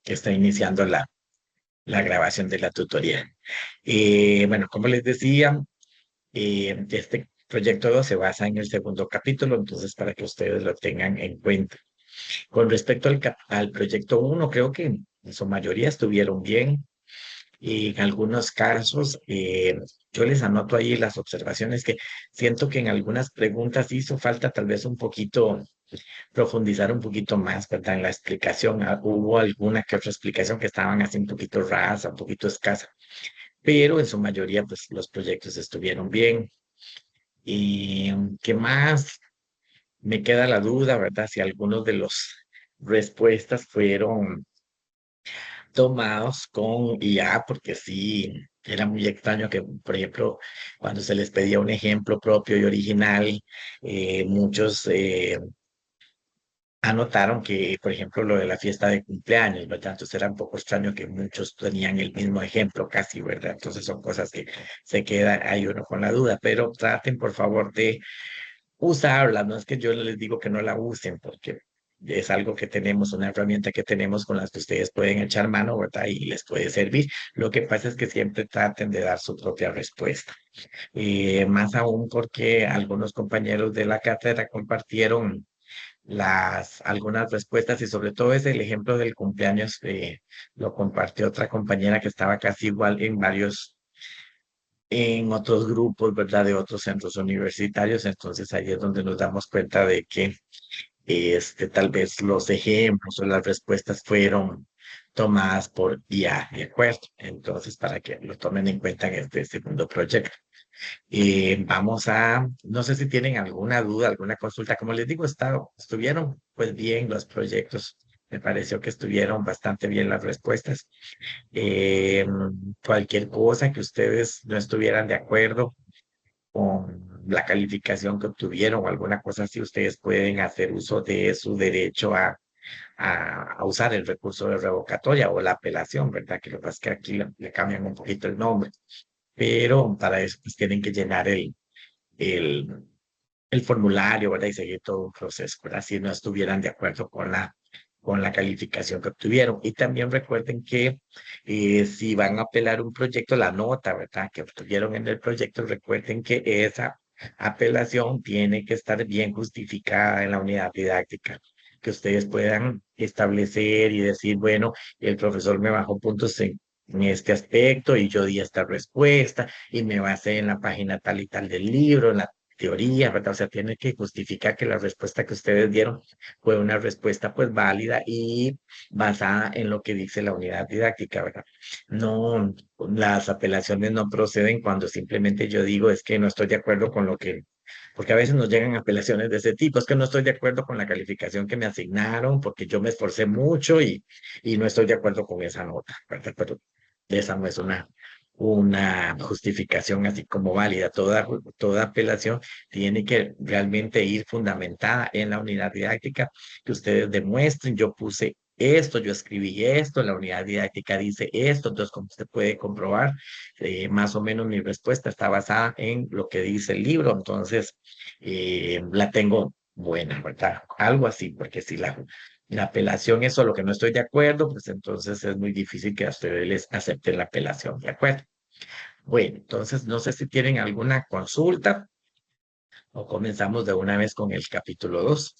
que está iniciando la grabación de la tutoría. Bueno, como les decía, este proyecto 2 se basa en el segundo capítulo, entonces para que ustedes lo tengan en cuenta. Con respecto al proyecto uno, creo que en su mayoría estuvieron bien. Y en algunos casos, yo les anoto ahí las observaciones que siento que en algunas preguntas hizo falta tal vez un poquito profundizar un poquito más, ¿verdad? En la explicación. Hubo alguna que otra explicación que estaban así un poquito rasa, un poquito escasa, pero en su mayoría, pues los proyectos estuvieron bien. ¿Y qué más? Me queda la duda, ¿verdad? Si algunos de los respuestas fueron tomados con IA, porque sí, era muy extraño que, por ejemplo, cuando se les pedía un ejemplo propio y original, muchos anotaron que, por ejemplo, lo de la fiesta de cumpleaños, ¿verdad? Entonces era un poco extraño que muchos tenían el mismo ejemplo casi, ¿verdad? Entonces son cosas que se queda ahí uno con la duda, pero traten por favor de usarla. No es que yo les digo que no la usen, porque es algo que tenemos, una herramienta que tenemos con las que ustedes pueden echar mano, ¿verdad? Y les puede servir. Lo que pasa es que siempre traten de dar su propia respuesta. Más aún porque algunos compañeros de la cátedra compartieron algunas respuestas y sobre todo es el ejemplo del cumpleaños, lo compartió otra compañera que estaba casi igual en otros grupos, ¿verdad? De otros centros universitarios. Entonces ahí es donde nos damos cuenta de que tal vez los ejemplos o las respuestas fueron tomadas por IA, ¿de acuerdo? Entonces, para que lo tomen en cuenta en este segundo proyecto. No sé si tienen alguna duda, alguna consulta. Como les digo, estuvieron pues bien los proyectos. Me pareció que estuvieron bastante bien las respuestas. Eh, Cualquier cosa que ustedes no estuvieran de acuerdo con la calificación que obtuvieron o alguna cosa así, ustedes pueden hacer uso de su derecho a usar el recurso de revocatoria o la apelación, ¿verdad? Que lo que pasa es que aquí le cambian un poquito el nombre, pero para eso pues tienen que llenar el, el formulario, ¿verdad? Y seguir todo un proceso, ¿verdad? Si no estuvieran de acuerdo con la calificación que obtuvieron. Y también recuerden que si van a apelar un proyecto, la nota, ¿verdad? Que obtuvieron en el proyecto, recuerden que esa apelación tiene que estar bien justificada en la unidad didáctica, que ustedes puedan establecer y decir, bueno, el profesor me bajó puntos en este aspecto y yo di esta respuesta y me basé en la página tal y tal del libro, en la teoría, ¿verdad? O sea, tiene que justificar que la respuesta que ustedes dieron fue una respuesta pues válida y basada en lo que dice la unidad didáctica, ¿verdad? No, las apelaciones no proceden cuando simplemente yo digo es que no estoy de acuerdo con lo que, porque a veces nos llegan apelaciones de ese tipo, es que no estoy de acuerdo con la calificación que me asignaron porque yo me esforcé mucho y no estoy de acuerdo con esa nota, ¿verdad? Pero esa no es una justificación así como válida. Toda apelación tiene que realmente ir fundamentada en la unidad didáctica, que ustedes demuestren, yo puse esto, yo escribí esto, la unidad didáctica dice esto, entonces como usted puede comprobar, más o menos mi respuesta está basada en lo que dice el libro, entonces la tengo buena, ¿verdad? Algo así, porque si la apelación es solo que no estoy de acuerdo, pues entonces es muy difícil que a ustedes les acepten la apelación, ¿de acuerdo? Bueno, entonces no sé si tienen alguna consulta o comenzamos de una vez con el capítulo 2.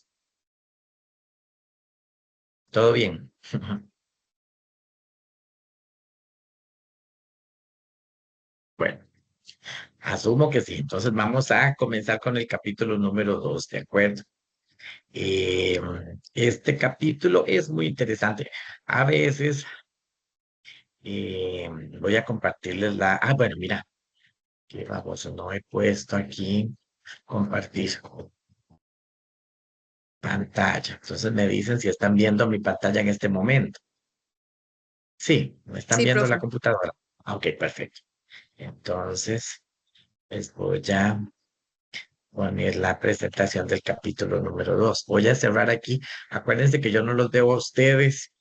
¿Todo bien? Bueno, asumo que sí. Entonces vamos a comenzar con el capítulo número 2, ¿de acuerdo? Eh, este capítulo es muy interesante. A veces eh, voy a compartirles bueno, mira, qué baboso, no he puesto aquí compartir pantalla. Entonces me dicen si están viendo mi pantalla en este momento. Sí, me están Sí, viendo la profe. computadora. Ok, perfecto. Entonces, les voy a poner la presentación del capítulo número 2. Voy a cerrar aquí. Acuérdense que yo no los veo a ustedes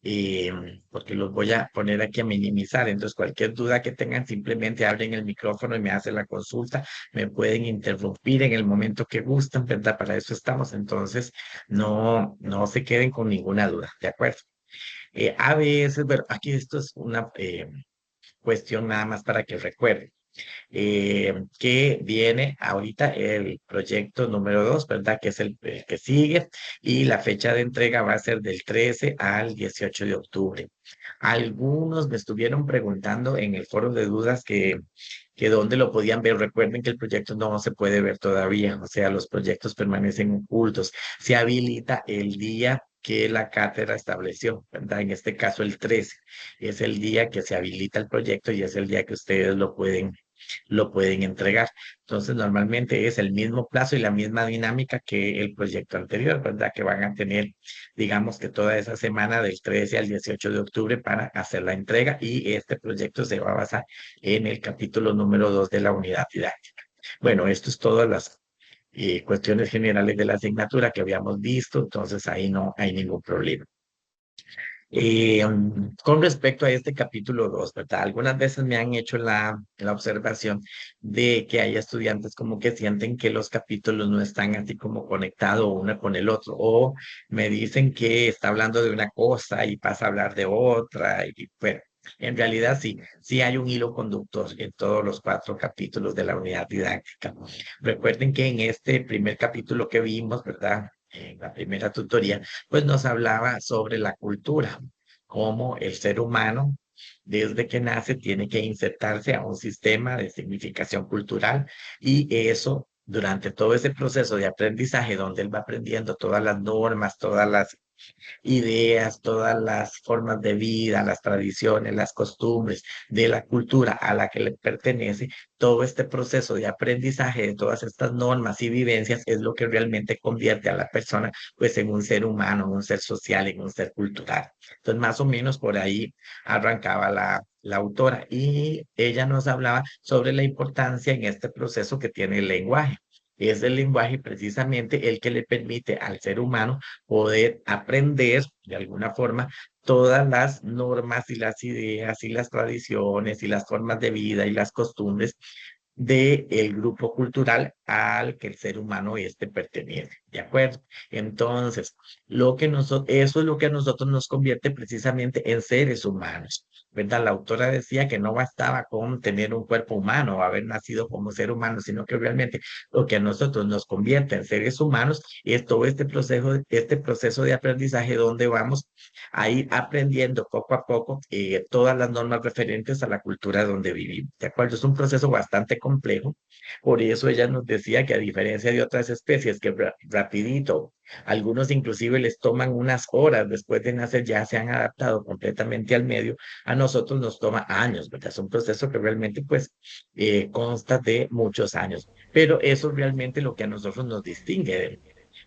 eh, porque los voy a poner aquí a minimizar. Entonces, cualquier duda que tengan, simplemente abren el micrófono y me hacen la consulta. Me pueden interrumpir en el momento que gustan, ¿verdad? Para eso estamos. Entonces, no se queden con ninguna duda, ¿de acuerdo? A veces, bueno, aquí esto es una cuestión nada más para que recuerden que viene ahorita el proyecto número 2, ¿verdad? Que es el que sigue y la fecha de entrega va a ser del 13 al 18 de octubre. Algunos me estuvieron preguntando en el foro de dudas que dónde lo podían ver. Recuerden que el proyecto no se puede ver todavía, o sea, los proyectos permanecen ocultos. Se habilita el día que la cátedra estableció, ¿verdad? En este caso el 13 es el día que se habilita el proyecto y es el día que ustedes lo pueden entregar. Entonces, normalmente es el mismo plazo y la misma dinámica que el proyecto anterior, ¿verdad? Que van a tener, digamos que toda esa semana del 13 al 18 de octubre para hacer la entrega y este proyecto se va a basar en el capítulo número 2 de la unidad didáctica. Bueno, esto es todas las cuestiones generales de la asignatura que habíamos visto, entonces ahí no hay ningún problema. Con respecto a este capítulo 2, ¿verdad? Algunas veces me han hecho la observación de que hay estudiantes como que sienten que los capítulos no están así como conectados uno con el otro, o me dicen que está hablando de una cosa y pasa a hablar de otra, y bueno, en realidad sí, sí hay un hilo conductor en todos los 4 capítulos de la unidad didáctica. Recuerden que en este primer capítulo que vimos, ¿verdad? En la primera tutoría, pues nos hablaba sobre la cultura, cómo el ser humano desde que nace tiene que insertarse a un sistema de significación cultural y eso durante todo ese proceso de aprendizaje donde él va aprendiendo todas las normas, todas las ideas, todas las formas de vida, las tradiciones, las costumbres de la cultura a la que le pertenece, todo este proceso de aprendizaje de todas estas normas y vivencias es lo que realmente convierte a la persona pues en un ser humano, en un ser social, en un ser cultural. Entonces, más o menos por ahí arrancaba la autora y ella nos hablaba sobre la importancia en este proceso que tiene el lenguaje. Es el lenguaje precisamente el que le permite al ser humano poder aprender de alguna forma todas las normas y las ideas y las tradiciones y las formas de vida y las costumbres del grupo cultural al que el ser humano este pertenece, ¿de acuerdo? Entonces, eso es lo que a nosotros nos convierte precisamente en seres humanos, ¿verdad? La autora decía que no bastaba con tener un cuerpo humano o haber nacido como ser humano, sino que realmente lo que a nosotros nos convierte en seres humanos es todo este proceso de aprendizaje donde vamos a ir aprendiendo poco a poco todas las normas referentes a la cultura donde vivimos. ¿De acuerdo? Es un proceso bastante complejo. Por eso ella nos decía que a diferencia de otras especies que rapidito, algunos inclusive les toman unas horas después de nacer, ya se han adaptado completamente al medio, a nosotros nos toma años, ¿verdad? Es un proceso que realmente pues consta de muchos años. Pero eso es realmente lo que a nosotros nos distingue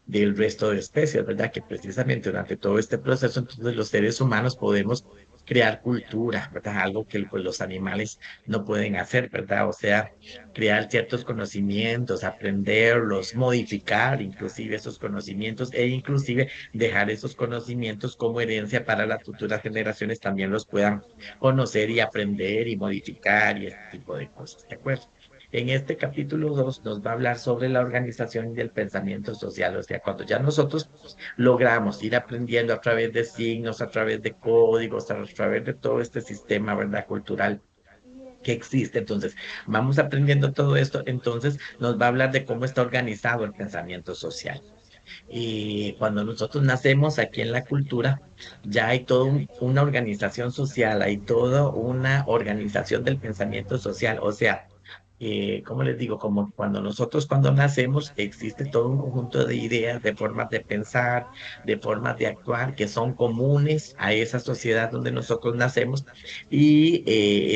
del resto de especies, ¿verdad? Que precisamente durante todo este proceso, entonces los seres humanos podemos crear cultura, ¿verdad? Algo que pues, los animales no pueden hacer, ¿verdad? O sea, crear ciertos conocimientos, aprenderlos, modificar inclusive esos conocimientos e inclusive dejar esos conocimientos como herencia para las futuras generaciones también los puedan conocer y aprender y modificar y ese tipo de cosas, ¿de acuerdo? En este capítulo 2 nos va a hablar sobre la organización del pensamiento social, o sea, cuando ya nosotros logramos ir aprendiendo a través de signos, a través de códigos, a través de todo este sistema, ¿verdad? Cultural que existe. Entonces, vamos aprendiendo todo esto, entonces nos va a hablar de cómo está organizado el pensamiento social. Y cuando nosotros nacemos aquí en la cultura, ya hay toda una organización social, hay toda una organización del pensamiento social, o sea, ¿cómo les digo? Como cuando nacemos, existe todo un conjunto de ideas, de formas de pensar, de formas de actuar que son comunes a esa sociedad donde nosotros nacemos y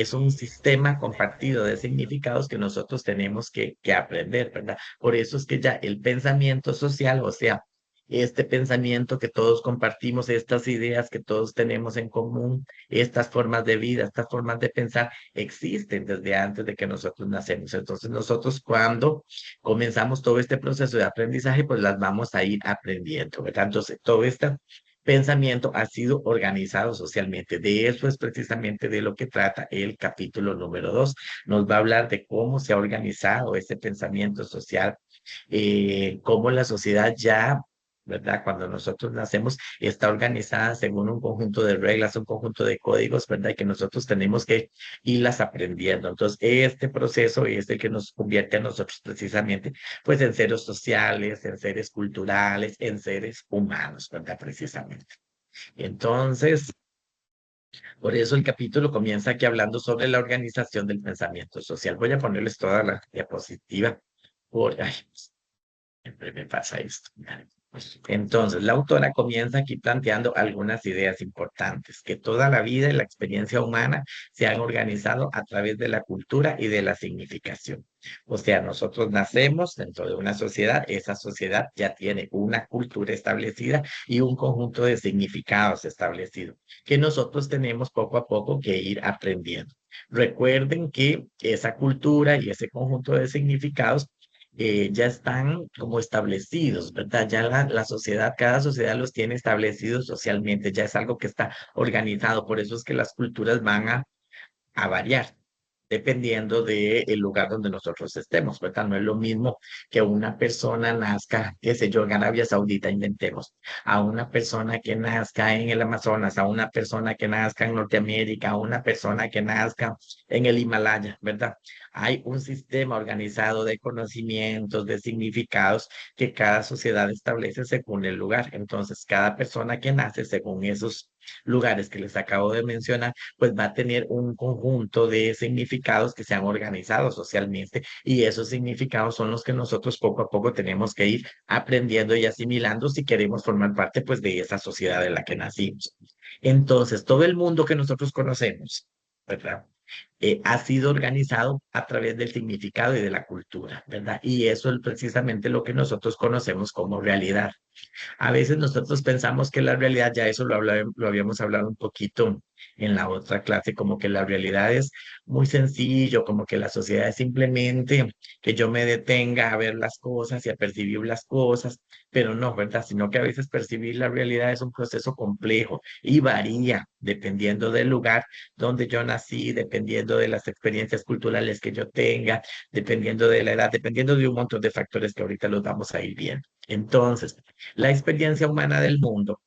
es un sistema compartido de significados que nosotros tenemos que aprender, ¿verdad? Por eso es que ya el pensamiento social, o sea, este pensamiento que todos compartimos, estas ideas que todos tenemos en común, estas formas de vida, estas formas de pensar, existen desde antes de que nosotros nacemos. Entonces nosotros cuando comenzamos todo este proceso de aprendizaje, pues las vamos a ir aprendiendo, ¿verdad? Entonces todo este pensamiento ha sido organizado socialmente. De eso es precisamente de lo que trata el capítulo número 2. Nos va a hablar de cómo se ha organizado ese pensamiento social, cómo la sociedad ya ¿verdad? Cuando nosotros nacemos, está organizada según un conjunto de reglas, un conjunto de códigos, ¿verdad? Y que nosotros tenemos que irlas aprendiendo. Entonces, este proceso es el que nos convierte a nosotros precisamente, pues, en seres sociales, en seres culturales, en seres humanos, ¿verdad? Precisamente. Entonces, por eso el capítulo comienza aquí hablando sobre la organización del pensamiento social. Voy a ponerles toda la diapositiva ay, siempre me pasa esto. Entonces, la autora comienza aquí planteando algunas ideas importantes, que toda la vida y la experiencia humana se han organizado a través de la cultura y de la significación. O sea, nosotros nacemos dentro de una sociedad, esa sociedad ya tiene una cultura establecida y un conjunto de significados establecidos, que nosotros tenemos poco a poco que ir aprendiendo. Recuerden que esa cultura y ese conjunto de significados ya están como establecidos, ¿verdad? Ya la sociedad, cada sociedad los tiene establecidos socialmente, ya es algo que está organizado, por eso es que las culturas van a variar dependiendo del lugar donde nosotros estemos, ¿verdad? No es lo mismo que una persona nazca, qué sé yo, en Arabia Saudita, inventemos, a una persona que nazca en el Amazonas, a una persona que nazca en Norteamérica, a una persona que nazca en el Himalaya, ¿verdad? Hay un sistema organizado de conocimientos, de significados que cada sociedad establece según el lugar. Entonces, cada persona que nace según esos lugares que les acabo de mencionar, pues va a tener un conjunto de significados que se han organizado socialmente y esos significados son los que nosotros poco a poco tenemos que ir aprendiendo y asimilando si queremos formar parte pues de esa sociedad en la que nacimos. Entonces, todo el mundo que nosotros conocemos, ¿verdad? Ha sido organizado a través del significado y de la cultura, ¿verdad? Y eso es precisamente lo que nosotros conocemos como realidad. A veces nosotros pensamos que la realidad, ya eso lo habíamos hablado un poquito en la otra clase, como que la realidad es muy sencillo, como que la sociedad es simplemente que yo me detenga a ver las cosas y a percibir las cosas, pero no, ¿verdad? Sino que a veces percibir la realidad es un proceso complejo y varía dependiendo del lugar donde yo nací, dependiendo de las experiencias culturales que yo tenga, dependiendo de la edad, dependiendo de un montón de factores que ahorita los vamos a ir viendo. Entonces, la experiencia humana del mundo,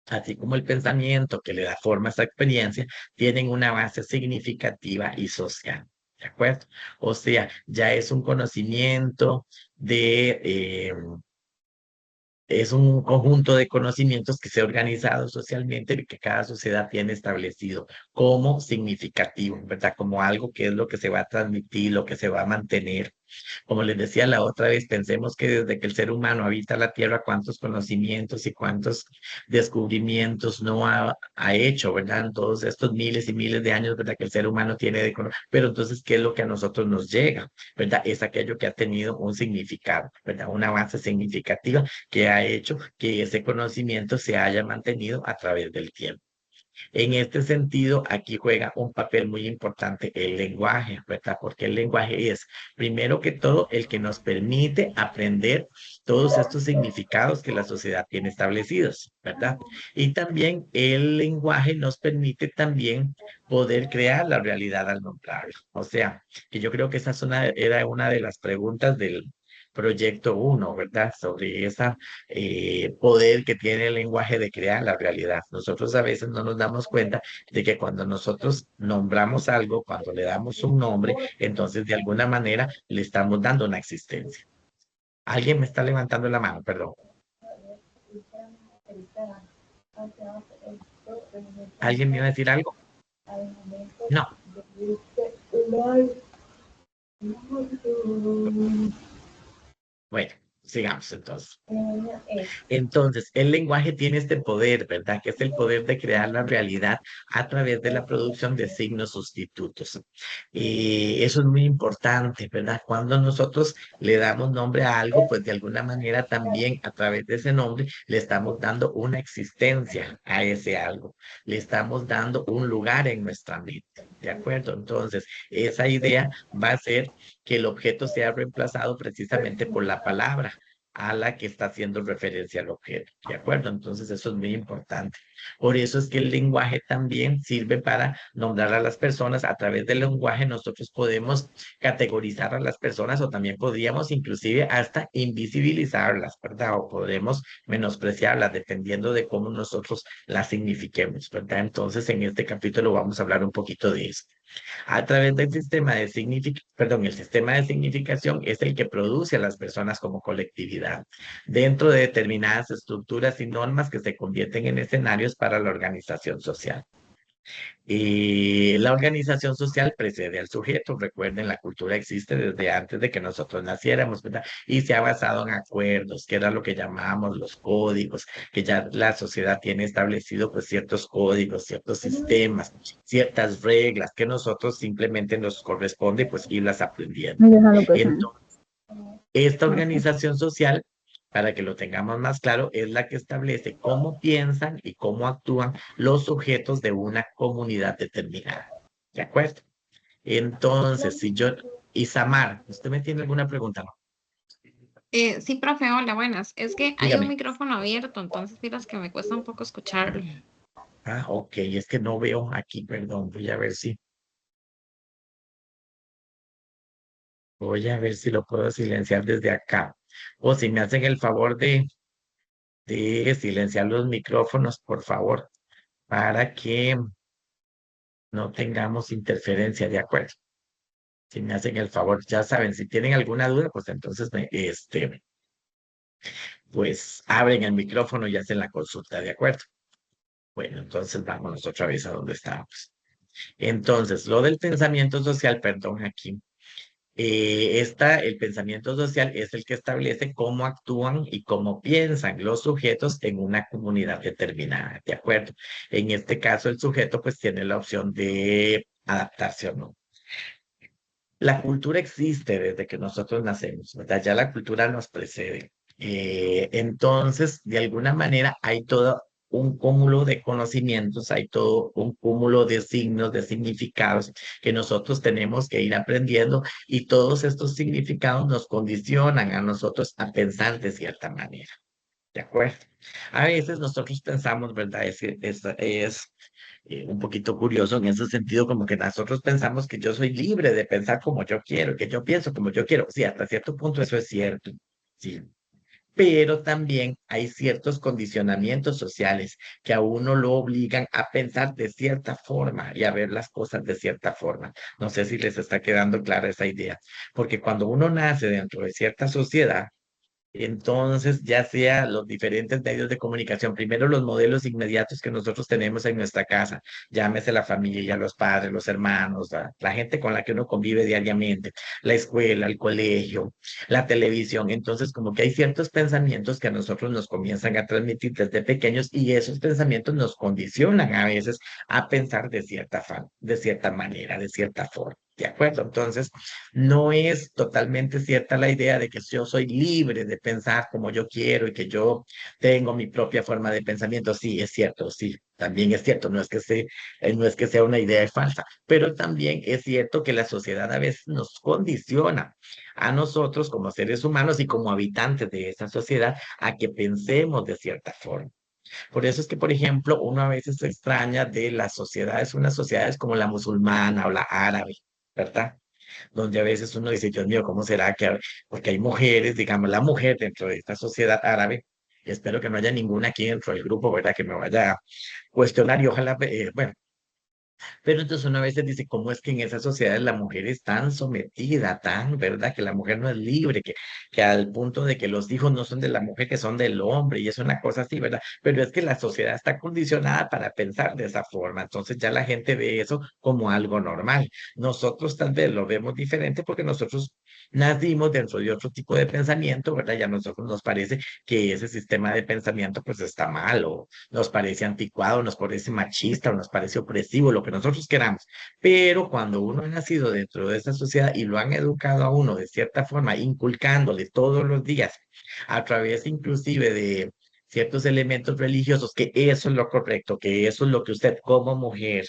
así como el pensamiento que le da forma a esa experiencia, tienen una base significativa y social. ¿De acuerdo? O sea, ya es un conocimiento es un conjunto de conocimientos que se ha organizado socialmente y que cada sociedad tiene establecido como significativo, ¿verdad? Como algo que es lo que se va a transmitir, lo que se va a mantener. Como les decía la otra vez, pensemos que desde que el ser humano habita la Tierra, cuántos conocimientos y cuántos descubrimientos no ha hecho, ¿verdad? En todos estos miles y miles de años, ¿verdad? Que el ser humano tiene de conocer. Pero entonces, ¿qué es lo que a nosotros nos llega? ¿Verdad? Es aquello que ha tenido un significado, ¿verdad? Una base significativa que ha hecho que ese conocimiento se haya mantenido a través del tiempo. En este sentido, aquí juega un papel muy importante el lenguaje, ¿verdad? Porque el lenguaje es, primero que todo, el que nos permite aprender todos estos significados que la sociedad tiene establecidos, ¿verdad? Y también el lenguaje nos permite también poder crear la realidad al nombrarlo. O sea, que yo creo que era una de las preguntas del proyecto uno, ¿verdad? Sobre ese poder que tiene el lenguaje de crear la realidad. Nosotros a veces no nos damos cuenta de que cuando nosotros nombramos algo, cuando le damos un nombre, entonces de alguna manera le estamos dando una existencia. Alguien me está levantando la mano, perdón. ¿Alguien me iba a decir algo? No. Bueno, sigamos entonces. Entonces, el lenguaje tiene este poder, ¿verdad? Que es el poder de crear la realidad a través de la producción de signos sustitutos. Y eso es muy importante, ¿verdad? Cuando nosotros le damos nombre a algo, pues de alguna manera también a través de ese nombre le estamos dando una existencia a ese algo. Le estamos dando un lugar en nuestra mente, ¿de acuerdo? Entonces, esa idea va a ser que el objeto sea reemplazado precisamente por la palabra a la que está haciendo referencia al objeto, ¿de acuerdo? Entonces eso es muy importante. Por eso es que el lenguaje también sirve para nombrar a las personas. A través del lenguaje nosotros podemos categorizar a las personas o también podríamos inclusive hasta invisibilizarlas, ¿verdad? O podremos menospreciarlas dependiendo de cómo nosotros las signifiquemos, ¿verdad? Entonces en este capítulo vamos a hablar un poquito de eso. A través del sistema de el sistema de significación es el que produce a las personas como colectividad dentro de determinadas estructuras y normas que se convierten en escenarios para la organización social. Y la organización social precede al sujeto. Recuerden, la cultura existe desde antes de que nosotros naciéramos, ¿verdad? Y se ha basado en acuerdos, que era lo que llamamos los códigos, que ya la sociedad tiene establecido pues ciertos códigos, ciertos sistemas, ciertas reglas que nosotros simplemente nos corresponde pues irlas aprendiendo. Déjalo que suene. Entonces, esta Ok. organización social, para que lo tengamos más claro, es la que establece cómo piensan y cómo actúan los sujetos de una comunidad determinada. ¿De acuerdo? Entonces, si yo, Isamar, ¿usted me tiene alguna pregunta? ¿No? Sí, profe, hola, buenas. Es que hay un Dígame. micrófono abierto, entonces miras que me cuesta un poco escucharlo. Ah, ok, es que no veo aquí, perdón, voy a ver si lo puedo silenciar desde acá. O si me hacen el favor de silenciar los micrófonos, por favor, para que no tengamos interferencia, ¿de acuerdo? Si me hacen el favor, ya saben, si tienen alguna duda, pues entonces pues abren el micrófono y hacen la consulta, ¿de acuerdo? Bueno, entonces vámonos otra vez a donde estábamos. Entonces, lo del pensamiento social, perdón, aquí. El pensamiento social es el que establece cómo actúan y cómo piensan los sujetos en una comunidad determinada, ¿de acuerdo? En este caso, el sujeto pues tiene la opción de adaptarse o no. La cultura existe desde que nosotros nacemos, ¿verdad? Ya la cultura nos precede. Entonces, de alguna manera, hay todo un cúmulo de conocimientos, hay todo un cúmulo de signos, de significados que nosotros tenemos que ir aprendiendo y todos estos significados nos condicionan a nosotros a pensar de cierta manera. ¿De acuerdo? A veces nosotros pensamos, ¿verdad? Es un poquito curioso en ese sentido, como que nosotros pensamos que yo soy libre de pensar como yo quiero, que yo pienso como yo quiero. Sí, hasta cierto punto eso es cierto. Sí, pero también hay ciertos condicionamientos sociales que a uno lo obligan a pensar de cierta forma y a ver las cosas de cierta forma. No sé si les está quedando clara esa idea, porque cuando uno nace dentro de cierta sociedad, entonces, ya sea los diferentes medios de comunicación, primero los modelos inmediatos que nosotros tenemos en nuestra casa, llámese la familia, los padres, los hermanos, la gente con la que uno convive diariamente, la escuela, el colegio, la televisión. Entonces, como que hay ciertos pensamientos que a nosotros nos comienzan a transmitir desde pequeños y esos pensamientos nos condicionan a veces a pensar de cierta manera, de cierta forma. ¿De acuerdo? Entonces, no es totalmente cierta la idea de que yo soy libre de pensar como yo quiero y que yo tengo mi propia forma de pensamiento. Sí, es cierto, sí, también es cierto, no es que sea una idea falsa, pero también es cierto que la sociedad a veces nos condiciona a nosotros como seres humanos y como habitantes de esa sociedad a que pensemos de cierta forma. Por eso es que, por ejemplo, uno a veces se extraña de las sociedades, unas sociedades como la musulmana o la árabe, ¿verdad? Donde a veces uno dice, Dios mío, ¿cómo será que, porque hay mujeres, digamos, la mujer dentro de esta sociedad árabe, y espero que no haya ninguna aquí dentro del grupo, ¿verdad? Que me vaya a cuestionar y ojalá, bueno, pero entonces una vez se dice, ¿cómo es que en esas sociedades la mujer es tan sometida, tan, ¿verdad? Que la mujer no es libre, que al punto de que los hijos no son de la mujer, que son del hombre, y es una cosa así, ¿verdad? Pero es que la sociedad está condicionada para pensar de esa forma, entonces ya la gente ve eso como algo normal. Nosotros tal vez lo vemos diferente porque nosotros nacimos dentro de otro tipo de pensamiento, ¿verdad? Ya a nosotros nos parece que ese sistema de pensamiento pues está mal o nos parece anticuado, nos parece machista o nos parece opresivo, lo que nosotros queramos. Pero cuando uno ha nacido dentro de esa sociedad y lo han educado a uno de cierta forma, inculcándole todos los días, a través inclusive de ciertos elementos religiosos, que eso es lo correcto, que eso es lo que usted como mujer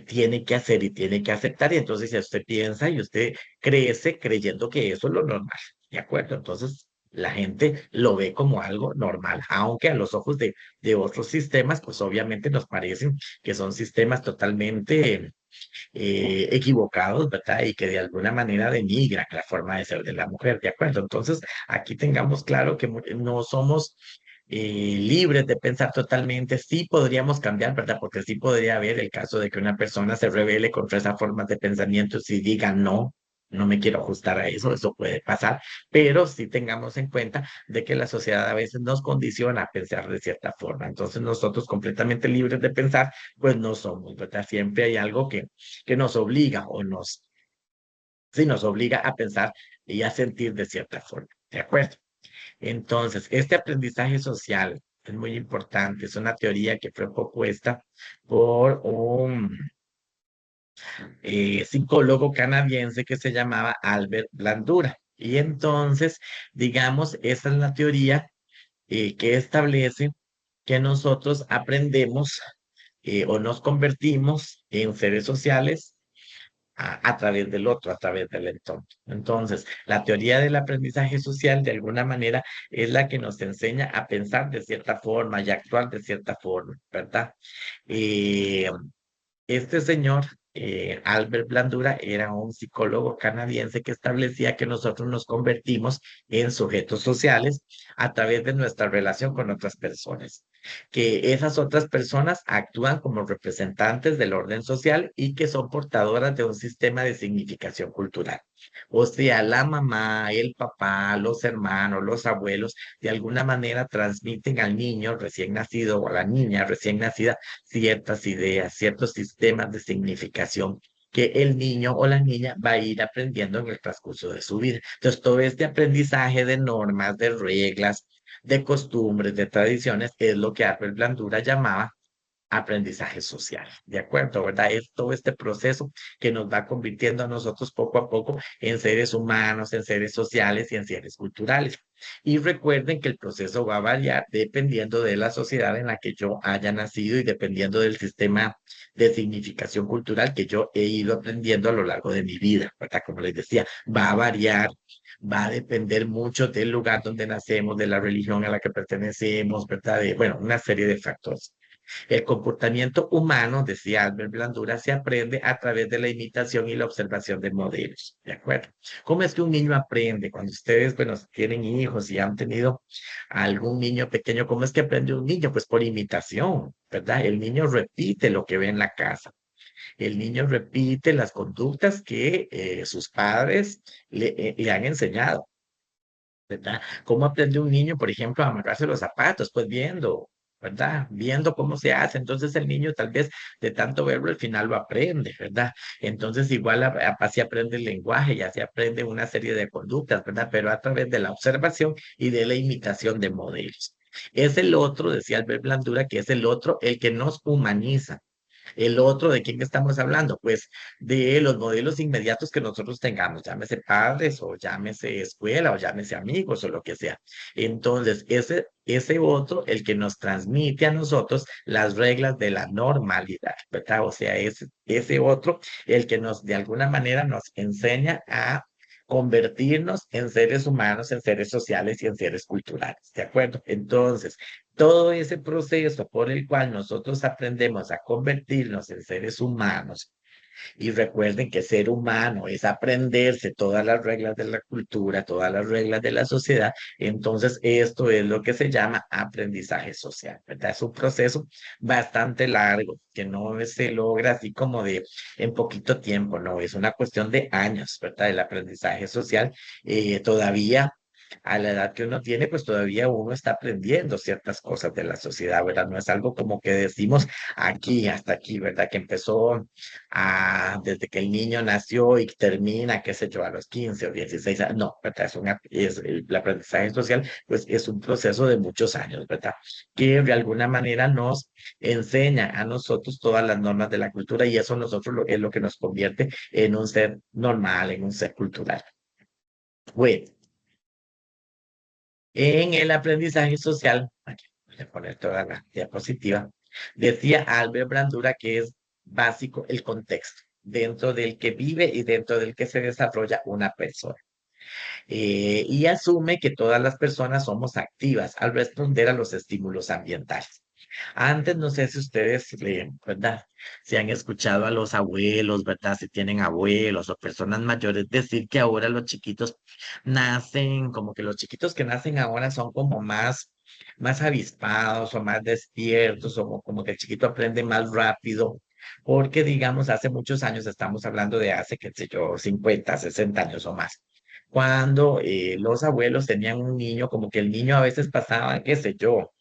tiene que hacer y tiene que aceptar. Y entonces ya usted piensa y usted crece creyendo que eso es lo normal. ¿De acuerdo? Entonces, La gente lo ve como algo normal, aunque a los ojos de otros sistemas, pues obviamente nos parecen que son sistemas totalmente equivocados, ¿verdad? Y que de alguna manera denigran la forma de ser de la mujer, ¿de acuerdo? Entonces, aquí tengamos claro que no somos libres de pensar totalmente, sí podríamos cambiar, ¿verdad? Porque sí podría haber el caso de que una persona se rebele contra esas formas de pensamiento y diga no. No me quiero ajustar a eso puede pasar, pero sí tengamos en cuenta de que la sociedad a veces nos condiciona a pensar de cierta forma. Entonces nosotros completamente libres de pensar, pues no somos, ¿verdad? Siempre hay algo que nos obliga o sí, nos obliga a pensar y a sentir de cierta forma, ¿de acuerdo? Entonces, este aprendizaje social es muy importante, es una teoría que fue propuesta por un psicólogo canadiense que se llamaba Albert Bandura. Y entonces, digamos, esa es la teoría que establece que nosotros aprendemos o nos convertimos en seres sociales a través del otro, a través del entorno. Entonces, la teoría del aprendizaje social, de alguna manera, es la que nos enseña a pensar de cierta forma y a actuar de cierta forma, ¿verdad? Eh, este señor, Albert Blandura, era un psicólogo canadiense que establecía que nosotros nos convertimos en sujetos sociales a través de nuestra relación con otras personas, que esas otras personas actúan como representantes del orden social y que son portadoras de un sistema de significación cultural. O sea, la mamá, el papá, los hermanos, los abuelos, de alguna manera transmiten al niño recién nacido o a la niña recién nacida ciertas ideas, ciertos sistemas de significación que el niño o la niña va a ir aprendiendo en el transcurso de su vida. Entonces, todo este aprendizaje de normas, de reglas, de costumbres, de tradiciones, es lo que Albert Blandura llamaba aprendizaje social, ¿de acuerdo? ¿Verdad? Es todo este proceso que nos va convirtiendo a nosotros poco a poco en seres humanos, en seres sociales y en seres culturales. Y recuerden que el proceso va a variar dependiendo de la sociedad en la que yo haya nacido y dependiendo del sistema de significación cultural que yo he ido aprendiendo a lo largo de mi vida, ¿verdad? Como les decía, va a variar. Va a depender mucho del lugar donde nacemos, de la religión a la que pertenecemos, ¿verdad? Bueno, una serie de factores. El comportamiento humano, decía Albert Blandura, se aprende a través de la imitación y la observación de modelos. ¿De acuerdo? ¿Cómo es que un niño aprende? Cuando ustedes, bueno, tienen hijos y han tenido algún niño pequeño, ¿cómo es que aprende un niño? Pues por imitación, ¿verdad? El niño repite lo que ve en la casa. El niño repite las conductas que sus padres le han enseñado. ¿Verdad? ¿Cómo aprende un niño, por ejemplo, a amarrarse los zapatos? Pues viendo, ¿verdad? Viendo cómo se hace. Entonces el niño tal vez de tanto verlo al final lo aprende, ¿verdad? Entonces igual así aprende el lenguaje y así aprende una serie de conductas, ¿verdad? Pero a través de la observación y de la imitación de modelos. Es el otro, decía Albert Blandura, que es el otro el que nos humaniza. El otro, ¿de quién estamos hablando? Pues de los modelos inmediatos que nosotros tengamos, llámese padres o llámese escuela o llámese amigos o lo que sea. Entonces, ese otro, el que nos transmite a nosotros las reglas de la normalidad, ¿verdad? O sea, ese otro, el que nos, de alguna manera, nos enseña a convertirnos en seres humanos, en seres sociales y en seres culturales, ¿de acuerdo? Entonces, todo ese proceso por el cual nosotros aprendemos a convertirnos en seres humanos, y recuerden que ser humano es aprenderse todas las reglas de la cultura, todas las reglas de la sociedad, entonces esto es lo que se llama aprendizaje social, ¿verdad? Es un proceso bastante largo, que no se logra así como de en poquito tiempo, no, es una cuestión de años, ¿verdad? El aprendizaje social todavía a la edad que uno tiene, pues todavía uno está aprendiendo ciertas cosas de la sociedad, ¿verdad? No es algo como que decimos aquí, hasta aquí, ¿verdad? Que empezó desde que el niño nació y termina, qué sé yo, a los 15 o 16 años. No, ¿verdad? El aprendizaje social, pues es un proceso de muchos años, ¿verdad? Que de alguna manera nos enseña a nosotros todas las normas de la cultura y eso nosotros es lo que nos convierte en un ser normal, en un ser cultural. Bueno. En el aprendizaje social, aquí voy a poner toda la diapositiva, decía Albert Bandura que es básico el contexto dentro del que vive y dentro del que se desarrolla una persona. Y asume que todas las personas somos activas al responder a los estímulos ambientales. Antes, no sé si ustedes, ¿verdad? Si han escuchado a los abuelos, ¿verdad? Si tienen abuelos o personas mayores decir que ahora los chiquitos nacen, como que los chiquitos que nacen ahora son como más avispados o más despiertos, o como que el chiquito aprende más rápido. Porque, digamos, hace muchos años, estamos hablando de hace, qué sé yo, 50, 60 años o más, cuando los abuelos tenían un niño, como que el niño a veces pasaba, qué sé yo,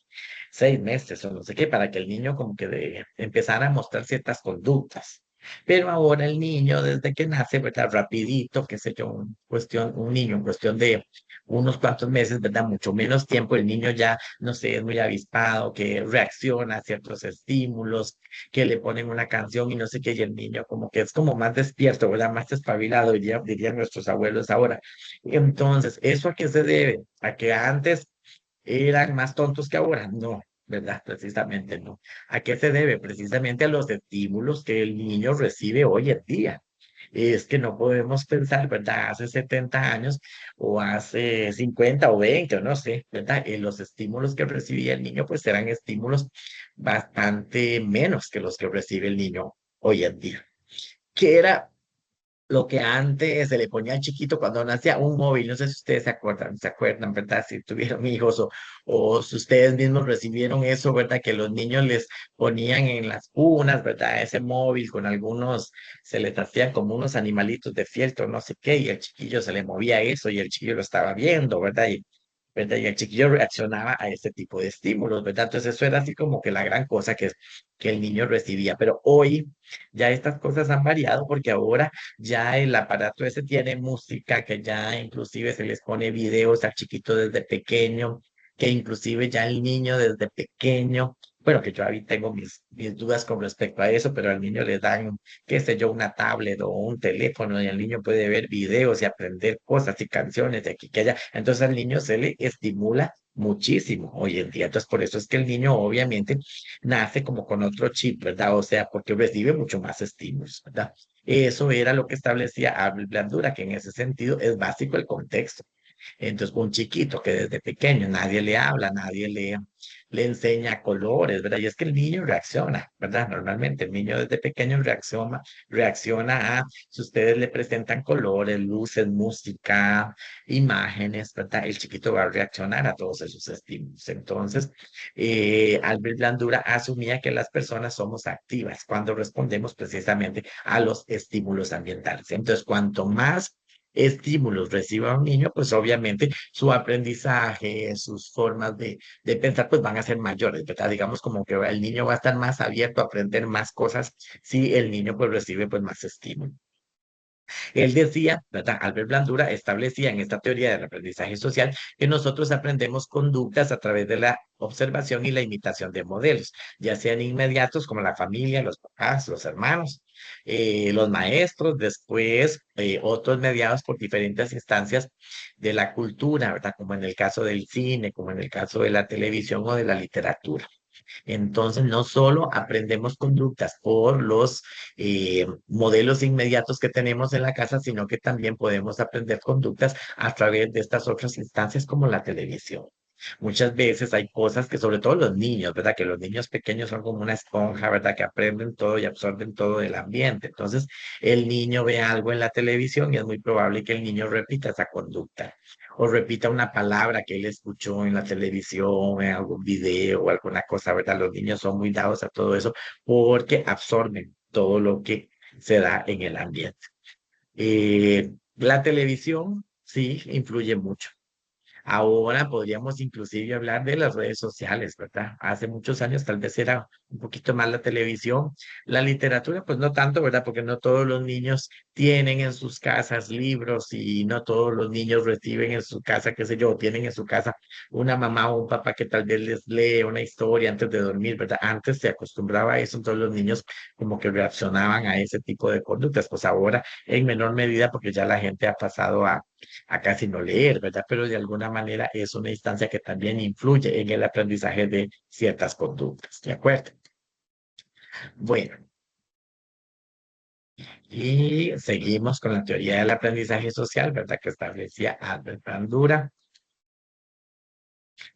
6 meses o no sé qué, para que el niño como que empezara a mostrar ciertas conductas. Pero ahora el niño, desde que nace, ¿verdad? Rapidito, qué sé yo, un niño en cuestión de unos cuantos meses, ¿verdad? Mucho menos tiempo, el niño ya, no sé, es muy avispado, que reacciona a ciertos estímulos, que le ponen una canción y no sé qué, y el niño como que es como más despierto, ¿verdad? Más espabilado, dirían nuestros abuelos ahora. Entonces, ¿eso a qué se debe? A que antes eran más tontos que ahora. No, ¿verdad? Precisamente no. ¿A qué se debe? Precisamente a los estímulos que el niño recibe hoy en día. Es que no podemos pensar, ¿verdad? Hace 70 años o hace 50 o 20 o no sé, ¿verdad? Los estímulos que recibía el niño pues eran estímulos bastante menos que los que recibe el niño hoy en día. Que era lo que antes se le ponía al chiquito cuando nacía un móvil, no sé si ustedes se acuerdan, ¿verdad? Si tuvieron hijos o si ustedes mismos recibieron eso, ¿verdad? Que los niños les ponían en las cunas, ¿verdad? Ese móvil con algunos, se les hacían como unos animalitos de fieltro, no sé qué, y el chiquillo se le movía eso y el chiquillo lo estaba viendo, ¿verdad? ¿Verdad? Y el chiquillo reaccionaba a ese tipo de estímulos, ¿verdad? Entonces eso era así como que la gran cosa que el niño recibía. Pero hoy ya estas cosas han variado porque ahora ya el aparato ese tiene música, que ya inclusive se les pone videos al chiquito desde pequeño, que inclusive ya el niño desde pequeño, bueno, que yo ahí tengo mis dudas con respecto a eso, pero al niño le dan, qué sé yo, una tablet o un teléfono y el niño puede ver videos y aprender cosas y canciones de aquí que allá. Entonces al niño se le estimula muchísimo hoy en día. Entonces por eso es que el niño obviamente nace como con otro chip, ¿verdad? O sea, porque recibe mucho más estímulos, ¿verdad? Eso era lo que establecía Abel Blandura, que en ese sentido es básico el contexto. Entonces, un chiquito que desde pequeño nadie le habla, nadie le enseña colores, ¿verdad? Y es que el niño reacciona, ¿verdad? Normalmente el niño desde pequeño reacciona a, si ustedes le presentan colores, luces, música, imágenes, ¿verdad? El chiquito va a reaccionar a todos esos estímulos. Entonces, Albert Blandura asumía que las personas somos activas cuando respondemos precisamente a los estímulos ambientales. Entonces, cuanto más estímulos reciba un niño, pues obviamente su aprendizaje, sus formas de pensar, pues van a ser mayores, ¿verdad? Digamos como que el niño va a estar más abierto a aprender más cosas si el niño pues recibe pues más estímulo. Él decía, ¿verdad? Albert Blandura establecía en esta teoría del aprendizaje social que nosotros aprendemos conductas a través de la observación y la imitación de modelos, ya sean inmediatos como la familia, los papás, los hermanos, los maestros, después otros mediados por diferentes instancias de la cultura, ¿verdad? Como en el caso del cine, como en el caso de la televisión o de la literatura. Entonces, no solo aprendemos conductas por los modelos inmediatos que tenemos en la casa, sino que también podemos aprender conductas a través de estas otras instancias como la televisión. Muchas veces hay cosas que, sobre todo los niños, ¿verdad? Que los niños pequeños son como una esponja, ¿verdad? Que aprenden todo y absorben todo del ambiente. Entonces, el niño ve algo en la televisión y es muy probable que el niño repita esa conducta o repita una palabra que él escuchó en la televisión, en algún video o alguna cosa, ¿verdad? Los niños son muy dados a todo eso porque absorben todo lo que se da en el ambiente. La televisión, sí, influye mucho. Ahora podríamos inclusive hablar de las redes sociales, ¿verdad? Hace muchos años tal vez era un poquito más la televisión, la literatura, pues no tanto, ¿verdad? Porque no todos los niños tienen en sus casas libros y no todos los niños reciben en su casa, qué sé yo, tienen en su casa una mamá o un papá que tal vez les lee una historia antes de dormir, ¿verdad? Antes se acostumbraba a eso, entonces los niños como que reaccionaban a ese tipo de conductas, pues ahora en menor medida porque ya la gente ha pasado a casi no leer, ¿verdad? Pero de alguna manera es una instancia que también influye en el aprendizaje de ciertas conductas, ¿de acuerdo? Bueno, Y seguimos con la teoría del aprendizaje social, ¿verdad? Que establecía Albert Bandura.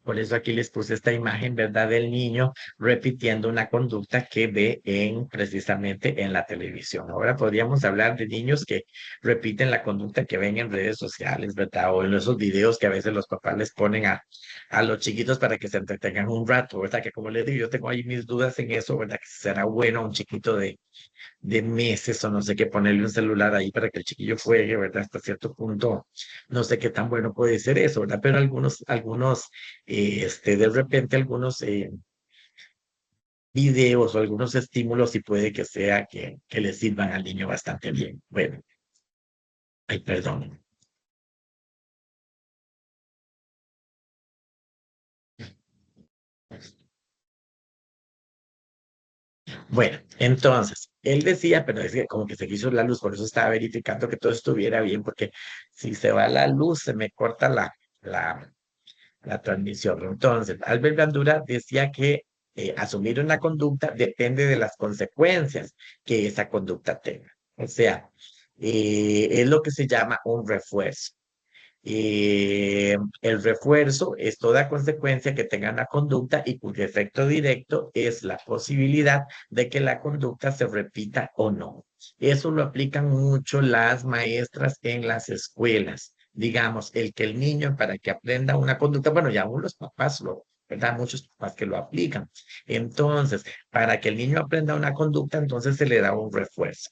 Por eso aquí les puse esta imagen, ¿verdad? Del niño repitiendo una conducta que ve precisamente en la televisión. Ahora podríamos hablar de niños que repiten la conducta que ven en redes sociales, ¿verdad? O en esos videos que a veces los papás les ponen a los chiquitos para que se entretengan un rato, ¿verdad? Que como les digo, yo tengo ahí mis dudas en eso, ¿verdad? Que será bueno un chiquito de meses o no sé qué, ponerle un celular ahí para que el chiquillo juegue, ¿verdad? Hasta cierto punto, no sé qué tan bueno puede ser eso, ¿verdad? Pero de repente algunos videos o algunos estímulos sí puede que sea que le sirvan al niño bastante bien. Bueno, ay, perdón. Bueno, entonces, él decía, pero decía como que se quiso la luz, por eso estaba verificando que todo estuviera bien, porque si se va la luz, se me corta la, la transmisión. Entonces, Albert Bandura decía que asumir una conducta depende de las consecuencias que esa conducta tenga. O sea, es lo que se llama un refuerzo. El refuerzo es toda consecuencia que tenga una conducta y cuyo efecto directo es la posibilidad de que la conducta se repita o no. Eso lo aplican mucho las maestras en las escuelas. Digamos, el que el niño para que aprenda una conducta, bueno, ya aún los papás ¿verdad? Muchos papás que lo aplican. Entonces, para que el niño aprenda una conducta, entonces se le da un refuerzo.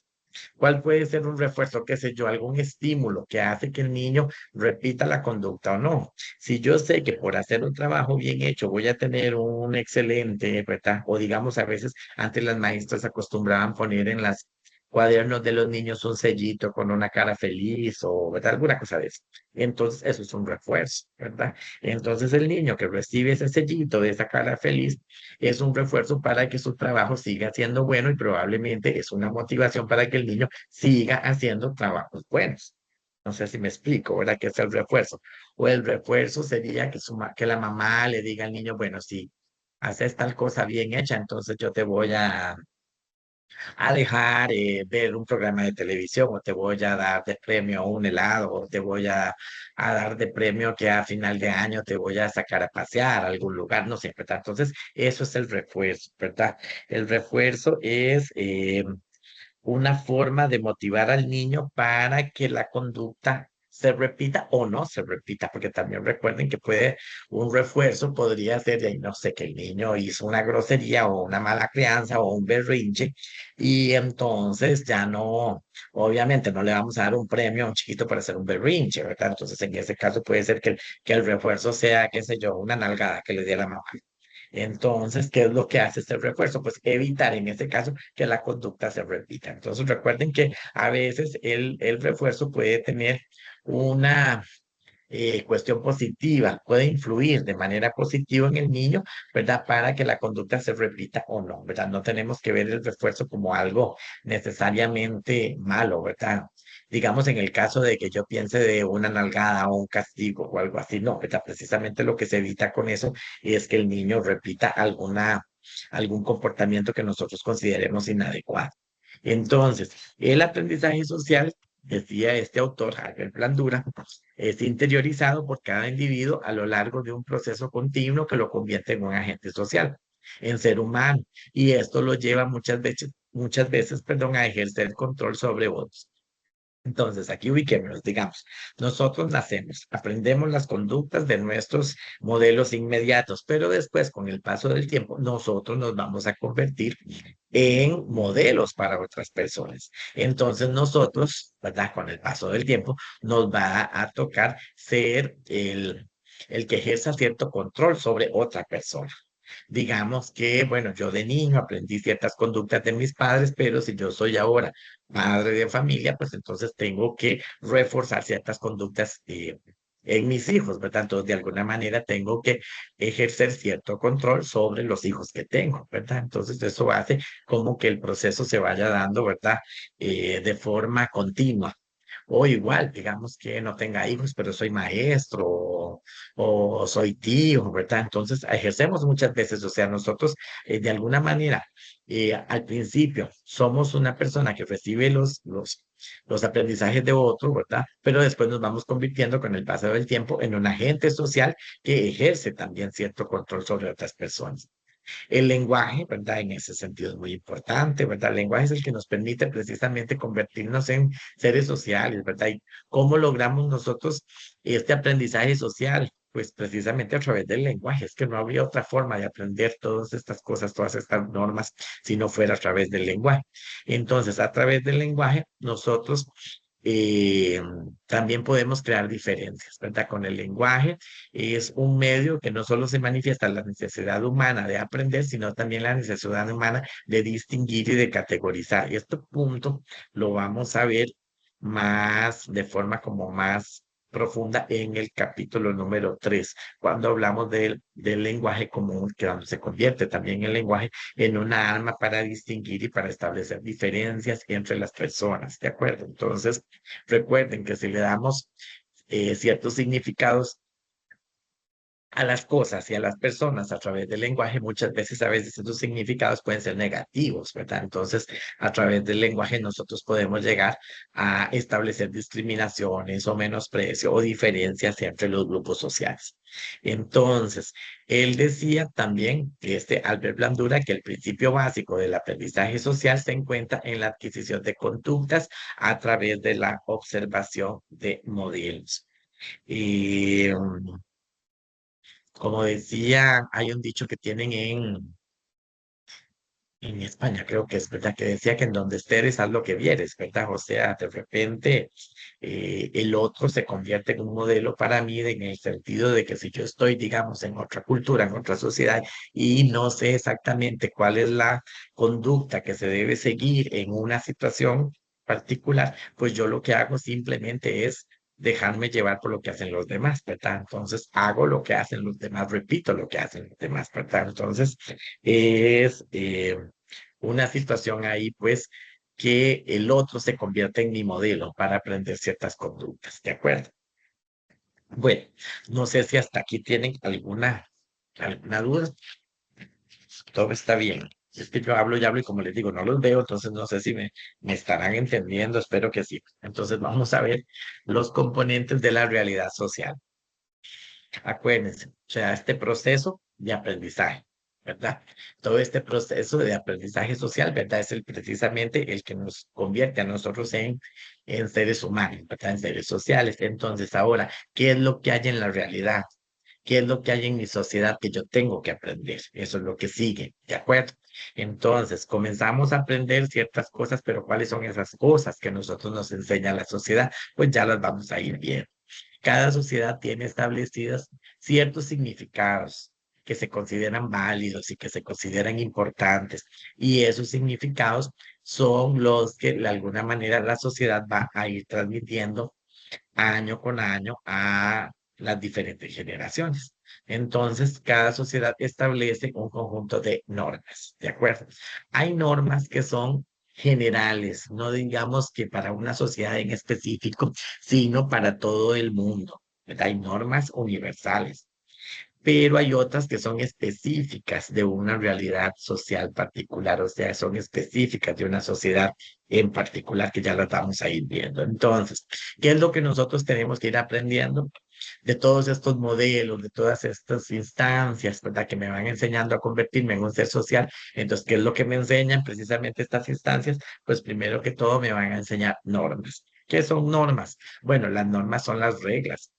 ¿Cuál puede ser un refuerzo? Qué sé yo, algún estímulo que hace que el niño repita la conducta o no. Si yo sé que por hacer un trabajo bien hecho voy a tener un excelente, ¿verdad? O digamos, a veces antes las maestras acostumbraban poner en las cuadernos de los niños un sellito con una cara feliz o, ¿verdad? Alguna cosa de eso. Entonces, eso es un refuerzo, ¿verdad? Entonces, el niño que recibe ese sellito de esa cara feliz es un refuerzo para que su trabajo siga siendo bueno y probablemente es una motivación para que el niño siga haciendo trabajos buenos. No sé si me explico, ¿verdad? ¿Qué es el refuerzo? O el refuerzo sería que, que la mamá le diga al niño, bueno, si haces tal cosa bien hecha, entonces yo te voy a dejar ver un programa de televisión o te voy a dar de premio un helado o te voy a dar de premio que a final de año te voy a sacar a pasear a algún lugar, no sé, ¿verdad? Entonces, eso es el refuerzo, ¿verdad? El refuerzo es una forma de motivar al niño para que la conducta se repita o no se repita, porque también recuerden que un refuerzo podría ser, no sé, que el niño hizo una grosería o una mala crianza o un berrinche y entonces ya no, obviamente no le vamos a dar un premio a un chiquito por hacer un berrinche, ¿verdad? Entonces en ese caso puede ser que el refuerzo sea, qué sé yo, una nalgada que le dé la mamá. Entonces, ¿qué es lo que hace este refuerzo? Pues evitar en este caso que la conducta se repita. Entonces, recuerden que a veces el refuerzo puede tener una cuestión positiva, puede influir de manera positiva en el niño, ¿verdad? Para que la conducta se repita o no, ¿verdad? No tenemos que ver el refuerzo como algo necesariamente malo, ¿verdad? Digamos en el caso de que yo piense de una nalgada o un castigo o algo así, no, ¿verdad? Precisamente lo que se evita con eso es que el niño repita algún comportamiento que nosotros consideremos inadecuado. Entonces, el aprendizaje social, decía este autor, Albert Blandura, es interiorizado por cada individuo a lo largo de un proceso continuo que lo convierte en un agente social, en ser humano, y esto lo lleva muchas veces, perdón, a ejercer control sobre otros. Entonces, aquí ubiquémonos, digamos, nosotros nacemos, aprendemos las conductas de nuestros modelos inmediatos, pero después, con el paso del tiempo, nosotros nos vamos a convertir en modelos para otras personas. Entonces, nosotros, ¿verdad? Con el paso del tiempo, nos va a tocar ser el que ejerza cierto control sobre otra persona. Digamos que, bueno, yo de niño aprendí ciertas conductas de mis padres, pero si yo soy ahora padre de familia, pues entonces tengo que reforzar ciertas conductas en mis hijos, ¿verdad? Entonces, de alguna manera tengo que ejercer cierto control sobre los hijos que tengo, ¿verdad? Entonces, eso hace como que el proceso se vaya dando, ¿verdad? De forma continua. O igual, digamos que no tenga hijos, pero soy maestro o soy tío, ¿verdad? Entonces, ejercemos muchas veces, o sea, nosotros de alguna manera, al principio somos una persona que recibe los aprendizajes de otro, ¿verdad? Pero después nos vamos convirtiendo con el paso del tiempo en un agente social que ejerce también cierto control sobre otras personas. El lenguaje, ¿verdad? En ese sentido es muy importante, ¿verdad? El lenguaje es el que nos permite precisamente convertirnos en seres sociales, ¿verdad? ¿Y cómo logramos nosotros este aprendizaje social? Pues precisamente a través del lenguaje. Es que no habría otra forma de aprender todas estas cosas, todas estas normas, si no fuera a través del lenguaje. Entonces, a través del lenguaje, nosotros eh, también podemos crear diferencias, ¿verdad? Con el lenguaje es un medio que no solo se manifiesta la necesidad humana de aprender, sino también la necesidad humana de distinguir y de categorizar. Y este punto lo vamos a ver más de forma como más profunda en el capítulo número 3 cuando hablamos del lenguaje común, que se convierte también el lenguaje en una arma para distinguir y para establecer diferencias entre las personas, ¿de acuerdo? Entonces, recuerden que si le damos ciertos significados a las cosas y a las personas a través del lenguaje, muchas veces a veces esos significados pueden ser negativos, ¿verdad? Entonces, a través del lenguaje nosotros podemos llegar a establecer discriminaciones o menosprecio o diferencias entre los grupos sociales. Entonces, él decía también, Albert Blandura, que el principio básico del aprendizaje social se encuentra en la adquisición de conductas a través de la observación de modelos. Y como decía, hay un dicho que tienen en España, creo que es verdad, que decía que en donde estés, haz lo que vieres, ¿verdad? O sea, de repente el otro se convierte en un modelo para mí en el sentido de que si yo estoy, digamos, en otra cultura, en otra sociedad y no sé exactamente cuál es la conducta que se debe seguir en una situación particular, pues yo lo que hago simplemente es dejarme llevar por lo que hacen los demás, ¿verdad? Entonces hago lo que hacen los demás, repito lo que hacen los demás, ¿verdad? Entonces es una situación ahí, pues, que el otro se convierte en mi modelo para aprender ciertas conductas, ¿de acuerdo? Bueno, no sé si hasta aquí tienen alguna duda. Todo está bien. Es que yo hablo y hablo y como les digo, no los veo, entonces no sé si me estarán entendiendo, espero que sí. Entonces vamos a ver los componentes de la realidad social. Acuérdense, o sea, este proceso de aprendizaje, ¿verdad? Todo este proceso de aprendizaje social, ¿verdad? Es precisamente el que nos convierte a nosotros en seres humanos, ¿verdad? En seres sociales. Entonces, ahora, ¿qué es lo que hay en la realidad? ¿Qué es lo que hay en mi sociedad que yo tengo que aprender? Eso es lo que sigue, ¿de acuerdo? Entonces, comenzamos a aprender ciertas cosas, pero ¿cuáles son esas cosas que nosotros nos enseña la sociedad? Pues ya las vamos a ir viendo. Cada sociedad tiene establecidos ciertos significados que se consideran válidos y que se consideran importantes. Y esos significados son los que de alguna manera la sociedad va a ir transmitiendo año con año a las diferentes generaciones. Entonces, cada sociedad establece un conjunto de normas, ¿de acuerdo? Hay normas que son generales, no digamos que para una sociedad en específico, sino para todo el mundo. ¿Verdad? Hay normas universales, pero hay otras que son específicas de una realidad social particular, o sea, son específicas de una sociedad en particular que ya las vamos a ir viendo. Entonces, ¿qué es lo que nosotros tenemos que ir aprendiendo de todos estos modelos, de todas estas instancias, ¿verdad? Que me van enseñando a convertirme en un ser social? Entonces, ¿qué es lo que me enseñan precisamente estas instancias? Pues primero que todo me van a enseñar normas. ¿Qué son normas? Bueno, las normas son las reglas.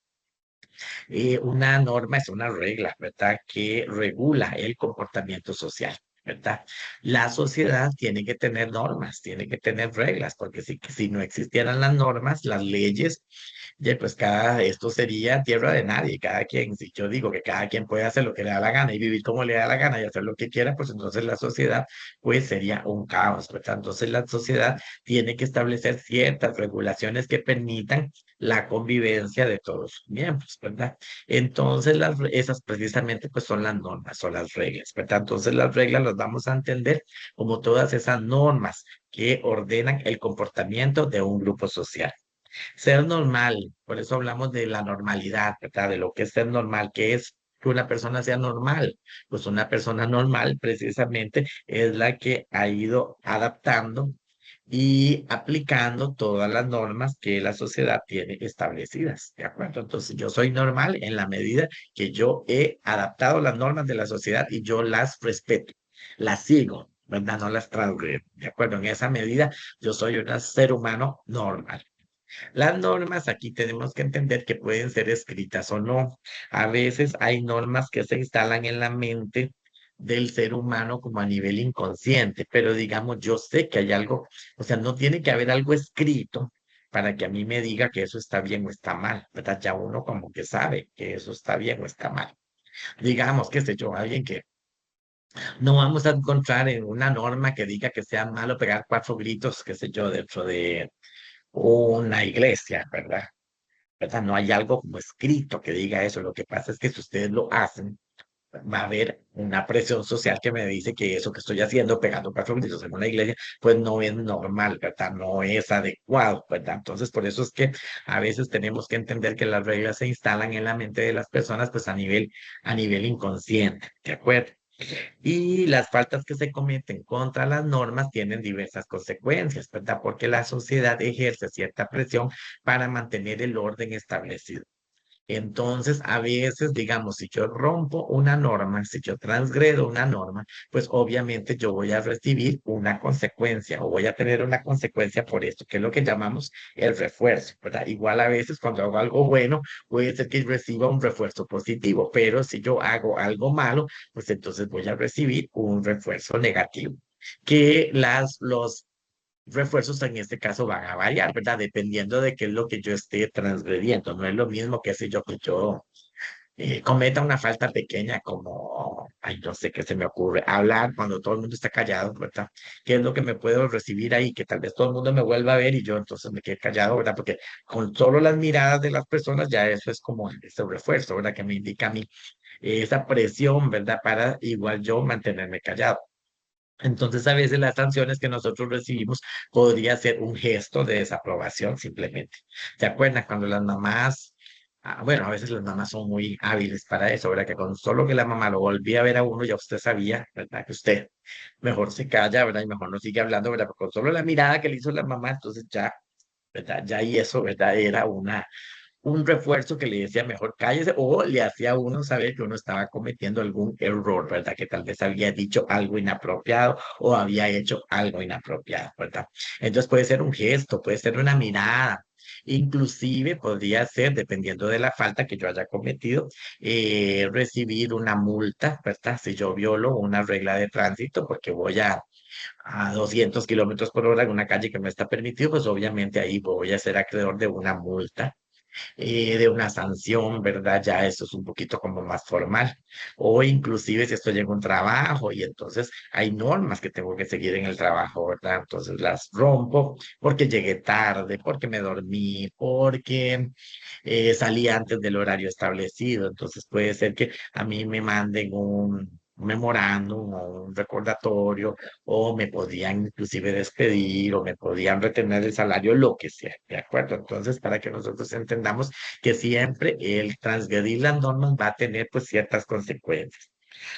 Una norma es una regla, ¿verdad? Que regula el comportamiento social, ¿verdad? La sociedad tiene que tener normas, tiene que tener reglas, porque si no existieran las normas, las leyes, ya pues esto sería tierra de nadie, cada quien, si yo digo que cada quien puede hacer lo que le da la gana y vivir como le da la gana y hacer lo que quiera, pues entonces la sociedad pues sería un caos, ¿verdad? Entonces la sociedad tiene que establecer ciertas regulaciones que permitan la convivencia de todos sus miembros, ¿verdad? Entonces, esas precisamente pues son las normas o las reglas, ¿verdad? Entonces, las reglas las vamos a entender como todas esas normas que ordenan el comportamiento de un grupo social. Ser normal, por eso hablamos de la normalidad, ¿verdad? De lo que es ser normal, que es que una persona sea normal. Pues una persona normal precisamente es la que ha ido adaptando y aplicando todas las normas que la sociedad tiene establecidas, ¿de acuerdo? Entonces yo soy normal en la medida que yo he adaptado las normas de la sociedad y yo las respeto, las sigo, ¿verdad? No las transgredo, ¿de acuerdo? En esa medida yo soy un ser humano normal. Las normas aquí tenemos que entender que pueden ser escritas o no. A veces hay normas que se instalan en la mente del ser humano como a nivel inconsciente, pero digamos, yo sé que hay algo, o sea, no tiene que haber algo escrito para que a mí me diga que eso está bien o está mal, ¿verdad? Ya uno como que sabe que eso está bien o está mal. Digamos, qué sé yo, alguien que no vamos a encontrar en una norma que diga que sea malo pegar cuatro gritos, qué sé yo, dentro de una iglesia, ¿verdad? ¿Verdad? No hay algo como escrito que diga eso. Lo que pasa es que si ustedes lo hacen, va a haber una presión social que me dice que eso que estoy haciendo, pegando cuatro gritos en una iglesia, pues no es normal, ¿verdad? No es adecuado, ¿verdad? Entonces, por eso es que a veces tenemos que entender que las reglas se instalan en la mente de las personas, pues a nivel inconsciente, ¿de acuerdo? Y las faltas que se cometen contra las normas tienen diversas consecuencias, ¿verdad? Porque la sociedad ejerce cierta presión para mantener el orden establecido. Entonces, a veces, digamos, si yo rompo una norma, si yo transgredo una norma, pues obviamente yo voy a recibir una consecuencia o voy a tener una consecuencia por esto, que es lo que llamamos el refuerzo, ¿verdad? Igual a veces cuando hago algo bueno, puede ser que reciba un refuerzo positivo, pero si yo hago algo malo, pues entonces voy a recibir un refuerzo negativo. Que los refuerzos en este caso van a variar, ¿verdad? Dependiendo de qué es lo que yo esté transgrediendo. No es lo mismo que si yo, cometa una falta pequeña como, ay, no sé qué se me ocurre, hablar cuando todo el mundo está callado, ¿verdad? ¿Qué es lo que me puedo recibir ahí? Que tal vez todo el mundo me vuelva a ver y yo entonces me quede callado, ¿verdad? Porque con solo las miradas de las personas ya eso es como ese refuerzo, ¿verdad? Que me indica a mí esa presión, ¿verdad? Para igual yo mantenerme callado. Entonces, a veces las sanciones que nosotros recibimos podría ser un gesto de desaprobación simplemente. ¿Se acuerdan cuando las mamás, bueno, a veces las mamás son muy hábiles para eso, ¿verdad? Que con solo que la mamá lo volvía a ver a uno, ya usted sabía, ¿verdad? Que usted mejor se calla, ¿verdad? Y mejor no sigue hablando, ¿verdad? Porque con solo la mirada que le hizo la mamá, entonces ya, ¿verdad? Ya y eso, ¿verdad? Era un refuerzo que le decía mejor cállese o le hacía a uno saber que uno estaba cometiendo algún error, ¿verdad? Que tal vez había dicho algo inapropiado o había hecho algo inapropiado, ¿verdad? Entonces puede ser un gesto, puede ser una mirada. Inclusive podría ser, dependiendo de la falta que yo haya cometido, recibir una multa, ¿verdad? Si yo violo una regla de tránsito, porque voy a 200 kilómetros por hora en una calle que me está permitido, pues obviamente ahí voy a ser acreedor de una multa, de una sanción, ¿verdad? Ya eso es un poquito como más formal. O inclusive si estoy en un trabajo y entonces hay normas que tengo que seguir en el trabajo, ¿verdad? Entonces las rompo porque llegué tarde, porque me dormí, porque salí antes del horario establecido. Entonces puede ser que a mí me manden un memorándum o un recordatorio o me podían inclusive despedir o me podían retener el salario, lo que sea, ¿de acuerdo? Entonces, para que nosotros entendamos que siempre el transgredir las normas va a tener pues ciertas consecuencias.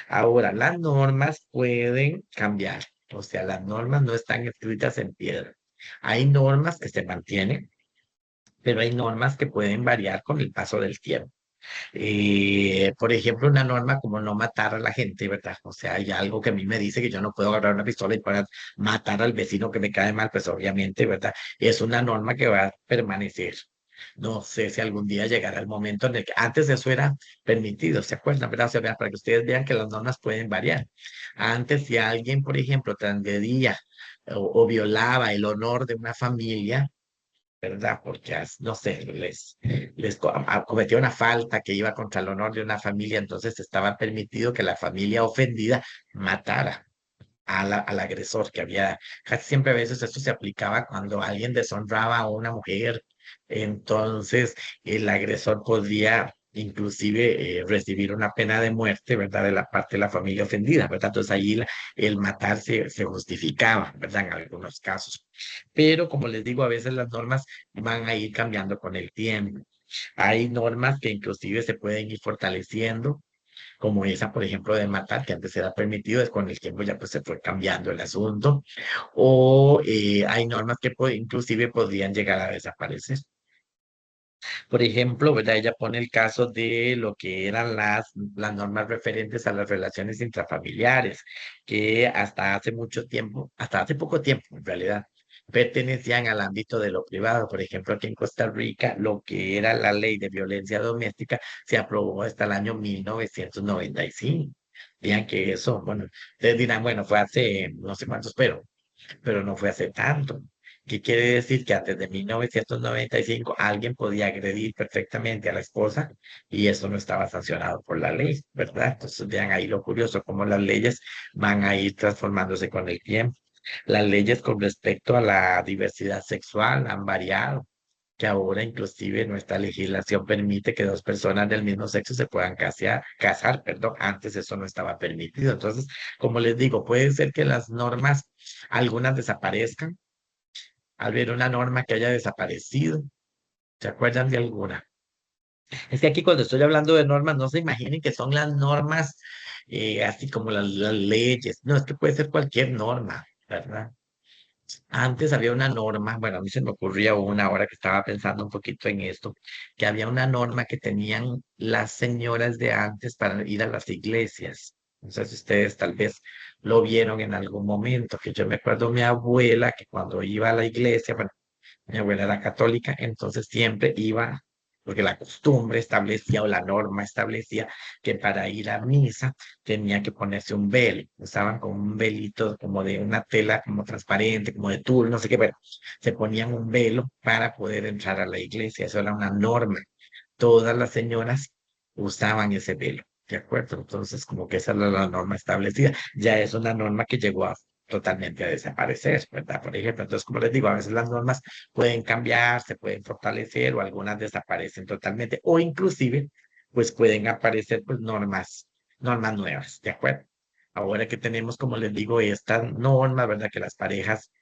Ahora, las normas pueden cambiar, o sea, las normas no están escritas en piedra. Hay normas que se mantienen, pero hay normas que pueden variar con el paso del tiempo. Por ejemplo, una norma como no matar a la gente, ¿verdad? O sea, hay algo que a mí me dice que yo no puedo agarrar una pistola y para matar al vecino que me cae mal, pues obviamente, ¿verdad? Es una norma que va a permanecer. No sé si algún día llegará el momento en el que antes eso era permitido, ¿se acuerdan, verdad? O sea, para que ustedes vean que las normas pueden variar. Antes, si alguien, por ejemplo, transgredía o violaba el honor de una familia, ¿verdad? Porque, no sé, cometió una falta que iba contra el honor de una familia, entonces estaba permitido que la familia ofendida matara al agresor que había. Casi siempre a veces esto se aplicaba cuando alguien deshonraba a una mujer, entonces el agresor podría inclusive recibir una pena de muerte, ¿verdad? De la parte de la familia ofendida, ¿verdad? Entonces ahí el matar se justificaba, ¿verdad? En algunos casos. Pero como les digo, a veces las normas van a ir cambiando con el tiempo. Hay normas que inclusive se pueden ir fortaleciendo, como esa, por ejemplo, de matar, que antes era permitido, es con el tiempo ya pues se fue cambiando el asunto, o hay normas que inclusive podrían llegar a desaparecer. Por ejemplo, ¿verdad? Ella pone el caso de lo que eran las normas referentes a las relaciones intrafamiliares, que hasta hace mucho tiempo, hasta hace poco tiempo en realidad, pertenecían al ámbito de lo privado. Por ejemplo, aquí en Costa Rica, lo que era la ley de violencia doméstica se aprobó hasta el año 1995. Vean que eso, bueno, ustedes dirán, bueno, fue hace no sé cuántos, pero no fue hace tanto. ¿Qué quiere decir? Que antes de 1995 alguien podía agredir perfectamente a la esposa y eso no estaba sancionado por la ley, ¿verdad? Entonces vean ahí lo curioso, cómo las leyes van a ir transformándose con el tiempo. Las leyes con respecto a la diversidad sexual han variado, que ahora inclusive nuestra legislación permite que dos personas del mismo sexo se puedan casar, perdón, antes eso no estaba permitido. Entonces, como les digo, puede ser que las normas, algunas desaparezcan, al ver una norma que haya desaparecido. ¿Se acuerdan de alguna? Es que aquí cuando estoy hablando de normas, no se imaginen que son las normas así como las leyes. No, es que puede ser cualquier norma, ¿verdad? Antes había una norma, bueno, a mí se me ocurría una ahora que estaba pensando un poquito en esto, que había una norma que tenían las señoras de antes para ir a las iglesias. No sé si ustedes tal vez lo vieron en algún momento, que yo me acuerdo de mi abuela que cuando iba a la iglesia, bueno, mi abuela era católica, entonces siempre iba, porque la costumbre establecía o la norma establecía que para ir a misa tenía que ponerse un velo. Usaban con un velito como de una tela como transparente, como de tul, no sé qué, bueno, se ponían un velo para poder entrar a la iglesia. Eso era una norma. Todas las señoras usaban ese velo. ¿De acuerdo? Entonces, como que esa era la norma establecida. Ya es una norma que llegó a totalmente a desaparecer, ¿verdad? Por ejemplo, entonces, como les digo, a veces las normas pueden cambiar, se pueden fortalecer o algunas desaparecen totalmente o inclusive, pues pueden aparecer pues normas nuevas, ¿de acuerdo? Ahora que tenemos, como les digo, esta norma, ¿verdad? Que las parejas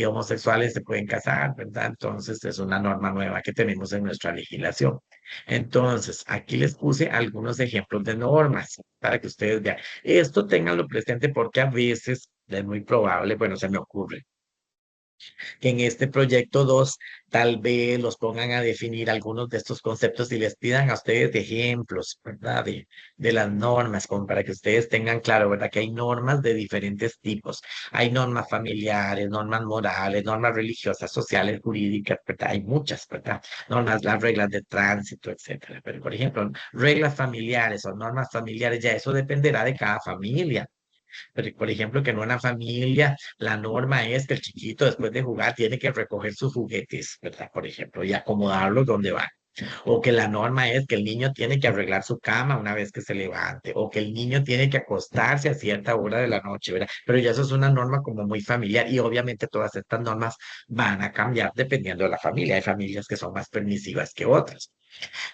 homosexuales se pueden casar, ¿verdad? Entonces es una norma nueva que tenemos en nuestra legislación. Entonces, aquí les puse algunos ejemplos de normas para que ustedes vean. Esto ténganlo presente porque a veces es muy probable, bueno, se me ocurre que en este proyecto 2 tal vez los pongan a definir algunos de estos conceptos y les pidan a ustedes ejemplos, ¿verdad? De las normas, como para que ustedes tengan claro, ¿verdad? Que hay normas de diferentes tipos. Hay normas familiares, normas morales, normas religiosas, sociales, jurídicas, ¿verdad? Hay muchas, ¿verdad? Normas, las reglas de tránsito, etcétera. Pero, por ejemplo, reglas familiares o normas familiares, ya eso dependerá de cada familia. Pero, por ejemplo, que en una familia la norma es que el chiquito después de jugar tiene que recoger sus juguetes, ¿verdad? Por ejemplo, y acomodarlos donde van. O que la norma es que el niño tiene que arreglar su cama una vez que se levante. O que el niño tiene que acostarse a cierta hora de la noche, ¿verdad? Pero ya eso es una norma como muy familiar y obviamente todas estas normas van a cambiar dependiendo de la familia. Hay familias que son más permisivas que otras.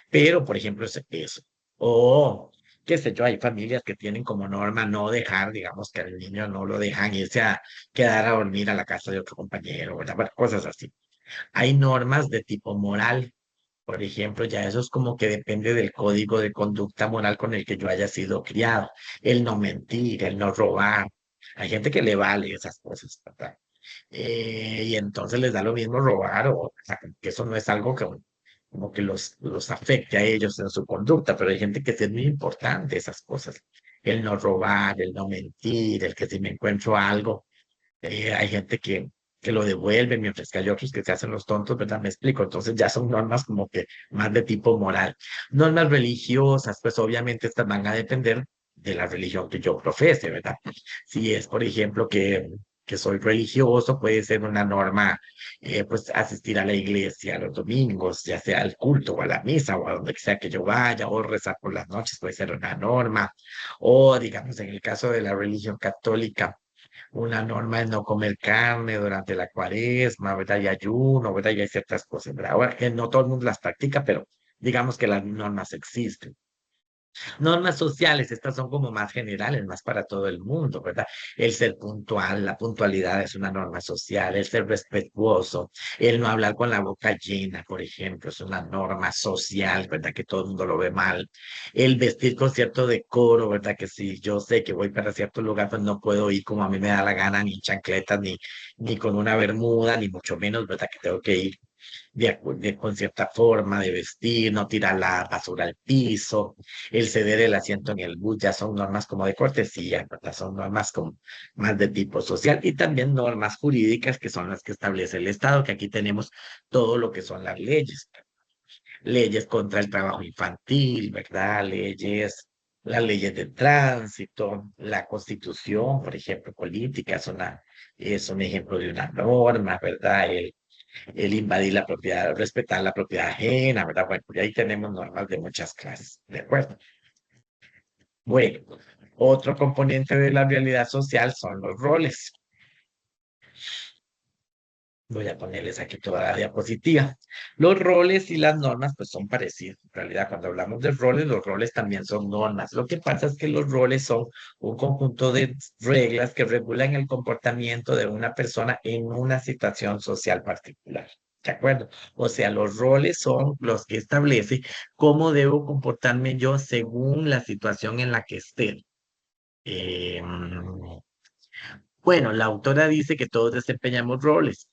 Pero, por ejemplo, ese peso. O, qué sé yo, hay familias que tienen como norma no dejar, digamos, que al niño no lo dejan irse a quedar a dormir a la casa de otro compañero, ¿verdad? Bueno, cosas así. Hay normas de tipo moral. Por ejemplo, ya eso es como que depende del código de conducta moral con el que yo haya sido criado. El no mentir, el no robar. Hay gente que le vale esas cosas, ¿verdad? Y entonces les da lo mismo robar o sea, que eso no es algo que como que los afecte a ellos en su conducta, pero hay gente que sí es muy importante esas cosas. El no robar, el no mentir, el que si me encuentro algo, hay gente que lo devuelve mientras que hay otros que se hacen los tontos, ¿verdad? Me explico. Entonces ya son normas como que más de tipo moral. Normas religiosas, pues obviamente estas van a depender de la religión que yo profese, ¿verdad? Si es, por ejemplo, que soy religioso, puede ser una norma, pues asistir a la iglesia los domingos, ya sea al culto o a la misa o a donde sea que yo vaya, o rezar por las noches, puede ser una norma. O, digamos, en el caso de la religión católica, una norma es no comer carne durante la cuaresma, ¿verdad? Y ayuno, ¿verdad? Y hay ciertas cosas, ¿verdad? Ahora que no todo el mundo las practica, pero digamos que las normas existen. Normas sociales, estas son como más generales, más para todo el mundo, ¿verdad? El ser puntual, la puntualidad es una norma social, el ser respetuoso, el no hablar con la boca llena, por ejemplo, es una norma social, ¿verdad? Que todo el mundo lo ve mal. El vestir con cierto decoro, ¿verdad? Que si yo sé que voy para cierto lugar, pues no puedo ir como a mí me da la gana, ni en chancletas, ni con una bermuda, ni mucho menos, ¿verdad? Que tengo que ir con cierta forma de vestir, no tirar la basura al piso, el ceder el asiento en el bus, ya son normas como de cortesía, ¿verdad? Son normas como más de tipo social y también normas jurídicas que son las que establece el Estado, que aquí tenemos todo lo que son las leyes, leyes contra el trabajo infantil, ¿verdad? Las leyes de tránsito, la constitución, por ejemplo, política, es un ejemplo de una norma, ¿verdad? El invadir la propiedad, respetar la propiedad ajena, ¿verdad? Bueno, y ahí tenemos normas de muchas clases, ¿de acuerdo? Bueno, otro componente de la realidad social son los roles. Voy a ponerles aquí toda la diapositiva. Los roles y las normas pues son parecidos. En realidad, cuando hablamos de roles, los roles también son normas. Lo que pasa es que los roles son un conjunto de reglas que regulan el comportamiento de una persona en una situación social particular. ¿De acuerdo? O sea, los roles son los que establecen cómo debo comportarme yo según la situación en la que esté. Eh, bueno, la autora dice que todos desempeñamos roles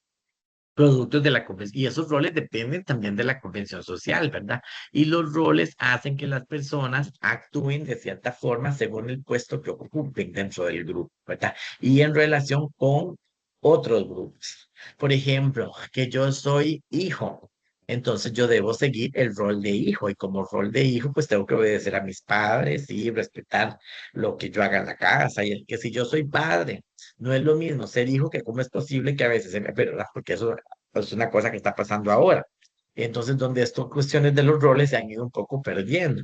productos de la convención. Y esos roles dependen también de la convención social, ¿verdad? Y los roles hacen que las personas actúen de cierta forma según el puesto que ocupen dentro del grupo, ¿verdad? Y en relación con otros grupos. Por ejemplo, que yo soy hijo. Entonces yo debo seguir el rol de hijo y como rol de hijo pues tengo que obedecer a mis padres y respetar lo que yo haga en la casa y que si yo soy padre no es lo mismo ser hijo que cómo es posible que a veces se me, pero porque eso es una cosa que está pasando ahora. Entonces, donde estas cuestiones de los roles se han ido un poco perdiendo.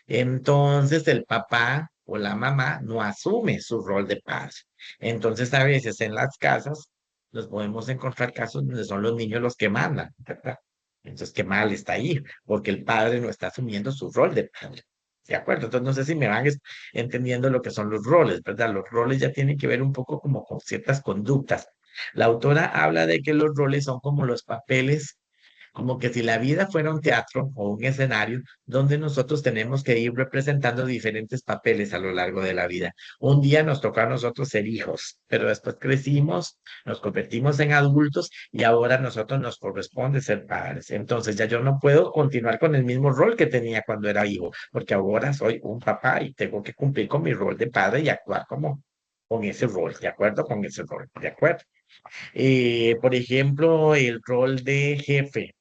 Entonces, el papá o la mamá no asume su rol de padre. Entonces, a veces en las casas nos podemos encontrar casos donde son los niños los que mandan, ¿verdad? Entonces, qué mal está ahí, porque el padre no está asumiendo su rol de padre. ¿De acuerdo? Entonces, no sé si me van entendiendo lo que son los roles, ¿verdad? Los roles ya tienen que ver un poco como con ciertas conductas. La autora habla de que los roles son como los papeles, como que si la vida fuera un teatro o un escenario donde nosotros tenemos que ir representando diferentes papeles a lo largo de la vida. Un día nos tocó a nosotros ser hijos, pero después crecimos, nos convertimos en adultos y ahora a nosotros nos corresponde ser padres. Entonces ya yo no puedo continuar con el mismo rol que tenía cuando era hijo, porque ahora soy un papá y tengo que cumplir con mi rol de padre y actuar como con ese rol, ¿de acuerdo? Con ese rol, ¿de acuerdo? Por ejemplo, el rol de jefe.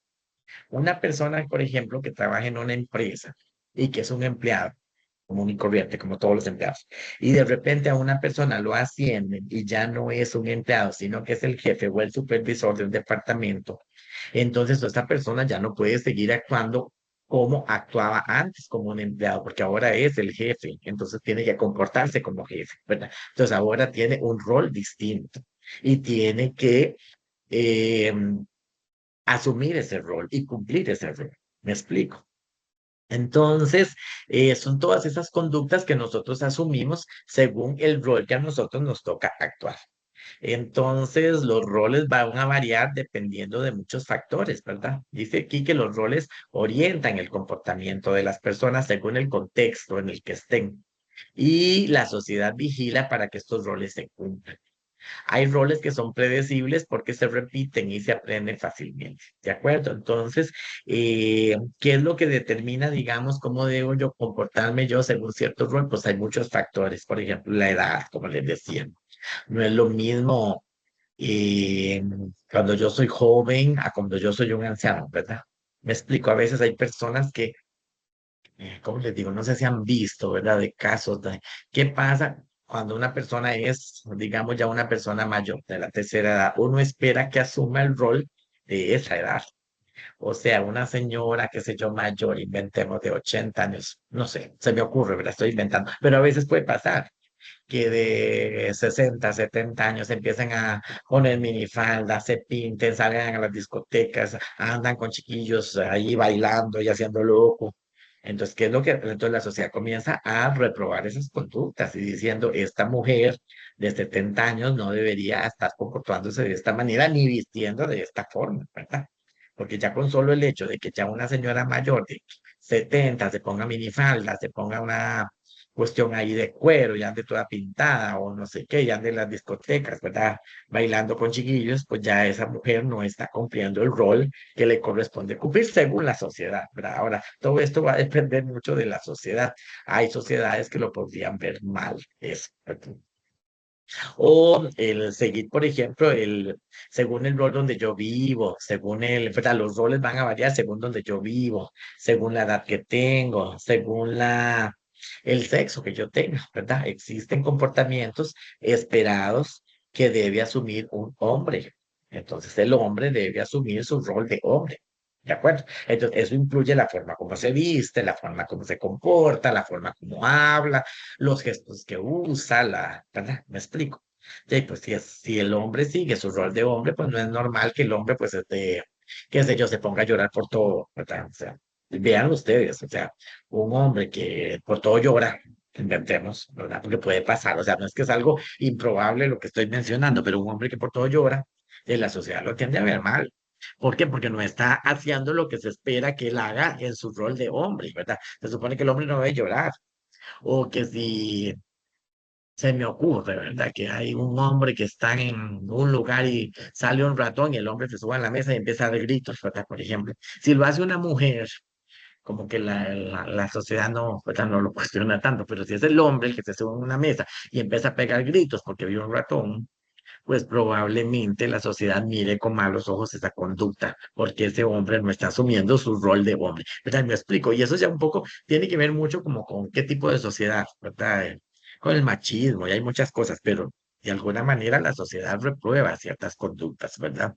Una persona, por ejemplo, que trabaja en una empresa y que es un empleado común y corriente, como todos los empleados, y de repente a una persona lo ascienden y ya no es un empleado, sino que es el jefe o el supervisor de un departamento, entonces esta persona ya no puede seguir actuando como actuaba antes como un empleado, porque ahora es el jefe, entonces tiene que comportarse como jefe, ¿verdad? Entonces ahora tiene un rol distinto y tiene que eh, asumir ese rol y cumplir ese rol. ¿Me explico? Entonces, son todas esas conductas que nosotros asumimos según el rol que a nosotros nos toca actuar. Entonces, los roles van a variar dependiendo de muchos factores, ¿verdad? Dice aquí que los roles orientan el comportamiento de las personas según el contexto en el que estén y la sociedad vigila para que estos roles se cumplan. Hay roles que son predecibles porque se repiten y se aprenden fácilmente, ¿de acuerdo? Entonces, ¿qué es lo que determina, digamos, cómo debo yo comportarme yo según cierto rol? Pues hay muchos factores, por ejemplo, la edad, como les decía. No es lo mismo eh, cuando yo soy joven a cuando yo soy un anciano, ¿verdad? Me explico, a veces hay personas que ¿cómo les digo? No sé si han visto, ¿verdad? De casos de qué pasa cuando una persona es, digamos, ya una persona mayor de la tercera edad. Uno espera que asuma el rol de esa edad. O sea, una señora, qué sé yo, mayor, inventemos de 80 años, no sé, se me ocurre, ¿verdad? Estoy inventando, pero a veces puede pasar. que de 60, 70 años empiezan a poner minifaldas, se pinten, salgan a las discotecas, andan con chiquillos ahí bailando y haciendo loco. Entonces, ¿qué es lo que? Entonces la sociedad comienza a reprobar esas conductas y diciendo, esta mujer de 70 años no debería estar comportándose de esta manera ni vistiendo de esta forma, ¿verdad? Porque ya con solo el hecho de que ya una señora mayor de 70 se ponga minifalda, se ponga una cuestión ahí de cuero y ande toda pintada o no sé qué, y ande en las discotecas, ¿verdad? Bailando con chiquillos, pues ya esa mujer no está cumpliendo el rol que le corresponde cumplir según la sociedad, ¿verdad? Ahora, todo esto va a depender mucho de la sociedad. Hay sociedades que lo podrían ver mal, eso. ¿Verdad? O el seguir, por ejemplo, según el rol donde yo vivo, según ¿verdad? Los roles van a variar según donde yo vivo, según la edad que tengo, según el sexo que yo tenga, ¿verdad? Existen comportamientos esperados que debe asumir un hombre. Entonces, el hombre debe asumir su rol de hombre. ¿De acuerdo? Entonces, eso incluye la forma como se viste, la forma como se comporta, la forma como habla, los gestos que usa, ¿verdad? ¿Me explico? Sí, pues si el hombre sigue su rol de hombre, pues no es normal que el hombre, pues, qué sé yo, se ponga a llorar por todo, ¿verdad? O sea, vean ustedes, o sea, un hombre que por todo llora, inventemos, ¿verdad? Porque puede pasar, o sea, no es que es algo improbable lo que estoy mencionando, pero un hombre que por todo llora, la sociedad lo tiende a ver mal. ¿Por qué? Porque no está haciendo lo que se espera que él haga en su rol de hombre, ¿verdad? Se supone que el hombre no debe llorar, o que si se me ocurre, ¿verdad? Que hay un hombre que está en un lugar y sale un ratón y el hombre se sube a la mesa y empieza a dar gritos, ¿verdad? Por ejemplo, si lo hace una mujer, como que la sociedad no, ¿verdad? No lo cuestiona tanto, pero si es el hombre el que se sube a una mesa y empieza a pegar gritos porque vio un ratón, pues probablemente la sociedad mire con malos ojos esa conducta, porque ese hombre no está asumiendo su rol de hombre, ¿verdad? Me explico, y eso ya un poco tiene que ver mucho como con qué tipo de sociedad, ¿verdad? Con el machismo, y hay muchas cosas, pero de alguna manera la sociedad reprueba ciertas conductas, ¿verdad?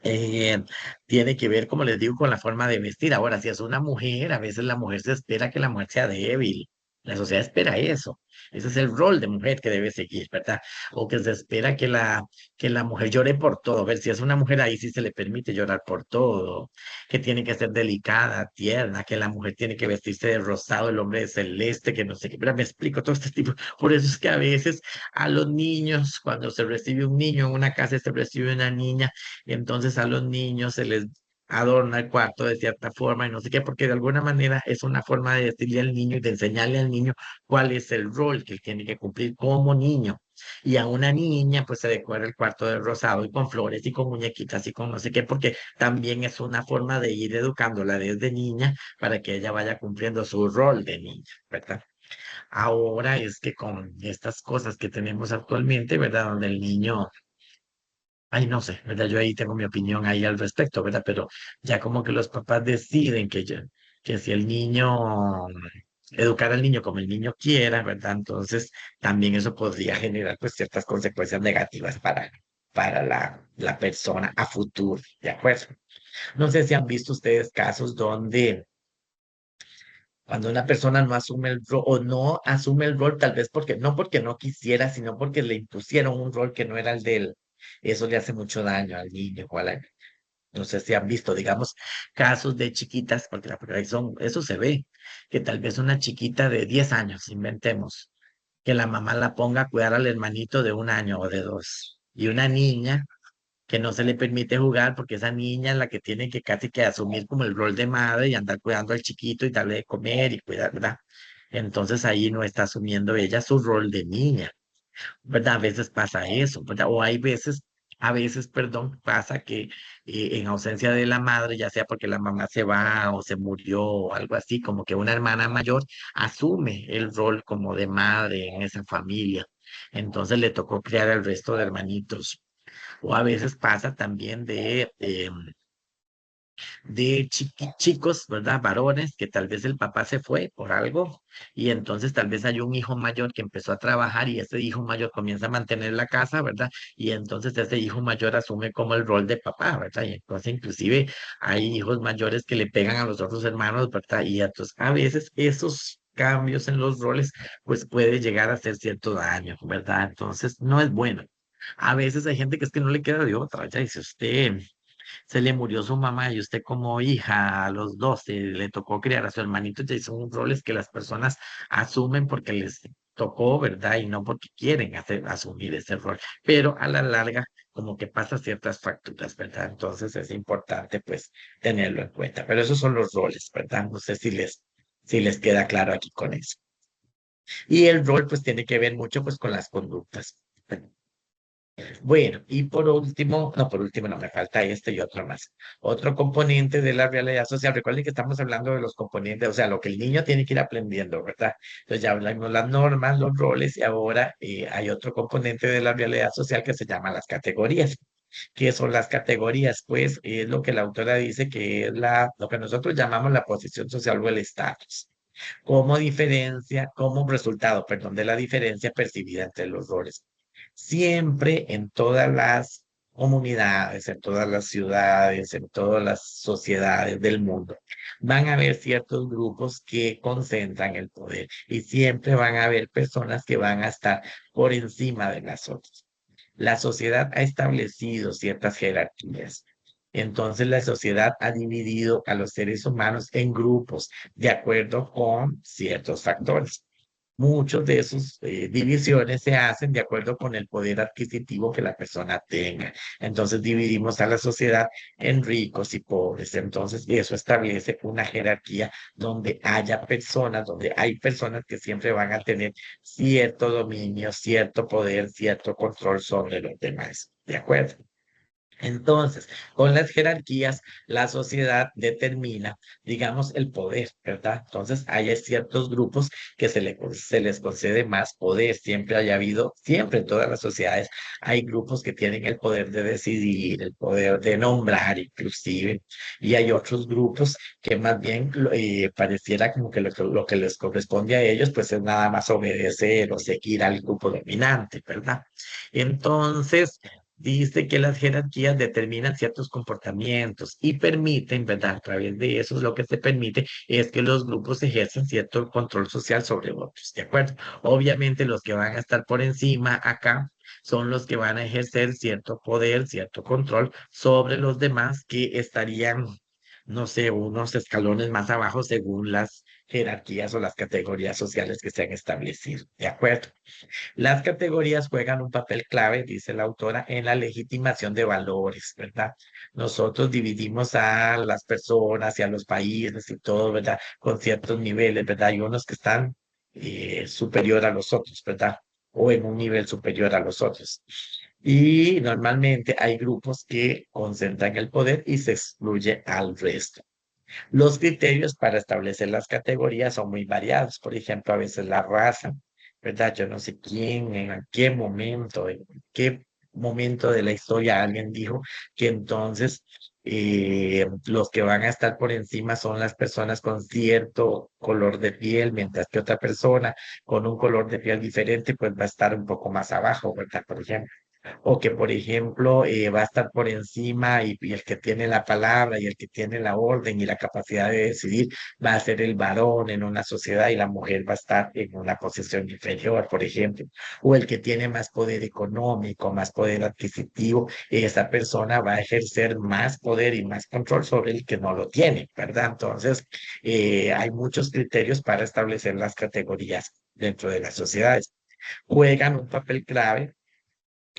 eh, Tiene que ver, como les digo, con la forma de vestir. Ahora, si es una mujer, a veces la mujer se espera que la mujer sea débil. La sociedad espera eso. Ese es el rol de mujer que debe seguir, ¿verdad? O que se espera que la mujer llore por todo. A ver, si es una mujer ahí sí se le permite llorar por todo, que tiene que ser delicada, tierna, que la mujer tiene que vestirse de rosado, el hombre de celeste, que no sé qué. Pero me explico todo este tipo. Por eso es que a veces a los niños, cuando se recibe un niño en una casa, se recibe una niña, y entonces a los niños se les adorna el cuarto de cierta forma y no sé qué, porque de alguna manera es una forma de decirle al niño y de enseñarle al niño cuál es el rol que él tiene que cumplir como niño. Y a una niña, pues se decora el cuarto de rosado y con flores y con muñequitas y con no sé qué, porque también es una forma de ir educándola desde niña para que ella vaya cumpliendo su rol de niña, ¿verdad? Ahora es que con estas cosas que tenemos actualmente, ¿verdad? Donde el niño ay, no sé, ¿verdad? Yo ahí tengo mi opinión ahí al respecto, ¿verdad? Pero ya como que los papás deciden que si el niño, educar al niño como el niño quiera, ¿verdad? Entonces también eso podría generar pues ciertas consecuencias negativas para la persona a futuro, ¿de acuerdo? No sé si han visto ustedes casos donde cuando una persona no asume el rol o no asume el rol, tal vez porque no porque no quisiera, sino porque le impusieron un rol que no era el de él. Eso le hace mucho daño al niño o a la no sé si han visto, digamos, casos de chiquitas, porque por ahí eso se ve, que tal vez una chiquita de 10 años, inventemos, que la mamá la ponga a cuidar al hermanito de 1 año o de 2, y una niña que no se le permite jugar porque esa niña es la que tiene que casi que asumir como el rol de madre y andar cuidando al chiquito y darle de comer y cuidar, ¿verdad? Entonces ahí no está asumiendo ella su rol de niña. ¿Verdad? A veces pasa eso, ¿verdad? O hay veces, a veces, perdón, pasa que en ausencia de la madre, ya sea porque la mamá se va o se murió o algo así, como que una hermana mayor asume el rol como de madre en esa familia. Entonces le tocó criar al resto de hermanitos. O a veces pasa también de chicos, ¿verdad? Varones, que tal vez el papá se fue por algo y entonces tal vez hay un hijo mayor que empezó a trabajar y ese hijo mayor comienza a mantener la casa, ¿verdad? Y entonces ese hijo mayor asume como el rol de papá, ¿verdad? Y entonces inclusive hay hijos mayores que le pegan a los otros hermanos, ¿verdad? Y entonces a veces esos cambios en los roles, pues puede llegar a hacer cierto daño, ¿verdad? Entonces, no es bueno. A veces hay gente que es que no le queda de otra, ya dice usted, se le murió su mamá y usted como hija a los 12 le tocó criar a su hermanito, ya son roles que las personas asumen porque les tocó, ¿verdad? Y no porque quieren asumir ese rol, pero a la larga como que pasa ciertas facturas, ¿verdad? Entonces es importante pues tenerlo en cuenta, pero esos son los roles, ¿verdad? No sé si les queda claro aquí con eso. Y el rol pues tiene que ver mucho pues con las conductas. Bueno, y por último no me falta este y otro más. Otro componente de la realidad social, recuerden que estamos hablando de los componentes, o sea, lo que el niño tiene que ir aprendiendo, ¿verdad? Entonces ya hablamos las normas, los roles, y ahora hay otro componente de la realidad social que se llama las categorías. ¿Qué son las categorías? Pues es lo que la autora dice que es lo que nosotros llamamos la posición social o el estatus como diferencia, como resultado, perdón, de la diferencia percibida entre los roles. Siempre en todas las comunidades, en todas las ciudades, en todas las sociedades del mundo, van a haber ciertos grupos que concentran el poder y siempre van a haber personas que van a estar por encima de las otras. La sociedad ha establecido ciertas jerarquías. Entonces la sociedad ha dividido a los seres humanos en grupos de acuerdo con ciertos factores. Muchos de esos divisiones se hacen de acuerdo con el poder adquisitivo que la persona tenga. Entonces dividimos a la sociedad en ricos y pobres. Entonces eso establece una jerarquía donde haya personas, donde hay personas que siempre van a tener cierto dominio, cierto poder, cierto control sobre los demás. ¿De acuerdo? Entonces, con las jerarquías, la sociedad determina, digamos, el poder, ¿verdad? Entonces, hay ciertos grupos que se les concede más poder. Siempre haya habido, siempre en todas las sociedades, hay grupos que tienen el poder de decidir, el poder de nombrar, inclusive, y hay otros grupos que más bien pareciera como que lo que les corresponde a ellos, pues es nada más obedecer o seguir al grupo dominante, ¿verdad? Entonces, dice que las jerarquías determinan ciertos comportamientos y permiten, ¿verdad? A través de eso, lo que se permite es que los grupos ejercen cierto control social sobre otros, ¿de acuerdo? Obviamente los que van a estar por encima acá son los que van a ejercer cierto poder, cierto control sobre los demás que estarían, no sé, unos escalones más abajo según las jerarquías o las categorías sociales que se han establecido, ¿de acuerdo? Las categorías juegan un papel clave, dice la autora, en la legitimación de valores, ¿verdad? Nosotros dividimos a las personas y a los países y todo, ¿verdad? Con ciertos niveles, ¿verdad? Hay unos que están superior a los otros, ¿verdad? O en un nivel superior a los otros. Y normalmente hay grupos que concentran el poder y se excluye al resto. Los criterios para establecer las categorías son muy variados. Por ejemplo, a veces la raza, ¿verdad? Yo no sé quién, en qué momento de la historia alguien dijo que entonces los que van a estar por encima son las personas con cierto color de piel, mientras que otra persona con un color de piel diferente, pues va a estar un poco más abajo, ¿verdad? Por ejemplo o que, por ejemplo, va a estar por encima y el que tiene la palabra y el que tiene la orden y la capacidad de decidir va a ser el varón en una sociedad y la mujer va a estar en una posición inferior, por ejemplo, o el que tiene más poder económico, más poder adquisitivo, esa persona va a ejercer más poder y más control sobre el que no lo tiene, ¿verdad? Entonces, hay muchos criterios para establecer las categorías dentro de las sociedades. Juegan un papel clave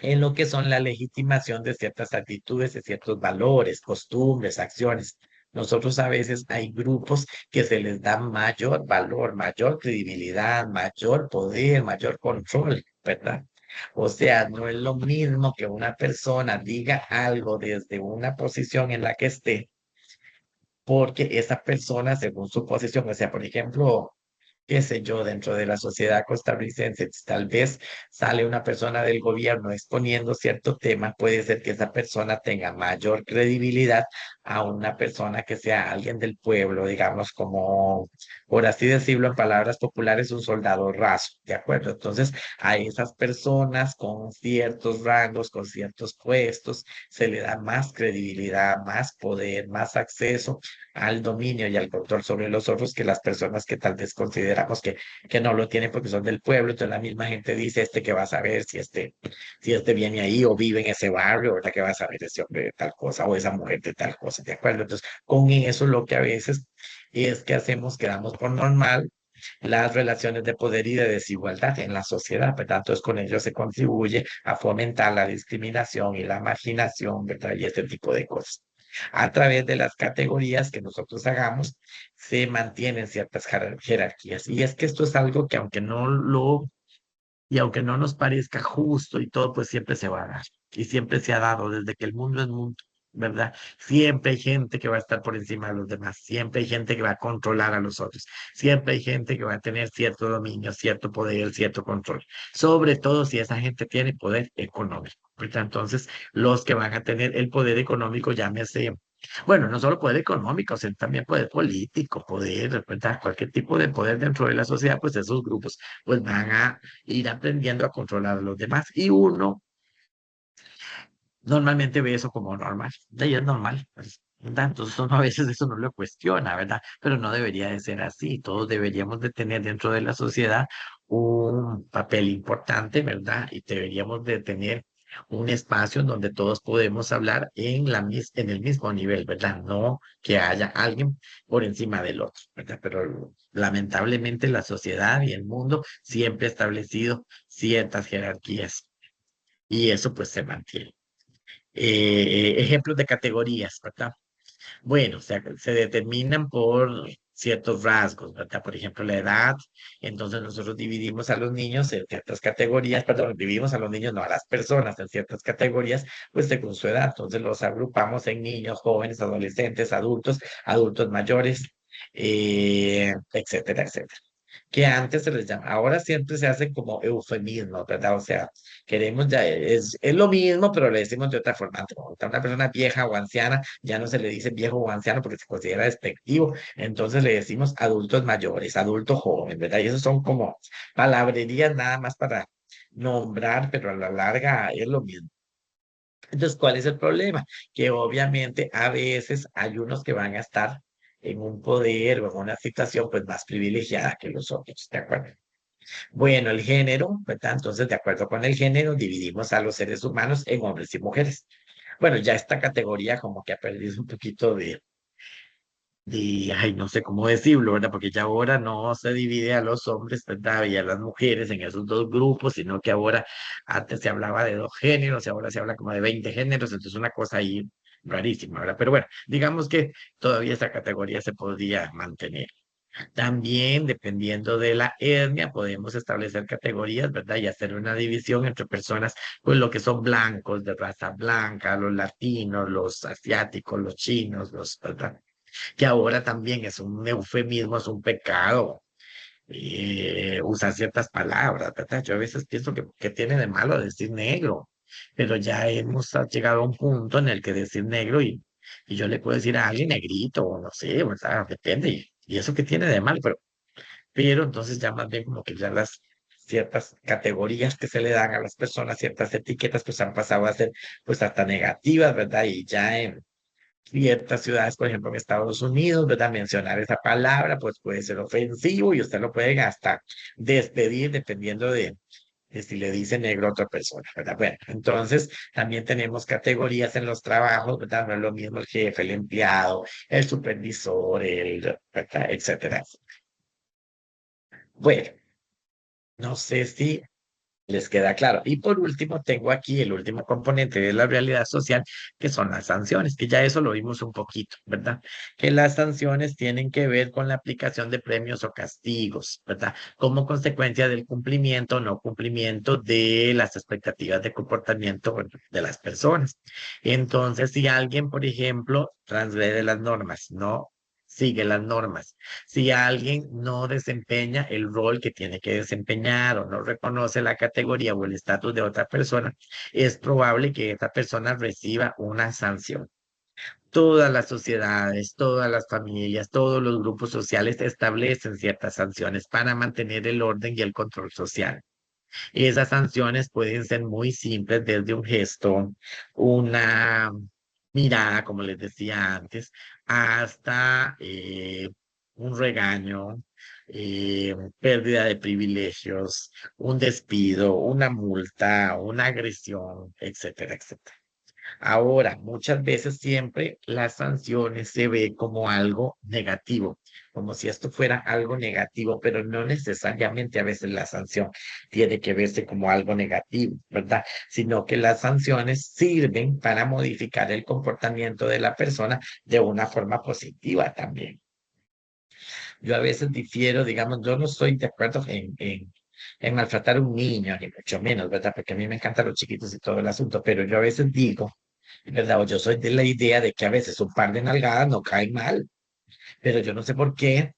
en lo que son la legitimación de ciertas actitudes, de ciertos valores, costumbres, acciones. Nosotros a veces hay grupos que se les da mayor valor, mayor credibilidad, mayor poder, mayor control, ¿verdad? O sea, no es lo mismo que una persona diga algo desde una posición en la que esté, porque esa persona, según su posición, o sea, por ejemplo, qué sé yo, dentro de la sociedad costarricense, tal vez sale una persona del gobierno exponiendo cierto tema, puede ser que esa persona tenga mayor credibilidad a una persona que sea alguien del pueblo, digamos, como por así decirlo en palabras populares, un soldado raso, ¿de acuerdo? Entonces, a esas personas con ciertos rangos, con ciertos puestos, se le da más credibilidad, más poder, más acceso al dominio y al control sobre los otros que las personas que tal vez consideramos que no lo tienen porque son del pueblo. Entonces la misma gente dice, este que va a saber si este viene ahí o vive en ese barrio, ¿verdad? Que va a saber ese hombre de tal cosa o esa mujer de tal cosa, ¿de acuerdo? Entonces, con eso lo que a veces es que hacemos, que damos por normal las relaciones de poder y de desigualdad en la sociedad, ¿verdad? Entonces, con ello se contribuye a fomentar la discriminación y la marginación, ¿verdad? Y este tipo de cosas. A través de las categorías que nosotros hagamos, se mantienen ciertas jerarquías. Y es que esto es algo que aunque no nos parezca justo y todo, pues siempre se va a dar. Y siempre se ha dado desde que el mundo es mundo, ¿verdad? Siempre hay gente que va a estar por encima de los demás, siempre hay gente que va a controlar a los otros, siempre hay gente que va a tener cierto dominio, cierto poder, cierto control, sobre todo si esa gente tiene poder económico, ¿verdad? Entonces, los que van a tener el poder económico, llámese, bueno, no solo poder económico, sino también poder político, poder, ¿verdad? Cualquier tipo de poder dentro de la sociedad, pues esos grupos pues van a ir aprendiendo a controlar a los demás. Y uno normalmente ve eso como normal. De ahí es normal, pues, ¿verdad? Entonces uno a veces eso no lo cuestiona, ¿verdad? Pero no debería de ser así. Todos deberíamos de tener dentro de la sociedad un papel importante, ¿verdad? Y deberíamos de tener un espacio en donde todos podemos hablar en el mismo nivel, ¿verdad? No que haya alguien por encima del otro, ¿verdad? Pero lamentablemente la sociedad y el mundo siempre ha establecido ciertas jerarquías y eso pues se mantiene. Ejemplos de categorías, ¿verdad? Bueno, o sea, se determinan por ciertos rasgos, ¿verdad? Por ejemplo, la edad. Entonces nosotros dividimos a los niños en ciertas categorías, perdón, dividimos a los niños, no a las personas en ciertas categorías, pues según su edad. Entonces los agrupamos en niños, jóvenes, adolescentes, adultos, adultos mayores, etcétera, etcétera, que antes se les llama, ahora siempre se hacen como eufemismos, ¿verdad? O sea, queremos ya, es lo mismo, pero le decimos de otra forma. A una persona vieja o anciana ya no se le dice viejo o anciano porque se considera despectivo, entonces le decimos adultos mayores, adulto joven, ¿verdad? Y esos son como palabrerías nada más para nombrar, pero a la larga es lo mismo. Entonces, ¿cuál es el problema? Que obviamente a veces hay unos que van a estar en un poder o en una situación pues más privilegiada que los otros, ¿de acuerdo? Bueno, el género, ¿verdad? Entonces, de acuerdo con el género, dividimos a los seres humanos en hombres y mujeres. Bueno, ya esta categoría como que ha perdido un poquito ay, no sé cómo decirlo, ¿verdad? Porque ya ahora no se divide a los hombres, ¿verdad? Y a las mujeres en esos dos grupos, sino que ahora antes se hablaba de dos géneros y ahora se habla como de 20 géneros, entonces una cosa ahí rarísima, ¿verdad? Pero bueno, digamos que todavía esa categoría se podría mantener. También, dependiendo de la etnia, podemos establecer categorías, ¿verdad? Y hacer una división entre personas, pues lo que son blancos, de raza blanca, los latinos, los asiáticos, los chinos, ¿verdad? Que ahora también es un eufemismo, es un pecado usar ciertas palabras, ¿verdad? Yo a veces pienso que tiene de malo decir negro, pero ya hemos llegado a un punto en el que decir negro y yo le puedo decir a alguien negrito, o no sé, ¿verdad? Depende, y eso que tiene de malo, pero entonces ya más bien como que ya las ciertas categorías que se le dan a las personas, ciertas etiquetas, pues han pasado a ser pues hasta negativas, ¿verdad? Y ya en ciertas ciudades, por ejemplo, en Estados Unidos, ¿verdad? Mencionar esa palabra, pues puede ser ofensivo y usted lo puede hasta despedir dependiendo de si le dice negro a otra persona, ¿verdad? Bueno, entonces también tenemos categorías en los trabajos, ¿verdad? No es lo mismo el jefe, el empleado, el supervisor, ¿verdad? Etcétera. Bueno, no sé si les queda claro. Y por último, tengo aquí el último componente de la realidad social, que son las sanciones, que ya eso lo vimos un poquito, ¿verdad? Que las sanciones tienen que ver con la aplicación de premios o castigos, ¿verdad? Como consecuencia del cumplimiento o no cumplimiento de las expectativas de comportamiento, bueno, de las personas. Entonces, si alguien, por ejemplo, transgrede las normas, no sigue las normas, si alguien no desempeña el rol que tiene que desempeñar o no reconoce la categoría o el estatus de otra persona, es probable que esa persona reciba una sanción. Todas las sociedades, todas las familias, todos los grupos sociales establecen ciertas sanciones para mantener el orden y el control social. Y esas sanciones pueden ser muy simples, desde un gesto, una mirada, como les decía antes, hasta un regaño, pérdida de privilegios, un despido, una multa, una agresión, etcétera, etcétera. Ahora, muchas veces siempre las sanciones se ve como algo negativo, como si esto fuera algo negativo, pero no necesariamente a veces la sanción tiene que verse como algo negativo, ¿verdad? Sino que las sanciones sirven para modificar el comportamiento de la persona de una forma positiva también. Yo a veces difiero, digamos, yo no estoy de acuerdo en maltratar a un niño, ni mucho menos, ¿verdad? Porque a mí me encantan los chiquitos y todo el asunto, pero yo a veces digo, ¿verdad? O yo soy de la idea de que a veces un par de nalgadas no cae mal, pero yo no sé por qué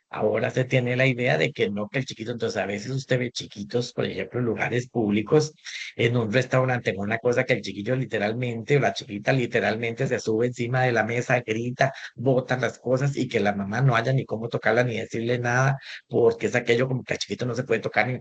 ahora se tiene la idea de que no, que el chiquito, entonces a veces usted ve chiquitos, por ejemplo, en lugares públicos, en un restaurante, en una cosa que el chiquillo literalmente o la chiquita literalmente se sube encima de la mesa, grita, bota las cosas y que la mamá no haya ni cómo tocarla ni decirle nada, porque es aquello como que al chiquito no se puede tocar ni,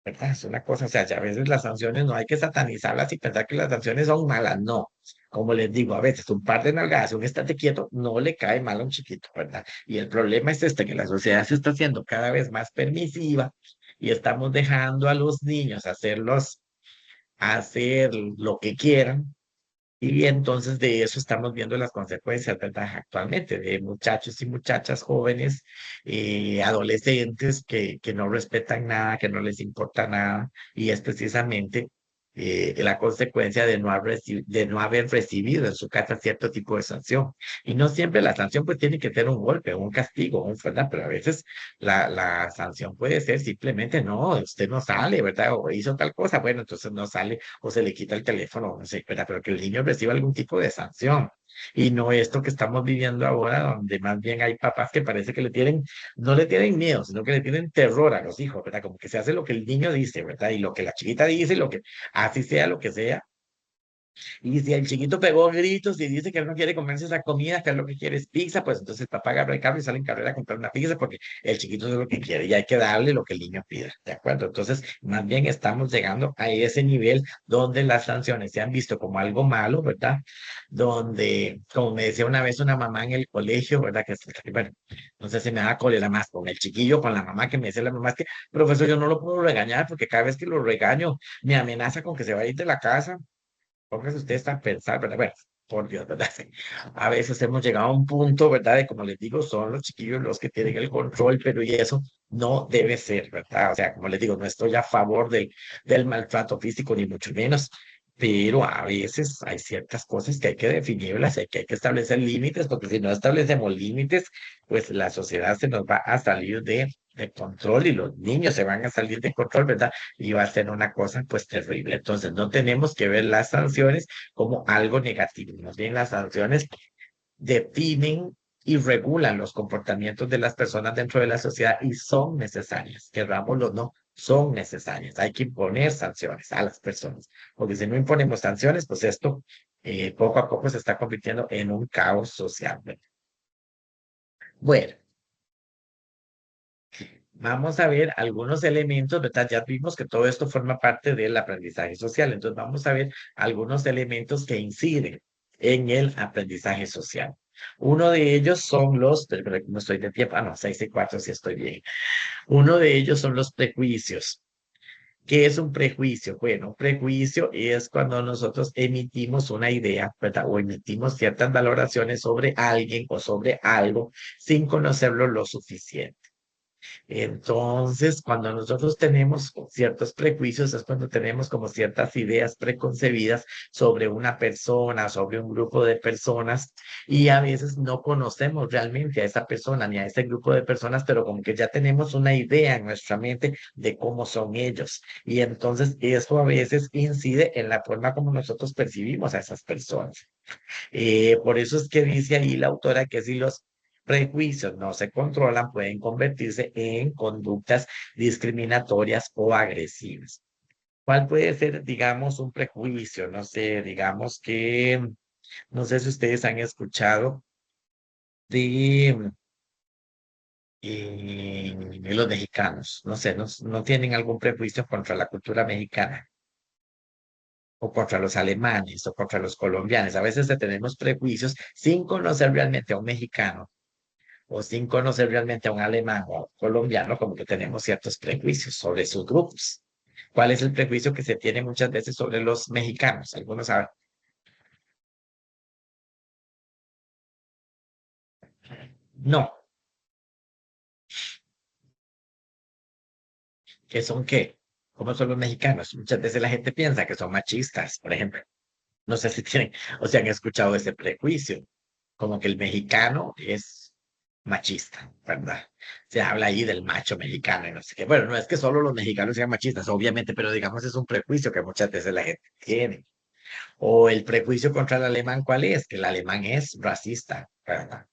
¿verdad? Es una cosa, o sea, ya a veces las sanciones no hay que satanizarlas y pensar que las sanciones son malas, no. Como les digo, a veces un par de nalgadas, un estate quieto, no le cae mal a un chiquito, ¿verdad? Y el problema es este, que la sociedad se está haciendo cada vez más permisiva y estamos dejando a los niños hacer lo que quieran, y entonces de eso estamos viendo las consecuencias, ¿verdad? Actualmente, de muchachos y muchachas jóvenes, adolescentes que no respetan nada, que no les importa nada, y es precisamente la consecuencia de no haber recibido en su casa cierto tipo de sanción. Y no siempre la sanción pues tiene que ser un golpe, un castigo, ¿verdad? Pero a veces la sanción puede ser simplemente, no, usted no sale, ¿verdad? O hizo tal cosa, bueno, entonces no sale o se le quita el teléfono, no sé, ¿verdad? Pero que el niño reciba algún tipo de sanción. Y no esto que estamos viviendo ahora, donde más bien hay papás que parece que no le tienen miedo, sino que le tienen terror a los hijos, ¿verdad? Como que se hace lo que el niño dice, ¿verdad? Y lo que la chiquita dice, lo que, así sea lo que sea, y si el chiquito pegó gritos y dice que él no quiere comerse esa comida, que él lo que quiere es pizza, pues entonces el papá agarra el carro y sale en carrera a comprar una pizza porque el chiquito es lo que quiere y hay que darle lo que el niño pida, ¿de acuerdo? Entonces, más bien estamos llegando a ese nivel donde las sanciones se han visto como algo malo, ¿verdad? Donde, como me decía una vez una mamá en el colegio, ¿verdad? Bueno, no sé si me da cólera más con el chiquillo, con la mamá, que me decía la mamá, es que, profesor, yo no lo puedo regañar porque cada vez que lo regaño me amenaza con que se va a ir de la casa. Póngase ustedes a pensar, ¿verdad? Bueno, por Dios, ¿verdad? Sí. A veces hemos llegado a un punto, ¿verdad? De como les digo, son los chiquillos los que tienen el control, pero y eso no debe ser, ¿verdad? O sea, como les digo, no estoy a favor del maltrato físico, ni mucho menos, pero a veces hay ciertas cosas que hay que definirlas, y que hay que establecer límites, porque si no establecemos límites, pues la sociedad se nos va a salir de control y los niños se van a salir de control, ¿verdad? Y va a ser una cosa pues terrible. Entonces no tenemos que ver las sanciones como algo negativo, más bien las sanciones definen y regulan los comportamientos de las personas dentro de la sociedad y son necesarias, querámoslo o no, son necesarias. Hay que imponer sanciones a las personas, porque si no imponemos sanciones, pues esto poco a poco se está convirtiendo en un caos social. Bueno, vamos a ver algunos elementos, ¿verdad? Ya vimos que todo esto forma parte del aprendizaje social, entonces vamos a ver algunos elementos que inciden en el aprendizaje social. Uno de ellos son pero no estoy de tiempo, no, 6:04 sí estoy bien. Uno de ellos son los prejuicios. ¿Qué es un prejuicio? Bueno, un prejuicio es cuando nosotros emitimos una idea, ¿verdad? O emitimos ciertas valoraciones sobre alguien o sobre algo sin conocerlo lo suficiente. Entonces, cuando nosotros tenemos ciertos prejuicios, es cuando tenemos como ciertas ideas preconcebidas sobre una persona, sobre un grupo de personas, y a veces no conocemos realmente a esa persona ni a ese grupo de personas, pero como que ya tenemos una idea en nuestra mente de cómo son ellos. Y entonces eso a veces incide en la forma como nosotros percibimos a esas personas. Por eso es que dice ahí la autora que si los prejuicios no se controlan, pueden convertirse en conductas discriminatorias o agresivas. ¿Cuál puede ser, digamos, un prejuicio? No sé, digamos que No sé si ustedes han escuchado de los mexicanos. No sé, no tienen algún prejuicio contra la cultura mexicana o contra los alemanes o contra los colombianos. A veces tenemos prejuicios sin conocer realmente a un mexicano o sin conocer realmente a un alemán o a un colombiano, como que tenemos ciertos prejuicios sobre sus grupos. ¿Cuál es el prejuicio que se tiene muchas veces sobre los mexicanos? Algunos saben. No, ¿qué son qué? ¿Cómo son los mexicanos? Muchas veces la gente piensa que son machistas, por ejemplo. No sé si tienen o si han escuchado ese prejuicio, como que el mexicano es machista, ¿verdad? Se habla ahí del macho mexicano y no sé qué. Bueno, no es que solo los mexicanos sean machistas, obviamente, pero digamos es un prejuicio que muchas veces la gente tiene. O el prejuicio contra el alemán, ¿cuál es? Que el alemán es racista, ¿verdad?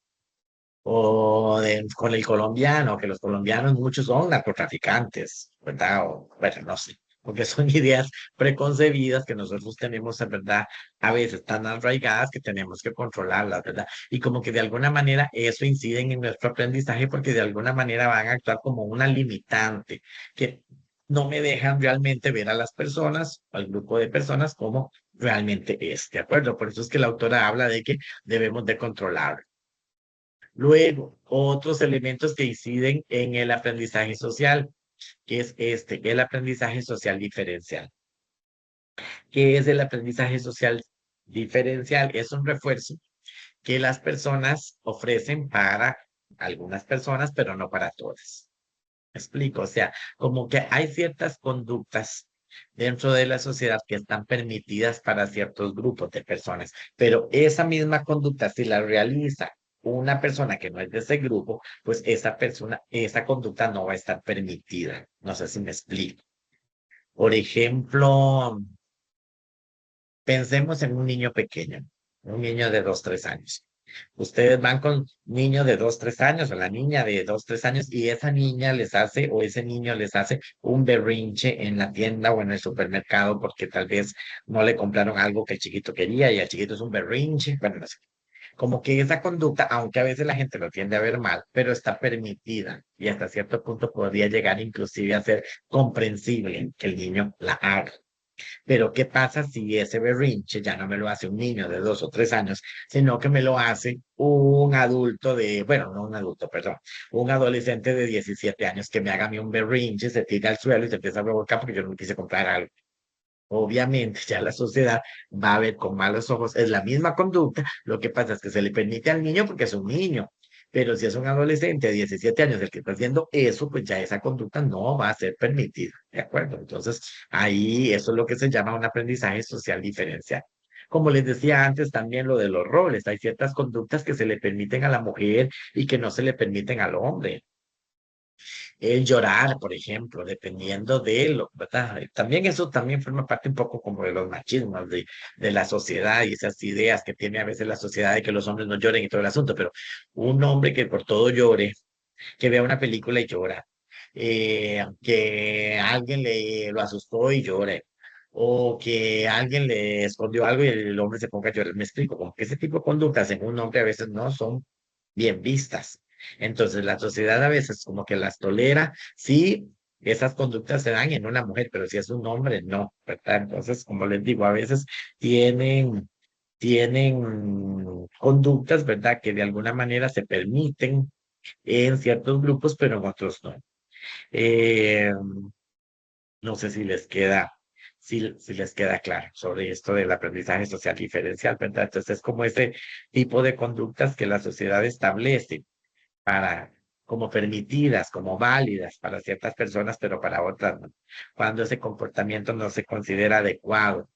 Con el colombiano, que los colombianos muchos son narcotraficantes, ¿verdad? O, bueno, no sé, porque son ideas preconcebidas que nosotros tenemos, en verdad, a veces tan arraigadas que tenemos que controlarlas, ¿verdad? Y como que de alguna manera eso incide en nuestro aprendizaje porque de alguna manera van a actuar como una limitante, que no me dejan realmente ver a las personas, al grupo de personas como realmente es, ¿de acuerdo? Por eso es que la autora habla de que debemos de controlar. Luego, otros elementos que inciden en el aprendizaje social, que es el aprendizaje social diferencial. ¿Qué es el aprendizaje social diferencial? Es un refuerzo que las personas ofrecen para algunas personas, pero no para todas. ¿Me explico? O sea, como que hay ciertas conductas dentro de la sociedad que están permitidas para ciertos grupos de personas, pero esa misma conducta, si la realiza una persona que no es de ese grupo, pues esa persona, esa conducta no va a estar permitida. No sé si me explico. Por ejemplo, pensemos en un niño pequeño, un niño de 2, 3 años. Ustedes van con niños de 2, 3 años o la niña de 2, 3 años y esa niña les hace o ese niño les hace un berrinche en la tienda o en el supermercado porque tal vez no le compraron algo que el chiquito quería y el chiquito es un berrinche. Bueno, no sé. Como que esa conducta, aunque a veces la gente lo tiende a ver mal, pero está permitida y hasta cierto punto podría llegar inclusive a ser comprensible que el niño la haga. Pero ¿qué pasa si ese berrinche ya no me lo hace un niño de 2 o 3 años, sino que me lo hace un adulto de, bueno, no un adulto, perdón, un adolescente de 17 años que me haga a mí un berrinche, se tira al suelo y se empieza a provocar porque yo no quise comprar algo? Obviamente ya la sociedad va a ver con malos ojos, es la misma conducta, lo que pasa es que se le permite al niño porque es un niño, pero si es un adolescente de 17 años el que está haciendo eso, pues ya esa conducta no va a ser permitida, ¿de acuerdo? Entonces, ahí eso es lo que se llama un aprendizaje social diferencial. Como les decía antes, también lo de los roles, hay ciertas conductas que se le permiten a la mujer y que no se le permiten al hombre. El llorar, por ejemplo, dependiendo de lo, ¿verdad? También eso también forma parte un poco como de los machismos de la sociedad y esas ideas que tiene a veces la sociedad de que los hombres no lloren y todo el asunto, pero un hombre que por todo llore, que vea una película y llora, que alguien le lo asustó y llore, o que alguien le escondió algo y el hombre se ponga a llorar, me explico, como que ese tipo de conductas en un hombre a veces no son bien vistas. Entonces, la sociedad a veces como que las tolera, sí, esas conductas se dan en una mujer, pero si es un hombre, no, ¿verdad? Entonces, como les digo, a veces tienen conductas, ¿verdad? Que de alguna manera se permiten en ciertos grupos, pero en otros no. Eh, no sé si les queda claro sobre esto del aprendizaje social diferencial, ¿verdad? Entonces, es como ese tipo de conductas que la sociedad establece para, como permitidas, como válidas para ciertas personas, pero para otras no. Cuando ese comportamiento no se considera adecuado,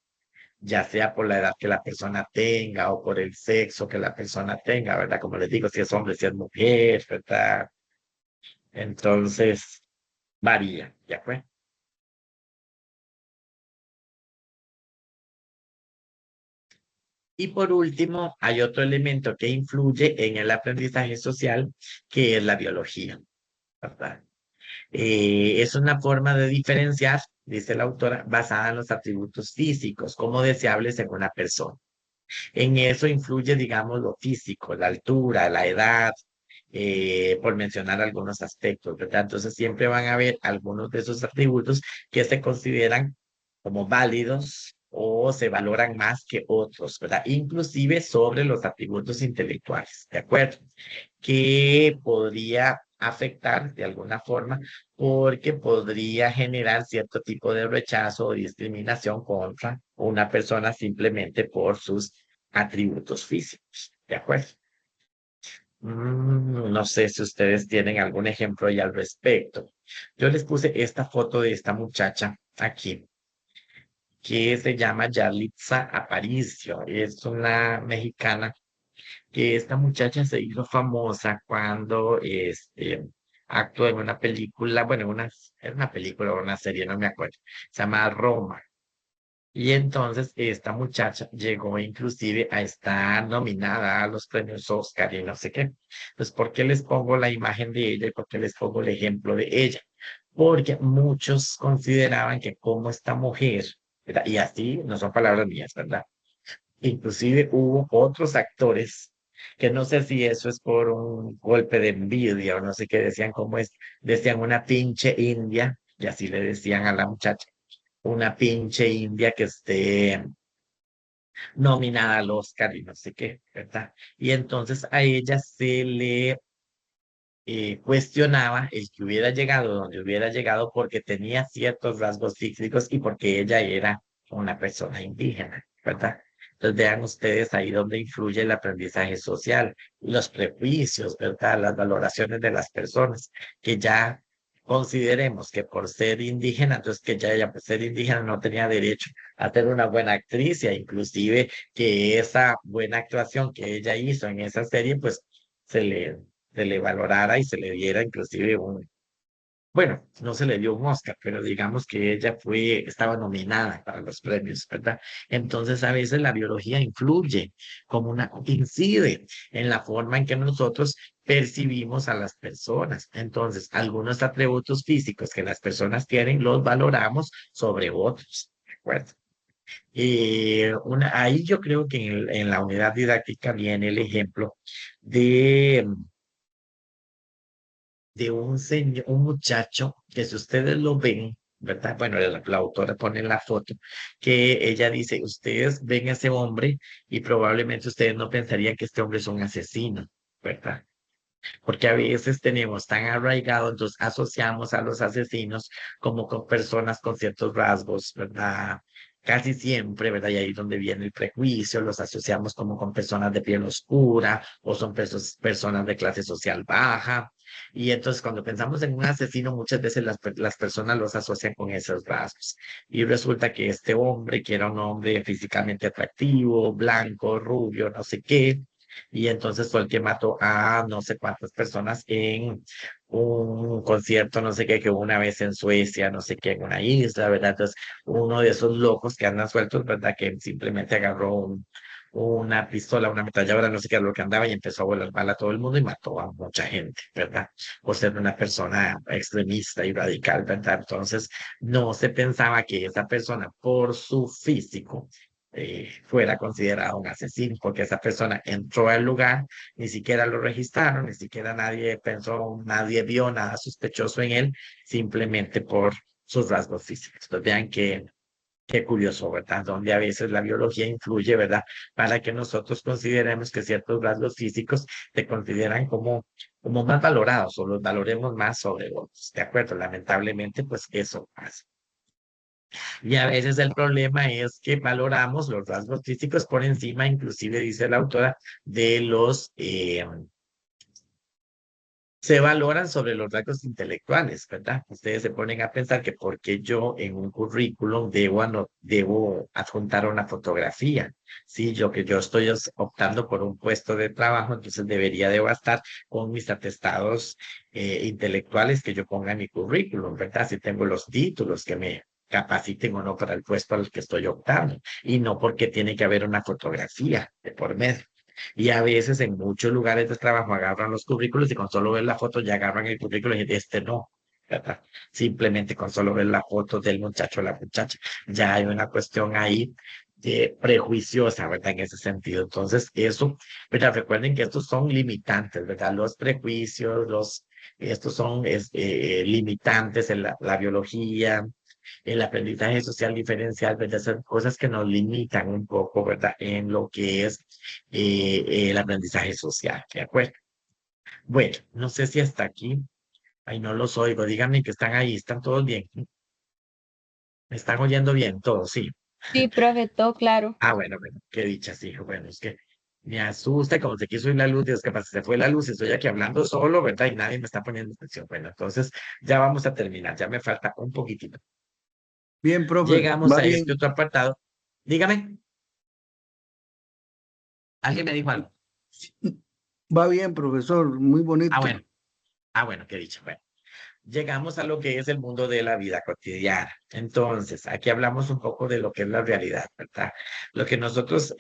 ya sea por la edad que la persona tenga o por el sexo que la persona tenga, ¿verdad? Como les digo, si es hombre, si es mujer, ¿verdad? Entonces, varía, ¿ya fue? Y por último, hay otro elemento que influye en el aprendizaje social, que es la biología, ¿verdad? Es una forma de diferenciar, dice la autora, basada en los atributos físicos como deseables en una persona. En eso influye, digamos, lo físico, la altura, la edad, por mencionar algunos aspectos, ¿verdad? Entonces siempre van a haber algunos de esos atributos que se consideran como válidos o se valoran más que otros, ¿verdad? Inclusive sobre los atributos intelectuales, ¿de acuerdo? Que podría afectar de alguna forma porque podría generar cierto tipo de rechazo o discriminación contra una persona simplemente por sus atributos físicos. ¿De acuerdo? No sé si ustedes tienen algún ejemplo y al respecto. Yo les puse esta foto de esta muchacha aquí, que se llama Yalitza Aparicio. Es una mexicana que esta muchacha se hizo famosa cuando actuó en una película, bueno, era una película o una serie, no me acuerdo. Se llama Roma. Y entonces esta muchacha llegó inclusive a estar nominada a los premios Oscar y no sé qué. Pues, ¿por qué les pongo la imagen de ella y por qué les pongo el ejemplo de ella? Porque muchos consideraban que como esta mujer, ¿verdad? Y así no son palabras mías, ¿verdad? Inclusive hubo otros actores que no sé si eso es por un golpe de envidia o no sé qué decían, cómo es, decían una pinche india, y así le decían a la muchacha una pinche india que esté nominada al Oscar y no sé qué, ¿verdad? Y entonces a ella se le cuestionaba el que hubiera llegado donde hubiera llegado porque tenía ciertos rasgos físicos y porque ella era una persona indígena, ¿verdad? Entonces vean ustedes ahí donde influye el aprendizaje social, los prejuicios, ¿verdad? Las valoraciones de las personas, que ya consideremos que por ser indígena, entonces que ya ella por ser indígena no tenía derecho a ser una buena actriz, e inclusive que esa buena actuación que ella hizo en esa serie, pues se le se le valorara y se le diera inclusive bueno, no se le dio un Oscar, pero digamos que ella estaba nominada para los premios, ¿verdad? Entonces a veces la biología influye, incide en la forma en que nosotros percibimos a las personas. Entonces, algunos atributos físicos que las personas tienen los valoramos sobre otros, ¿de acuerdo? Ahí yo creo que en la unidad didáctica viene el ejemplo de un señor, un muchacho, que si ustedes lo ven, ¿verdad? Bueno, la autora pone en la foto que ella dice, ustedes ven a ese hombre y probablemente ustedes no pensarían que este hombre es un asesino, ¿verdad? Porque a veces tenemos tan arraigado, entonces asociamos a los asesinos como con personas con ciertos rasgos, ¿verdad? Casi siempre, ¿verdad? Y ahí es donde viene el prejuicio, los asociamos como con personas de piel oscura o son personas de clase social baja. Y entonces cuando pensamos en un asesino, muchas veces las personas los asocian con esos rasgos. Y resulta que este hombre, que era un hombre físicamente atractivo, blanco, rubio, no sé qué, y entonces fue el que mató a no sé cuántas personas en un concierto, no sé qué, que hubo una vez en Suecia, no sé qué, en una isla, ¿verdad? Entonces, uno de esos locos que andan sueltos, ¿verdad? Que simplemente agarró una pistola, una ametralladora, no sé qué es lo que andaba y empezó a volar mal a todo el mundo y mató a mucha gente, ¿verdad? Por ser una persona extremista y radical, ¿verdad? Entonces, no se pensaba que esa persona, por su físico, fuera considerado un asesino, porque esa persona entró al lugar, ni siquiera lo registraron, ni siquiera nadie pensó, nadie vio nada sospechoso en él, simplemente por sus rasgos físicos. Entonces vean qué curioso, ¿verdad? Donde a veces la biología influye, ¿verdad? Para que nosotros consideremos que ciertos rasgos físicos se consideran como más valorados o los valoremos más sobre otros, ¿de acuerdo? Lamentablemente, pues eso pasa. Y a veces el problema es que valoramos los rasgos físicos por encima, inclusive dice la autora, de se valoran sobre los rasgos intelectuales, ¿verdad? Ustedes se ponen a pensar que porque yo en un currículum debo adjuntar una fotografía, sí, yo que yo estoy optando por un puesto de trabajo, entonces debería de bastar con mis atestados intelectuales que yo ponga en mi currículum, ¿verdad? Si tengo los títulos que me capaciten o no para el puesto al que estoy optando, y no porque tiene que haber una fotografía de por medio. Y a veces en muchos lugares de trabajo agarran los currículos y con solo ver la foto ya agarran el currículo y dicen, este no, ¿verdad? Simplemente con solo ver la foto del muchacho o la muchacha, ya hay una cuestión ahí prejuiciosa, ¿verdad? En ese sentido. Entonces, eso, ¿verdad? Recuerden que estos son limitantes, ¿verdad? Los prejuicios, estos son limitantes en la biología, el aprendizaje social diferencial, ¿verdad? Son cosas que nos limitan un poco, ¿verdad? En lo que es el aprendizaje social, ¿de acuerdo? Bueno, no sé si hasta aquí, ay, no los oigo, díganme que están ahí, están todos bien, me están oyendo bien, todos, sí. Sí, profe, todo claro. Ah, bueno, bueno, qué dicha, sí, bueno, es que me asusta, como se quiso ir la luz, Dios, que pasa, se fue la luz, estoy aquí hablando solo, ¿verdad? Y nadie me está poniendo atención. Bueno, entonces ya vamos a terminar, ya me falta un poquitito. Bien, profe, Llegamos va a este bien, otro apartado. Dígame, ¿alguien me dijo algo? va bien, profesor, muy Ah, bonito. bueno, bueno, qué dicha, bueno. Llegamos a lo que es el mundo de la vida cotidiana. Entonces, aquí hablamos un poco de lo que es la realidad, ¿verdad? Lo que nosotros,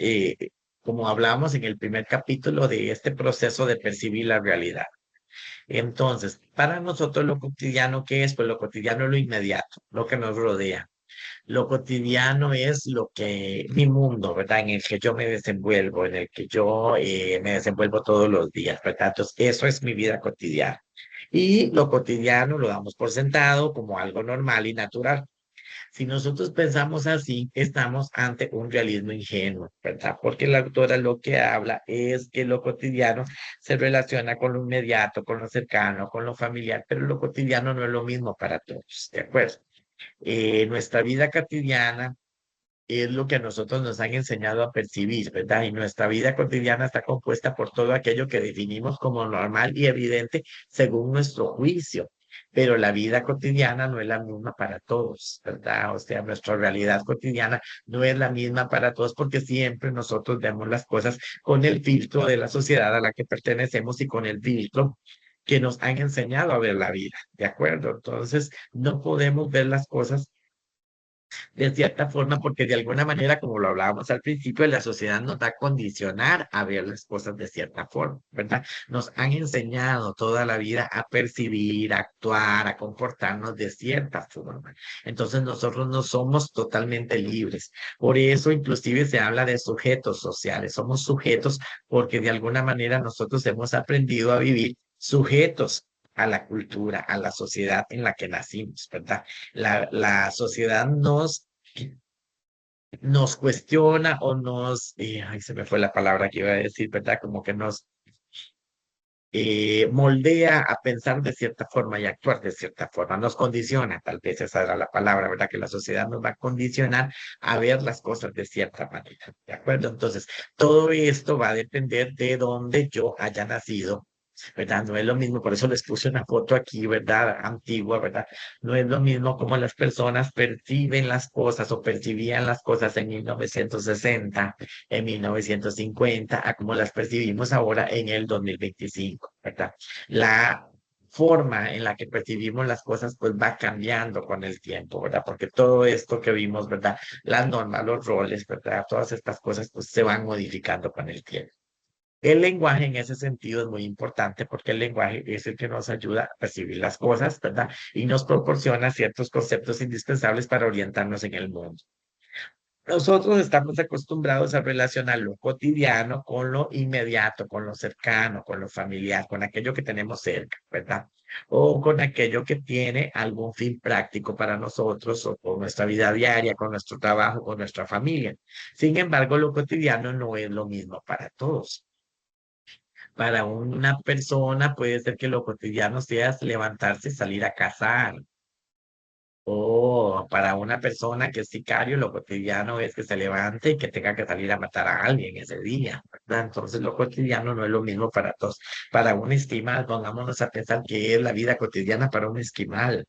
como hablamos en el primer capítulo de este proceso de percibir la realidad. Entonces, para nosotros lo cotidiano, ¿qué es? Pues lo cotidiano es lo inmediato, lo que nos rodea. Lo cotidiano es lo que, mi mundo, ¿verdad? En el que yo me desenvuelvo, en el que yo me desenvuelvo todos los días, ¿verdad? Entonces, eso es mi vida cotidiana. Y lo cotidiano lo damos por sentado como algo normal y natural. Si nosotros pensamos así, estamos ante un realismo ingenuo, ¿verdad? Porque la autora lo que habla es que lo cotidiano se relaciona con lo inmediato, con lo cercano, con lo familiar, pero lo cotidiano no es lo mismo para todos, ¿de acuerdo? Nuestra vida cotidiana es lo que a nosotros nos han enseñado a percibir, ¿verdad? Y nuestra vida cotidiana está compuesta por todo aquello que definimos como normal y evidente según nuestro juicio. Pero la vida cotidiana no es la misma para todos, ¿verdad? O sea, nuestra realidad cotidiana no es la misma para todos porque siempre nosotros vemos las cosas con el filtro de la sociedad a la que pertenecemos y con el filtro que nos han enseñado a ver la vida, ¿de acuerdo? Entonces, no podemos ver las cosas de cierta forma, porque de alguna manera, como lo hablábamos al principio, la sociedad nos va a condicionar a ver las cosas de cierta forma, ¿verdad? Nos han enseñado toda la vida a percibir, a actuar, a comportarnos de cierta forma. Entonces nosotros no somos totalmente libres. Por eso inclusive se habla de sujetos sociales. Somos sujetos porque de alguna manera nosotros hemos aprendido a vivir sujetos a la cultura, a la sociedad en la que nacimos, ¿verdad? La sociedad nos cuestiona o ay, se me fue la palabra que iba a decir, ¿verdad? Como que nos moldea a pensar de cierta forma y actuar de cierta forma, nos condiciona, tal vez esa era la palabra, ¿verdad? Que la sociedad nos va a condicionar a ver las cosas de cierta manera, ¿de acuerdo? Entonces, todo esto va a depender de dónde yo haya nacido, ¿verdad? No es lo mismo, por eso les puse una foto aquí, ¿verdad? Antigua, ¿verdad? No es lo mismo como las personas perciben las cosas o percibían las cosas en 1960, en 1950, a como las percibimos ahora en el 2025, ¿verdad? La forma en la que percibimos las cosas pues va cambiando con el tiempo, ¿verdad? Porque todo esto que vimos, ¿verdad? Las normas, los roles, ¿verdad? Todas estas cosas pues se van modificando con el tiempo. El lenguaje en ese sentido es muy importante porque el lenguaje es el que nos ayuda a percibir las cosas, ¿verdad? Y nos proporciona ciertos conceptos indispensables para orientarnos en el mundo. Nosotros estamos acostumbrados a relacionar lo cotidiano con lo inmediato, con lo cercano, con lo familiar, con aquello que tenemos cerca, ¿verdad? O con aquello que tiene algún fin práctico para nosotros o con nuestra vida diaria, con nuestro trabajo, con nuestra familia. Sin embargo, lo cotidiano no es lo mismo para todos. Para una persona puede ser que lo cotidiano sea levantarse y salir a cazar. O para una persona que es sicario, lo cotidiano es que se levante y que tenga que salir a matar a alguien ese día, ¿verdad? Entonces lo cotidiano no es lo mismo para todos. Para un esquimal, pongámonos a pensar que es la vida cotidiana para un esquimal.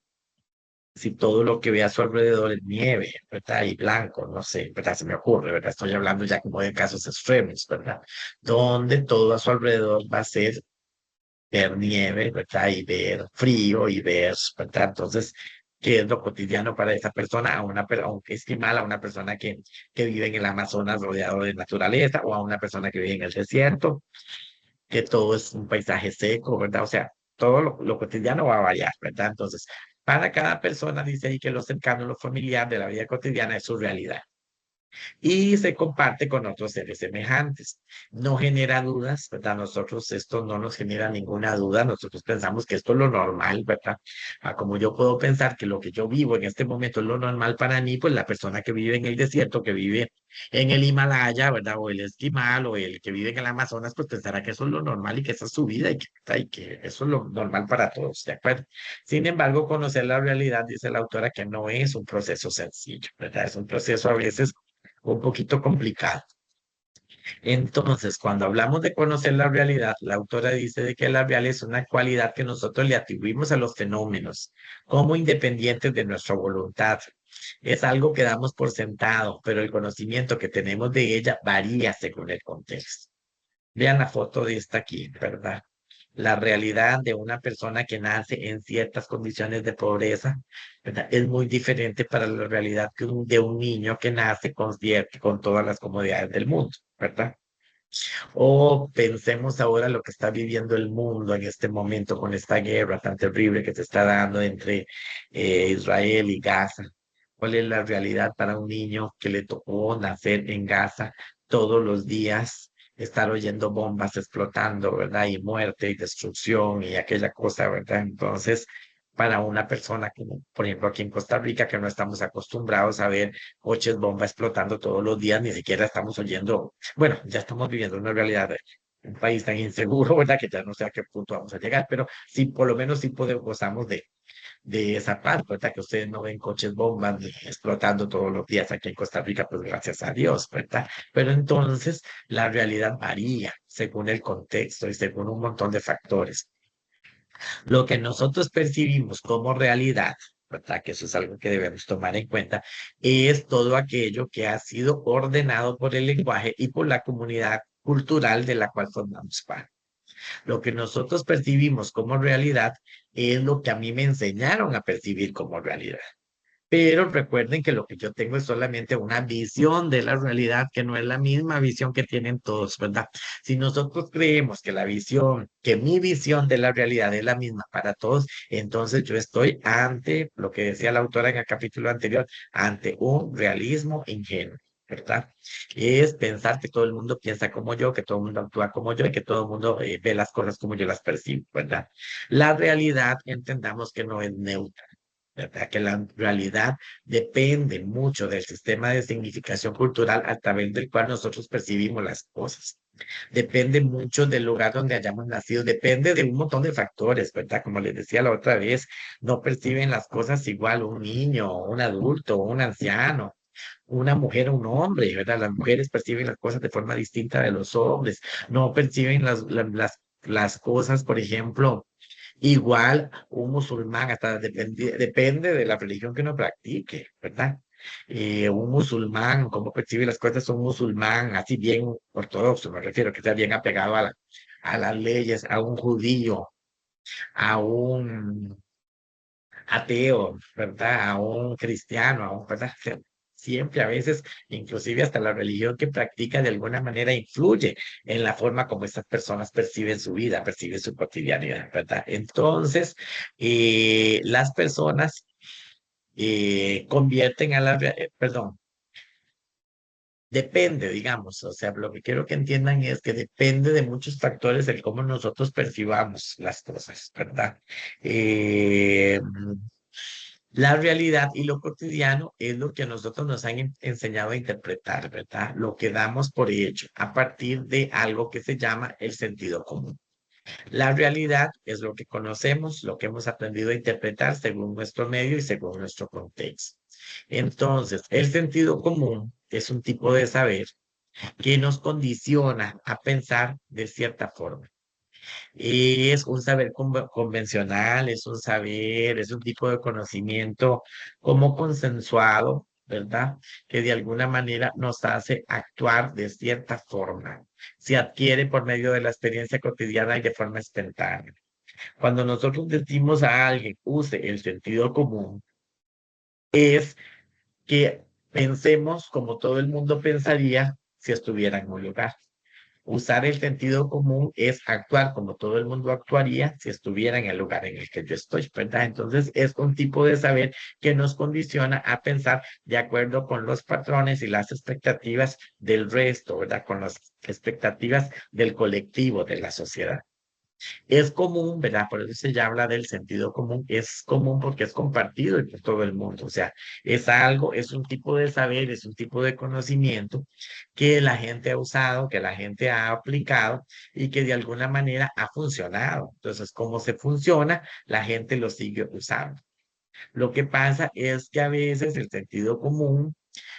Si todo lo que ve a su alrededor es nieve, ¿verdad? Y blanco, no sé, ¿verdad? Se me ocurre, ¿verdad? Estoy hablando ya como de casos extremos, ¿verdad? Donde todo a su alrededor va a ser ver nieve, ¿verdad? Y ver frío y ver, ¿verdad? Entonces, ¿qué es lo cotidiano para esa persona? Aunque esquimal, a una persona que vive en el Amazonas rodeado de naturaleza o a una persona que vive en el desierto, que todo es un paisaje seco, ¿verdad? O sea, todo lo cotidiano va a variar, ¿verdad? Entonces, para cada persona dice ahí que lo cercano, lo familiar de la vida cotidiana es su realidad. y se comparte con otros seres semejantes. No genera dudas, ¿verdad? Nosotros esto no nos genera ninguna duda, nosotros pensamos que esto es lo normal, ¿verdad? Como yo puedo pensar que lo que yo vivo en este momento es lo normal para mí, pues la persona que vive en el desierto, que vive en el Himalaya, ¿verdad? O el esquimal, o el que vive en el Amazonas, pues pensará que eso es lo normal y que esa es su vida y que eso es lo normal para todos, ¿de acuerdo? Sin embargo, conocer la realidad, dice la autora, que no es un proceso sencillo, ¿verdad? Es un proceso a veces un poquito complicado. Entonces, cuando hablamos de conocer la realidad, la autora dice de que la realidad es una cualidad que nosotros le atribuimos a los fenómenos como independientes de nuestra voluntad. Es algo que damos por sentado, pero el conocimiento que tenemos de ella varía según el contexto. Vean la foto de esta aquí, ¿verdad? La realidad de una persona que nace en ciertas condiciones de pobreza, ¿verdad? Es muy diferente para la realidad de un niño que nace con todas las comodidades del mundo, ¿verdad? O pensemos ahora lo que está viviendo el mundo en este momento con esta guerra tan terrible que se está dando entre Israel y Gaza. ¿Cuál es la realidad para un niño que le tocó nacer en Gaza todos los días, estar oyendo bombas explotando, ¿verdad? Y muerte y destrucción y aquella cosa, ¿verdad? Entonces, para una persona como, por ejemplo, aquí en Costa Rica, que no estamos acostumbrados a ver coches bomba explotando todos los días, ni siquiera estamos oyendo, bueno, ya estamos viviendo una realidad de un país tan inseguro, ¿verdad? Que ya no sé a qué punto vamos a llegar, pero sí, por lo menos sí podemos, gozamos de esa parte, ¿verdad? Que ustedes no ven coches bombas explotando todos los días aquí en Costa Rica, pues gracias a Dios, ¿verdad? Pero entonces la realidad varía según el contexto y según un montón de factores. Lo que nosotros percibimos como realidad, ¿verdad? Que eso es algo que debemos tomar en cuenta, es todo aquello que ha sido ordenado por el lenguaje y por la comunidad cultural de la cual formamos parte. Lo que nosotros percibimos como realidad es lo que a mí me enseñaron a percibir como realidad. Pero recuerden que lo que yo tengo es solamente una visión de la realidad, que no es la misma visión que tienen todos, ¿verdad? Si nosotros creemos que que mi visión de la realidad es la misma para todos, entonces yo estoy ante, lo que decía la autora en el capítulo anterior, ante un realismo ingenuo. ¿Verdad? Es pensar que todo el mundo piensa como yo, que todo el mundo actúa como yo y que todo el mundo ve las cosas como yo las percibo, ¿verdad? La realidad, entendamos que no es neutra. ¿Verdad? Que la realidad depende mucho del sistema de significación cultural a través del cual nosotros percibimos las cosas. Depende mucho del lugar donde hayamos nacido, depende de un montón de factores, ¿verdad? Como les decía la otra vez, no perciben las cosas igual un niño, un adulto, un anciano, una mujer o un hombre, ¿verdad? Las mujeres perciben las cosas de forma distinta de los hombres, no perciben las cosas, por ejemplo, igual un musulmán, hasta depende de la religión que uno practique, ¿verdad? Un musulmán, cómo percibe las cosas, un musulmán, así bien ortodoxo, me refiero, que sea bien apegado a las leyes, a un judío, a un ateo, ¿verdad? A un cristiano, ¿verdad? O sea, siempre a veces, inclusive hasta la religión que practica de alguna manera influye en la forma como estas personas perciben su vida, perciben su cotidianidad, ¿verdad? Entonces, las personas convierten a perdón, depende, digamos, o sea, lo que quiero que entiendan es que depende de muchos factores el cómo nosotros percibamos las cosas, ¿verdad? Eh, la realidad y lo cotidiano es lo que a nosotros nos han enseñado a interpretar, ¿verdad? Lo que damos por hecho a partir de algo que se llama el sentido común. La realidad es lo que conocemos, lo que hemos aprendido a interpretar según nuestro medio y según nuestro contexto. Entonces, el sentido común es un tipo de saber que nos condiciona a pensar de cierta forma. Es un saber convencional, es un saber, es un tipo de conocimiento como consensuado, ¿verdad? Que de alguna manera nos hace actuar de cierta forma. Se adquiere por medio de la experiencia cotidiana y de forma espontánea. Cuando nosotros decimos a alguien, use el sentido común, es que pensemos como todo el mundo pensaría si estuviera en un lugar. Usar el sentido común es actuar como todo el mundo actuaría si estuviera en el lugar en el que yo estoy, ¿verdad? Entonces es un tipo de saber que nos condiciona a pensar de acuerdo con los patrones y las expectativas del resto, ¿verdad? Con las expectativas del colectivo, de la sociedad. Es común, ¿verdad? Por eso se ya habla del sentido común. Es común porque es compartido por todo el mundo. O sea, es algo, es un tipo de saber, es un tipo de conocimiento que la gente ha usado, que la gente ha aplicado y que de alguna manera ha funcionado. Entonces, como se funciona, la gente lo sigue usando. Lo que pasa es que a veces el sentido común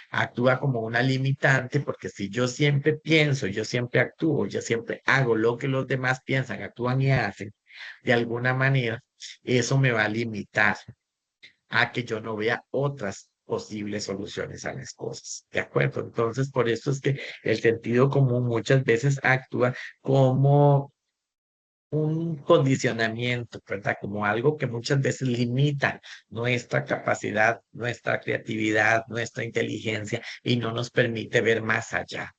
actúa como una limitante, porque si yo siempre pienso, yo siempre actúo, yo siempre hago lo que los demás piensan, actúan y hacen, de alguna manera, eso me va a limitar a que yo no vea otras posibles soluciones a las cosas. ¿De acuerdo? Entonces, por eso es que el sentido común muchas veces actúa como un condicionamiento, ¿verdad? Como algo que muchas veces limita nuestra capacidad, nuestra creatividad, nuestra inteligencia y no nos permite ver más allá.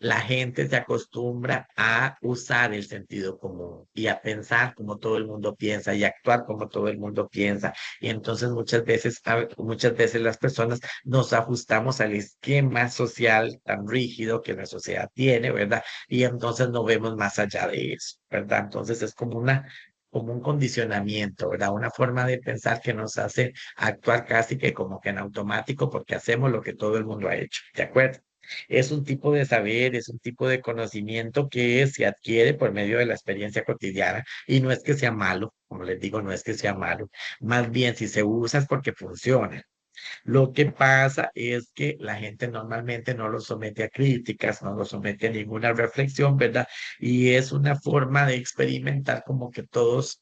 La gente se acostumbra a usar el sentido común y a pensar como todo el mundo piensa y a actuar como todo el mundo piensa. Y entonces muchas veces las personas nos ajustamos al esquema social tan rígido que la sociedad tiene, ¿verdad? Y entonces no vemos más allá de eso, ¿verdad? Entonces es como un condicionamiento, ¿verdad? Una forma de pensar que nos hace actuar casi que como que en automático porque hacemos lo que todo el mundo ha hecho, ¿de acuerdo? Es un tipo de saber, es un tipo de conocimiento que se adquiere por medio de la experiencia cotidiana y no es que sea malo, como les digo, no es que sea malo, más bien si se usa es porque funciona. Lo que pasa es que la gente normalmente no lo somete a críticas, no lo somete a ninguna reflexión, ¿verdad? Y es una forma de experimentar como que todos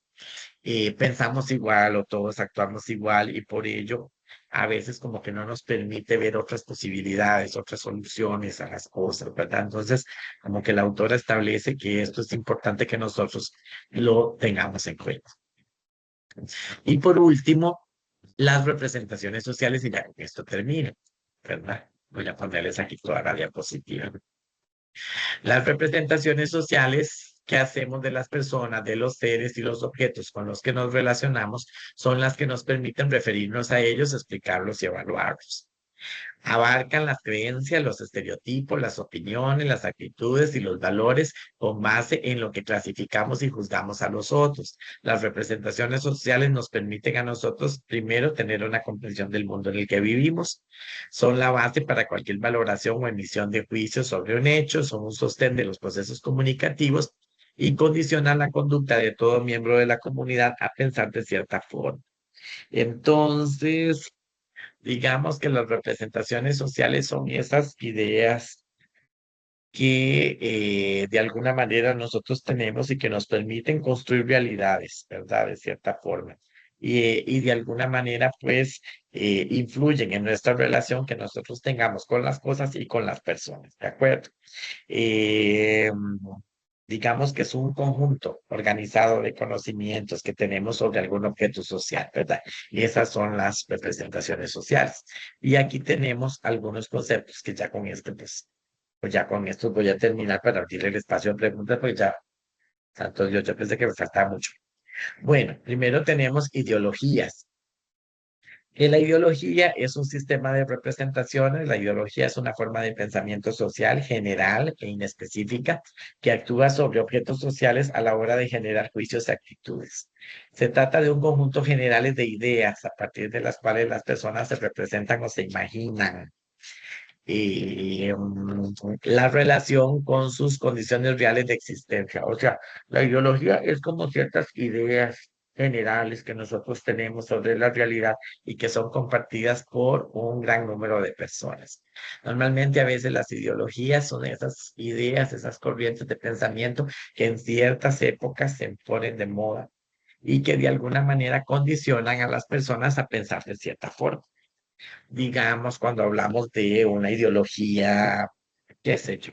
pensamos igual o todos actuamos igual y por ello a veces como que no nos permite ver otras posibilidades, otras soluciones a las cosas, ¿verdad? Entonces, como que la autora establece que esto es importante que nosotros lo tengamos en cuenta. Y por último, las representaciones sociales, y ya con esto termino, ¿verdad? Voy a ponerles aquí toda la diapositiva. Las representaciones sociales que hacemos de las personas, de los seres y los objetos con los que nos relacionamos son las que nos permiten referirnos a ellos, explicarlos y evaluarlos. Abarcan las creencias, los estereotipos, las opiniones, las actitudes y los valores con base en lo que clasificamos y juzgamos a los otros. Las representaciones sociales nos permiten a nosotros primero tener una comprensión del mundo en el que vivimos. Son la base para cualquier valoración o emisión de juicios sobre un hecho, son un sostén de los procesos comunicativos y condicionan la conducta de todo miembro de la comunidad a pensar de cierta forma. Entonces, digamos que las representaciones sociales son esas ideas que de alguna manera nosotros tenemos y que nos permiten construir realidades, ¿verdad? De cierta forma. Y de alguna manera, pues, influyen en nuestra relación que nosotros tengamos con las cosas y con las personas, ¿de acuerdo? Eh, digamos que es un conjunto organizado de conocimientos que tenemos sobre algún objeto social, ¿verdad? Y esas son las representaciones sociales. Y aquí tenemos algunos conceptos que ya con este, pues ya con esto voy a terminar para abrir el espacio de preguntas, pues ya, tanto yo pensé que me faltaba mucho. Bueno, primero tenemos ideologías. Que la ideología es un sistema de representaciones, la ideología es una forma de pensamiento social general e inespecífica que actúa sobre objetos sociales a la hora de generar juicios y actitudes. Se trata de un conjunto generales de ideas a partir de las cuales las personas se representan o se imaginan la relación con sus condiciones reales de existencia. O sea, la ideología es como ciertas ideas generales que nosotros tenemos sobre la realidad y que son compartidas por un gran número de personas. Normalmente a veces las ideologías son esas ideas, esas corrientes de pensamiento que en ciertas épocas se ponen de moda y que de alguna manera condicionan a las personas a pensar de cierta forma. Digamos, cuando hablamos de una ideología, qué sé yo,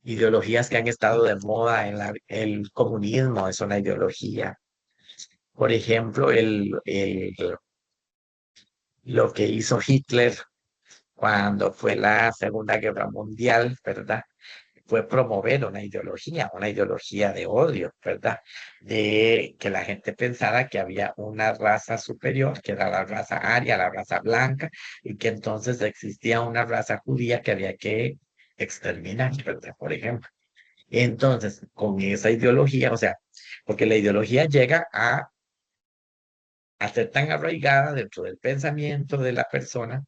ideologías que han estado de moda el comunismo es una ideología. Por ejemplo, lo que hizo Hitler cuando fue la Segunda Guerra Mundial, ¿verdad? fue promover una ideología de odio, ¿verdad? De que la gente pensara que había una raza superior, que era la raza aria, la raza blanca, y que entonces existía una raza judía que había que exterminar, ¿verdad? Por ejemplo. Entonces, con esa ideología, o sea, porque la ideología llega a ser tan arraigada dentro del pensamiento de la persona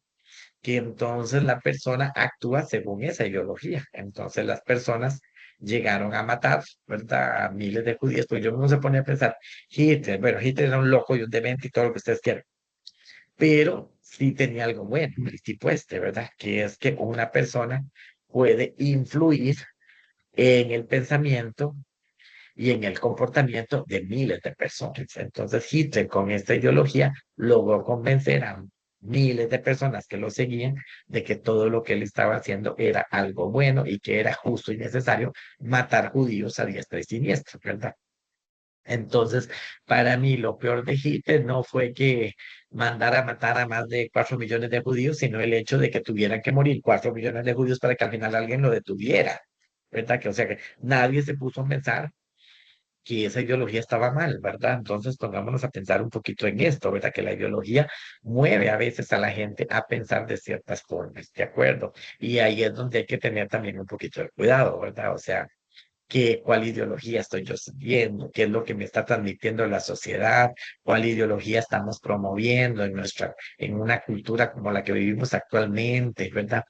que entonces la persona actúa según esa ideología. Entonces las personas llegaron a matar, ¿verdad? A miles de judíos, pues yo no se pone a pensar, Hitler, bueno, Hitler era un loco y un demente y todo lo que ustedes quieran, pero sí tenía algo bueno, el tipo este, ¿verdad? Que es que una persona puede influir en el pensamiento y en el comportamiento de miles de personas. Entonces Hitler con esta ideología logró convencer a miles de personas que lo seguían de que todo lo que él estaba haciendo era algo bueno y que era justo y necesario matar judíos a diestra y siniestra, ¿verdad? Entonces, para mí lo peor de Hitler no fue que mandara a matar a más de 4 millones de judíos, sino el hecho de que tuvieran que morir 4 millones de judíos para que al final alguien lo detuviera, ¿verdad? Que, o sea, que nadie se puso a pensar que esa ideología estaba mal, ¿verdad? Entonces pongámonos a pensar un poquito en esto, ¿verdad? Que la ideología mueve a veces a la gente a pensar de ciertas formas, ¿de acuerdo? Y ahí es donde hay que tener también un poquito de cuidado, ¿verdad? O sea, cuál ideología estoy yo siguiendo, qué es lo que me está transmitiendo la sociedad, cuál ideología estamos promoviendo en una cultura como la que vivimos actualmente, ¿verdad?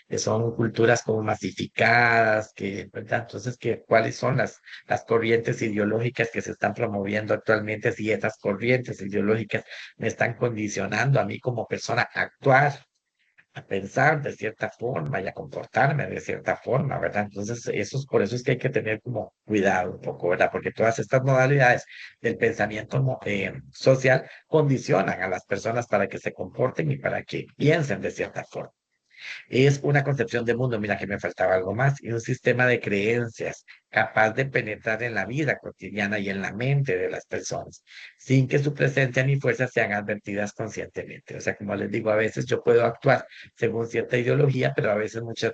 Que son culturas como masificadas, ¿verdad? Entonces, ¿cuáles son las corrientes ideológicas que se están promoviendo actualmente? Si esas corrientes ideológicas me están condicionando a mí como persona a actuar, a pensar de cierta forma y a comportarme de cierta forma, ¿verdad? Entonces, por eso es que hay que tener como cuidado un poco, ¿verdad? Porque todas estas modalidades del pensamiento social condicionan a las personas para que se comporten y para que piensen de cierta forma. Es una concepción de mundo, mira que me faltaba algo más, y un sistema de creencias capaz de penetrar en la vida cotidiana y en la mente de las personas, sin que su presencia ni fuerza sean advertidas conscientemente. O sea, como les digo, a veces yo puedo actuar según cierta ideología, pero a veces, muchas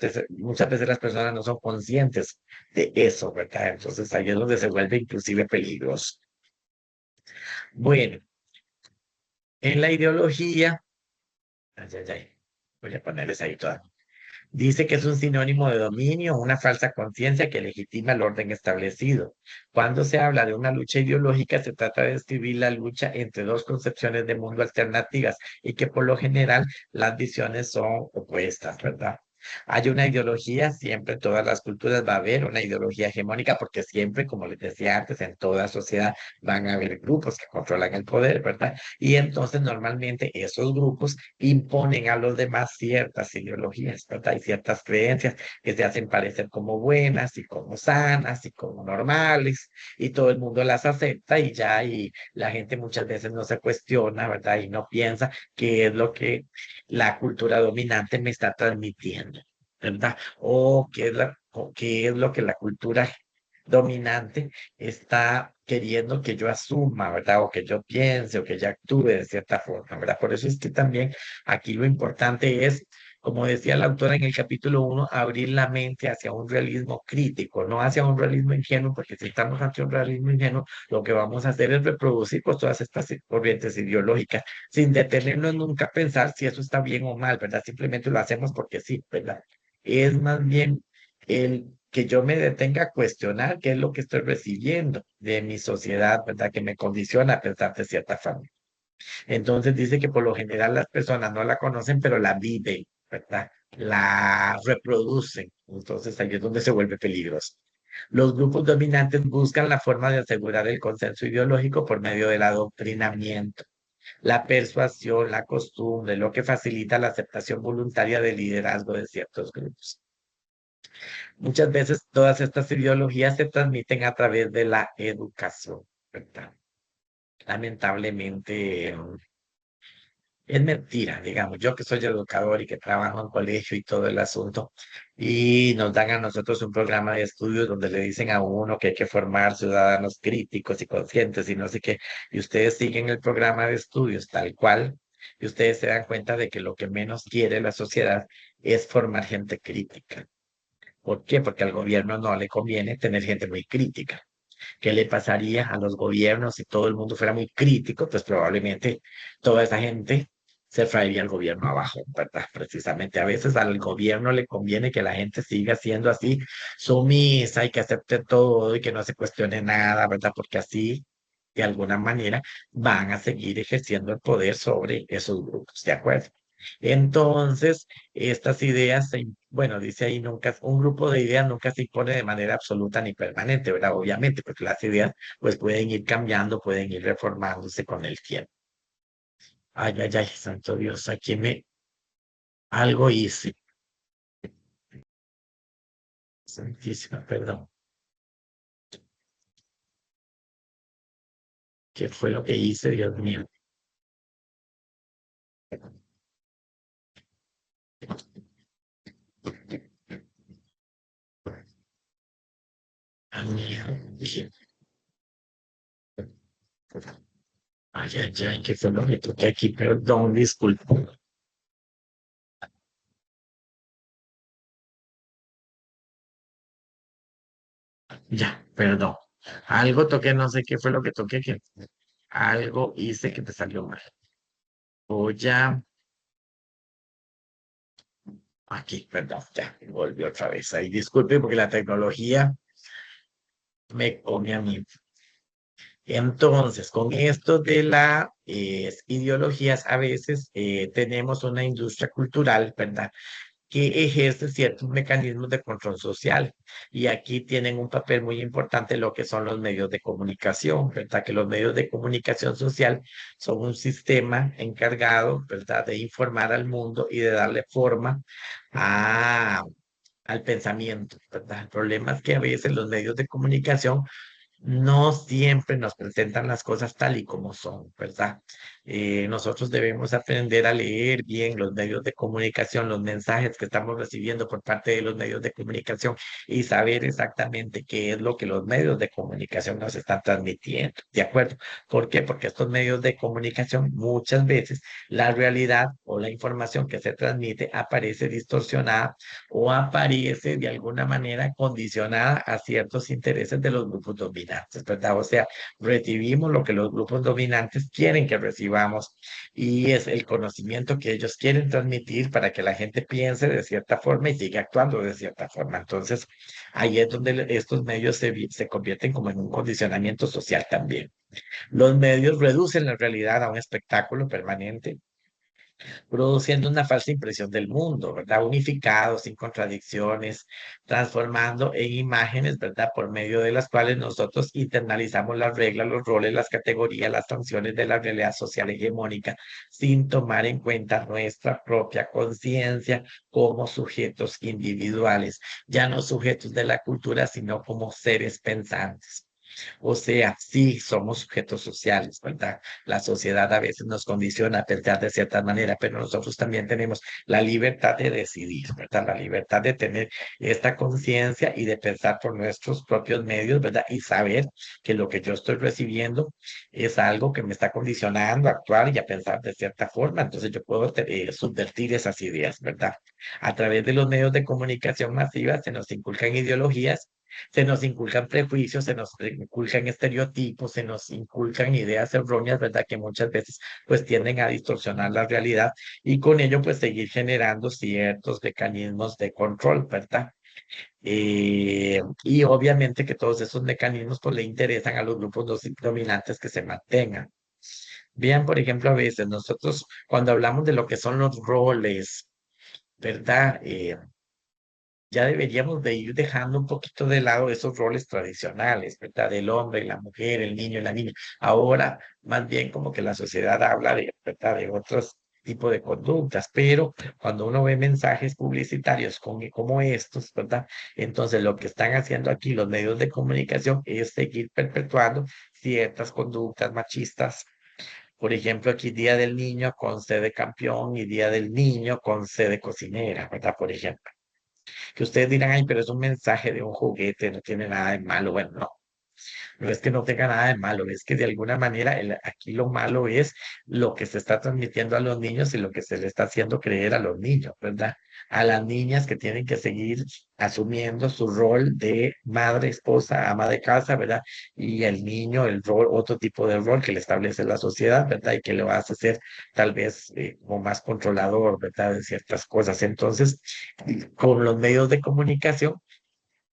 veces las personas no son conscientes de eso, ¿verdad? Entonces ahí es donde se vuelve inclusive peligroso. Bueno, en la ideología, ay, ay, ay, voy a ponerles ahí todas. Dice que es un sinónimo de dominio, una falsa conciencia que legitima el orden establecido. Cuando se habla de una lucha ideológica, se trata de describir la lucha entre dos concepciones de mundo alternativas y que por lo general las visiones son opuestas, ¿verdad? Hay una ideología, siempre en todas las culturas va a haber una ideología hegemónica, porque siempre, como les decía antes, en toda sociedad van a haber grupos que controlan el poder, ¿verdad? Y entonces normalmente esos grupos imponen a los demás ciertas ideologías, ¿verdad? Y ciertas creencias que se hacen parecer como buenas y como sanas y como normales, y todo el mundo las acepta y ya, y la gente muchas veces no se cuestiona, ¿verdad? Y no piensa qué es lo que la cultura dominante me está transmitiendo, ¿verdad? O qué es lo que la cultura dominante está queriendo que yo asuma, ¿verdad? O que yo piense o que yo actúe de cierta forma, ¿verdad? Por eso es que también aquí lo importante es, como decía la autora en el capítulo 1, abrir la mente hacia un realismo crítico, no hacia un realismo ingenuo, porque si estamos ante un realismo ingenuo, lo que vamos a hacer es reproducir pues, todas estas corrientes ideológicas, sin detenernos nunca a pensar si eso está bien o mal, ¿verdad? Simplemente lo hacemos porque sí, ¿verdad? Es más bien el que yo me detenga a cuestionar qué es lo que estoy recibiendo de mi sociedad, ¿verdad? Que me condiciona a pensar de cierta forma. Entonces dice que por lo general las personas no la conocen, pero la viven, ¿verdad? La reproducen. Entonces ahí es donde se vuelve peligroso. Los grupos dominantes buscan la forma de asegurar el consenso ideológico por medio del adoctrinamiento, la persuasión, la costumbre, lo que facilita la aceptación voluntaria del liderazgo de ciertos grupos. Muchas veces todas estas ideologías se transmiten a través de la educación, ¿verdad? Lamentablemente, es mentira, digamos, yo que soy educador y que trabajo en colegio y todo el asunto, y nos dan a nosotros un programa de estudios donde le dicen a uno que hay que formar ciudadanos críticos y conscientes y no sé qué, y ustedes siguen el programa de estudios tal cual, y ustedes se dan cuenta de que lo que menos quiere la sociedad es formar gente crítica. ¿Por qué? Porque al gobierno no le conviene tener gente muy crítica. ¿Qué le pasaría a los gobiernos si todo el mundo fuera muy crítico? Pues probablemente toda esa gente se traería al gobierno abajo, ¿verdad? Precisamente a veces al gobierno le conviene que la gente siga siendo así sumisa y que acepte todo y que no se cuestione nada, ¿verdad? Porque así, de alguna manera, van a seguir ejerciendo el poder sobre esos grupos, ¿de acuerdo? Entonces, estas ideas, bueno, dice ahí, nunca, un grupo de ideas nunca se impone de manera absoluta ni permanente, ¿verdad? Obviamente, porque las ideas pues pueden ir cambiando, pueden ir reformándose con el tiempo. Ay, ay, ay, santo Dios, aquí algo hice. Santísima, perdón. ¿Qué fue lo que hice, Dios mío? Ay, ay, ay, ¿qué fue lo que toqué aquí? Perdón, disculpa. Ya, perdón. Algo toqué, no sé qué fue lo que toqué, que algo hice que te salió mal. Voy a aquí, perdón, ya, volvió otra vez ahí. Disculpe porque la tecnología me come a mí. Entonces, con esto de las ideologías, a veces tenemos una industria cultural, ¿verdad? Que ejerce ciertos mecanismos de control social. Y aquí tienen un papel muy importante lo que son los medios de comunicación, ¿verdad? Que los medios de comunicación social son un sistema encargado, ¿verdad?, de informar al mundo y de darle forma a al pensamiento, ¿verdad? El problema es que a veces los medios de comunicación no siempre nos presentan las cosas tal y como son, ¿verdad? Nosotros debemos aprender a leer bien los medios de comunicación, los mensajes que estamos recibiendo por parte de los medios de comunicación y saber exactamente qué es lo que los medios de comunicación nos están transmitiendo, ¿de acuerdo? ¿Por qué? Porque estos medios de comunicación muchas veces la realidad o la información que se transmite aparece distorsionada o aparece de alguna manera condicionada a ciertos intereses de los grupos dominantes, ¿verdad? O sea, recibimos lo que los grupos dominantes quieren que recibamos y es el conocimiento que ellos quieren transmitir para que la gente piense de cierta forma y siga actuando de cierta forma. Entonces, ahí es donde estos medios se convierten como en un condicionamiento social también. Los medios reducen la realidad a un espectáculo permanente produciendo una falsa impresión del mundo, ¿verdad? Unificado, sin contradicciones, transformando en imágenes, ¿verdad? Por medio de las cuales nosotros internalizamos las reglas, los roles, las categorías, las sanciones de la realidad social hegemónica, sin tomar en cuenta nuestra propia conciencia como sujetos individuales, ya no sujetos de la cultura, sino como seres pensantes. O sea, sí somos sujetos sociales, ¿verdad? La sociedad a veces nos condiciona a pensar de cierta manera, pero nosotros también tenemos la libertad de decidir, ¿verdad? La libertad de tener esta conciencia y de pensar por nuestros propios medios, ¿verdad? Y saber que lo que yo estoy recibiendo es algo que me está condicionando a actuar y a pensar de cierta forma. Entonces yo puedo subvertir esas ideas, ¿verdad? A través de los medios de comunicación masiva se nos inculcan ideologías, se nos inculcan prejuicios, se nos inculcan estereotipos, se nos inculcan ideas erróneas, ¿verdad? Que muchas veces pues tienden a distorsionar la realidad y con ello pues seguir generando ciertos mecanismos de control, ¿verdad? Y obviamente que todos esos mecanismos pues le interesan a los grupos dominantes que se mantengan. Vean, por ejemplo, a veces nosotros cuando hablamos de lo que son los roles, ¿verdad? Ya deberíamos de ir dejando un poquito de lado esos roles tradicionales, ¿verdad? Del hombre y la mujer, el niño y la niña. Ahora, más bien como que la sociedad habla de, ¿verdad? De otros tipos de conductas, pero cuando uno ve mensajes publicitarios como estos, ¿verdad? Entonces lo que están haciendo aquí los medios de comunicación es seguir perpetuando ciertas conductas machistas. Por ejemplo, aquí Día del Niño con sede campeón y Día del Niño con sede cocinera, ¿verdad? Por ejemplo que ustedes dirán, ay, pero es un mensaje de un juguete, no tiene nada de malo. Bueno, no. No es que no tenga nada de malo, es que de alguna manera aquí lo malo es lo que se está transmitiendo a los niños y lo que se le está haciendo creer a los niños, ¿verdad? A las niñas que tienen que seguir asumiendo su rol de madre, esposa, ama de casa, ¿verdad? Y el niño, el rol, otro tipo de rol que le establece la sociedad, ¿verdad? Y que le va a hacer tal vez como más controlador, ¿verdad? De ciertas cosas. Entonces, con los medios de comunicación,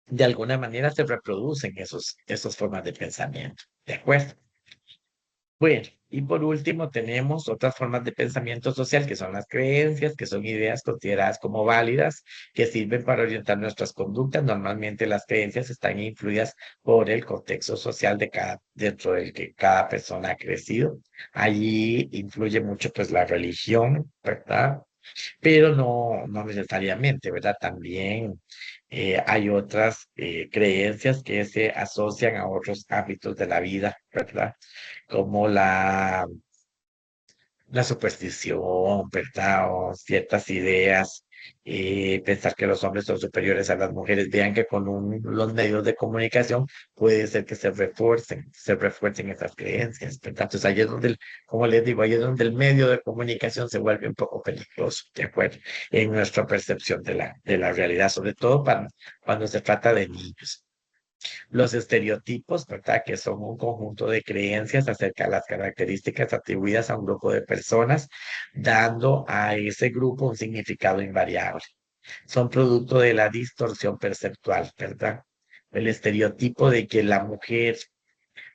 de alguna manera se reproducen esos formas de pensamiento. ¿De acuerdo? Bueno, y por último tenemos otras formas de pensamiento social que son las creencias, que son ideas consideradas como válidas, que sirven para orientar nuestras conductas. Normalmente las creencias están influidas por el contexto social dentro del que cada persona ha crecido. Allí influye mucho pues la religión, ¿verdad? Pero no necesariamente, ¿verdad? También hay otras creencias que se asocian a otros ámbitos de la vida, ¿verdad? Como la superstición, ¿verdad? O ciertas ideas, pensar que los hombres son superiores a las mujeres. Vean que con los medios de comunicación puede ser que se refuercen esas creencias, ¿verdad? Entonces ahí es donde, como les digo, ahí es donde el medio de comunicación se vuelve un poco peligroso, ¿de acuerdo? En nuestra percepción de la realidad, sobre todo cuando se trata de niños. Los estereotipos, ¿verdad? Que son un conjunto de creencias acerca de las características atribuidas a un grupo de personas, dando a ese grupo un significado invariable. Son producto de la distorsión perceptual, ¿verdad? El estereotipo de que la mujer,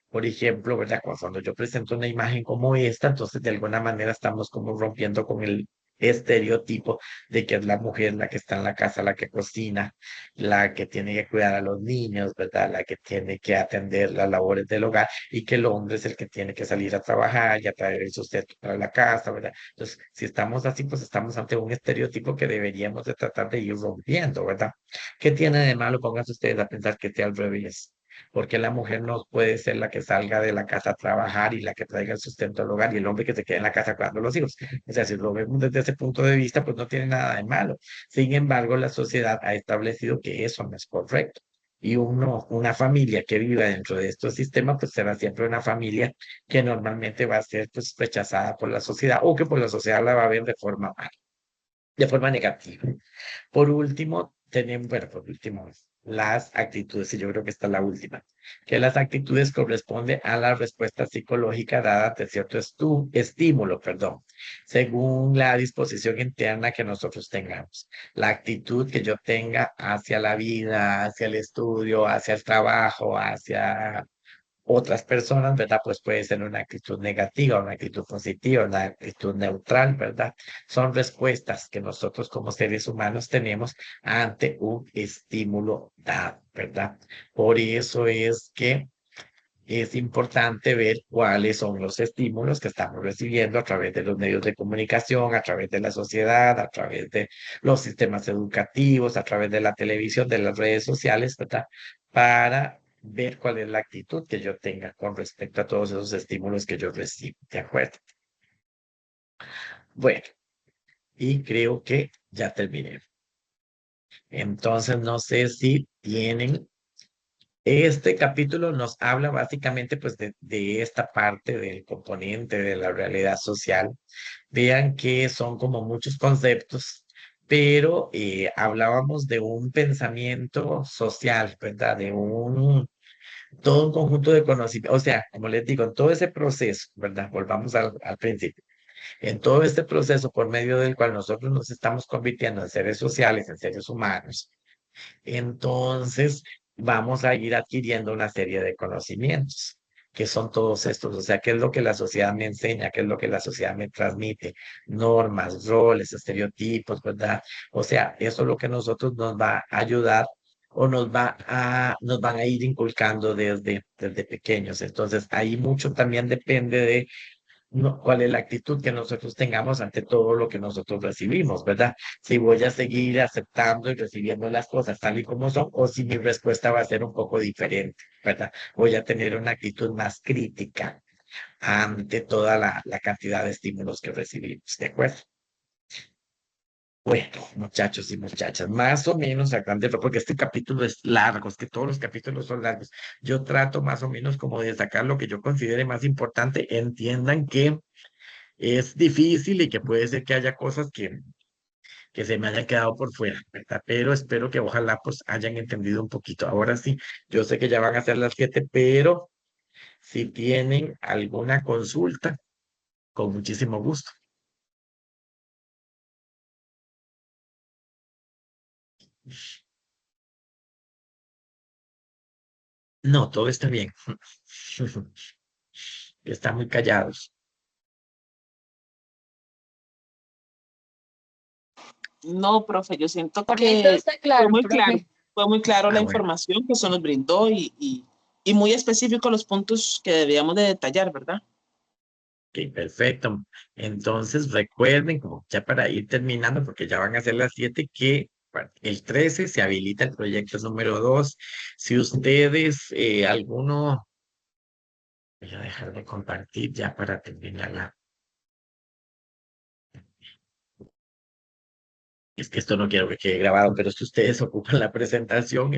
por ejemplo, ¿verdad? Cuando yo presento una imagen como esta, entonces de alguna manera estamos como rompiendo con el estereotipo de que es la mujer la que está en la casa, la que cocina, la que tiene que cuidar a los niños, ¿verdad? La que tiene que atender las labores del hogar y que el hombre es el que tiene que salir a trabajar y a traer el sustento para la casa, ¿verdad? Entonces, si estamos así, pues estamos ante un estereotipo que deberíamos de tratar de ir rompiendo, ¿verdad? ¿Qué tiene de malo? Pónganse ustedes a pensar que sea al revés. Porque la mujer no puede ser la que salga de la casa a trabajar y la que traiga el sustento al hogar y el hombre que se quede en la casa cuidando a los hijos. O sea, si lo vemos desde ese punto de vista, pues no tiene nada de malo. Sin embargo, la sociedad ha establecido que eso no es correcto. Y una familia que viva dentro de estos sistemas, pues será siempre una familia que normalmente va a ser pues, rechazada por la sociedad o que por la sociedad la va a ver de forma mal, de forma negativa. Por último, tenemos, bueno, por último, las actitudes, y yo creo que esta es la última, que las actitudes corresponden a la respuesta psicológica dada ante cierto estímulo, perdón, según la disposición interna que nosotros tengamos. La actitud que yo tenga hacia la vida, hacia el estudio, hacia el trabajo, hacia otras personas, ¿verdad? Pues puede ser una actitud negativa, una actitud positiva, una actitud neutral, ¿verdad? Son respuestas que nosotros como seres humanos tenemos ante un estímulo dado, ¿verdad? Por eso es que es importante ver cuáles son los estímulos que estamos recibiendo a través de los medios de comunicación, a través de la sociedad, a través de los sistemas educativos, a través de la televisión, de las redes sociales, ¿verdad? Para ver cuál es la actitud que yo tenga con respecto a todos esos estímulos que yo recibo, ¿de acuerdo? Bueno, y creo que ya terminé. Entonces, no sé si tienen este capítulo nos habla básicamente pues de esta parte del componente de la realidad social. Vean que son como muchos conceptos, pero hablábamos de un pensamiento social, ¿verdad? Todo un conjunto de conocimientos. O sea, como les digo, en todo ese proceso, ¿verdad? Volvamos al principio. En todo este proceso por medio del cual nosotros nos estamos convirtiendo en seres sociales, en seres humanos, entonces vamos a ir adquiriendo una serie de conocimientos, que son todos estos, o sea, qué es lo que la sociedad me enseña, qué es lo que la sociedad me transmite, normas, roles, estereotipos, ¿verdad? O sea, eso es lo que nosotros nos va a ayudar o nos van a ir inculcando desde pequeños. Entonces, ahí mucho también depende de cuál es la actitud que nosotros tengamos ante todo lo que nosotros recibimos, ¿verdad? Si voy a seguir aceptando y recibiendo las cosas tal y como son, o si mi respuesta va a ser un poco diferente, ¿verdad? Voy a tener una actitud más crítica ante toda la cantidad de estímulos que recibimos, ¿de acuerdo? Bueno, muchachos y muchachas, más o menos a grande, porque este capítulo es largo, es que todos los capítulos son largos. Yo trato más o menos como de sacar lo que yo considere más importante. Entiendan que es difícil y que puede ser que haya cosas que se me hayan quedado por fuera, ¿verdad? Pero espero que ojalá pues hayan entendido un poquito. Ahora sí, yo sé que ya van a ser las 7, pero si tienen alguna consulta, con muchísimo gusto. No, todo está bien. Están muy callados. No, profe, yo siento Por mí todo que está claro, profe. fue muy claro Ah, la bueno. información que se nos brindó y muy específico los puntos que debíamos de detallar, ¿verdad? Ok, perfecto. Entonces recuerden, como ya para ir terminando, porque ya van a ser las 7, que bueno, el 13 se habilita el proyecto número 2. Si ustedes, alguno, voy a dejar de compartir ya para terminarla. Es que esto no quiero que quede grabado, pero si ustedes ocupan la presentación,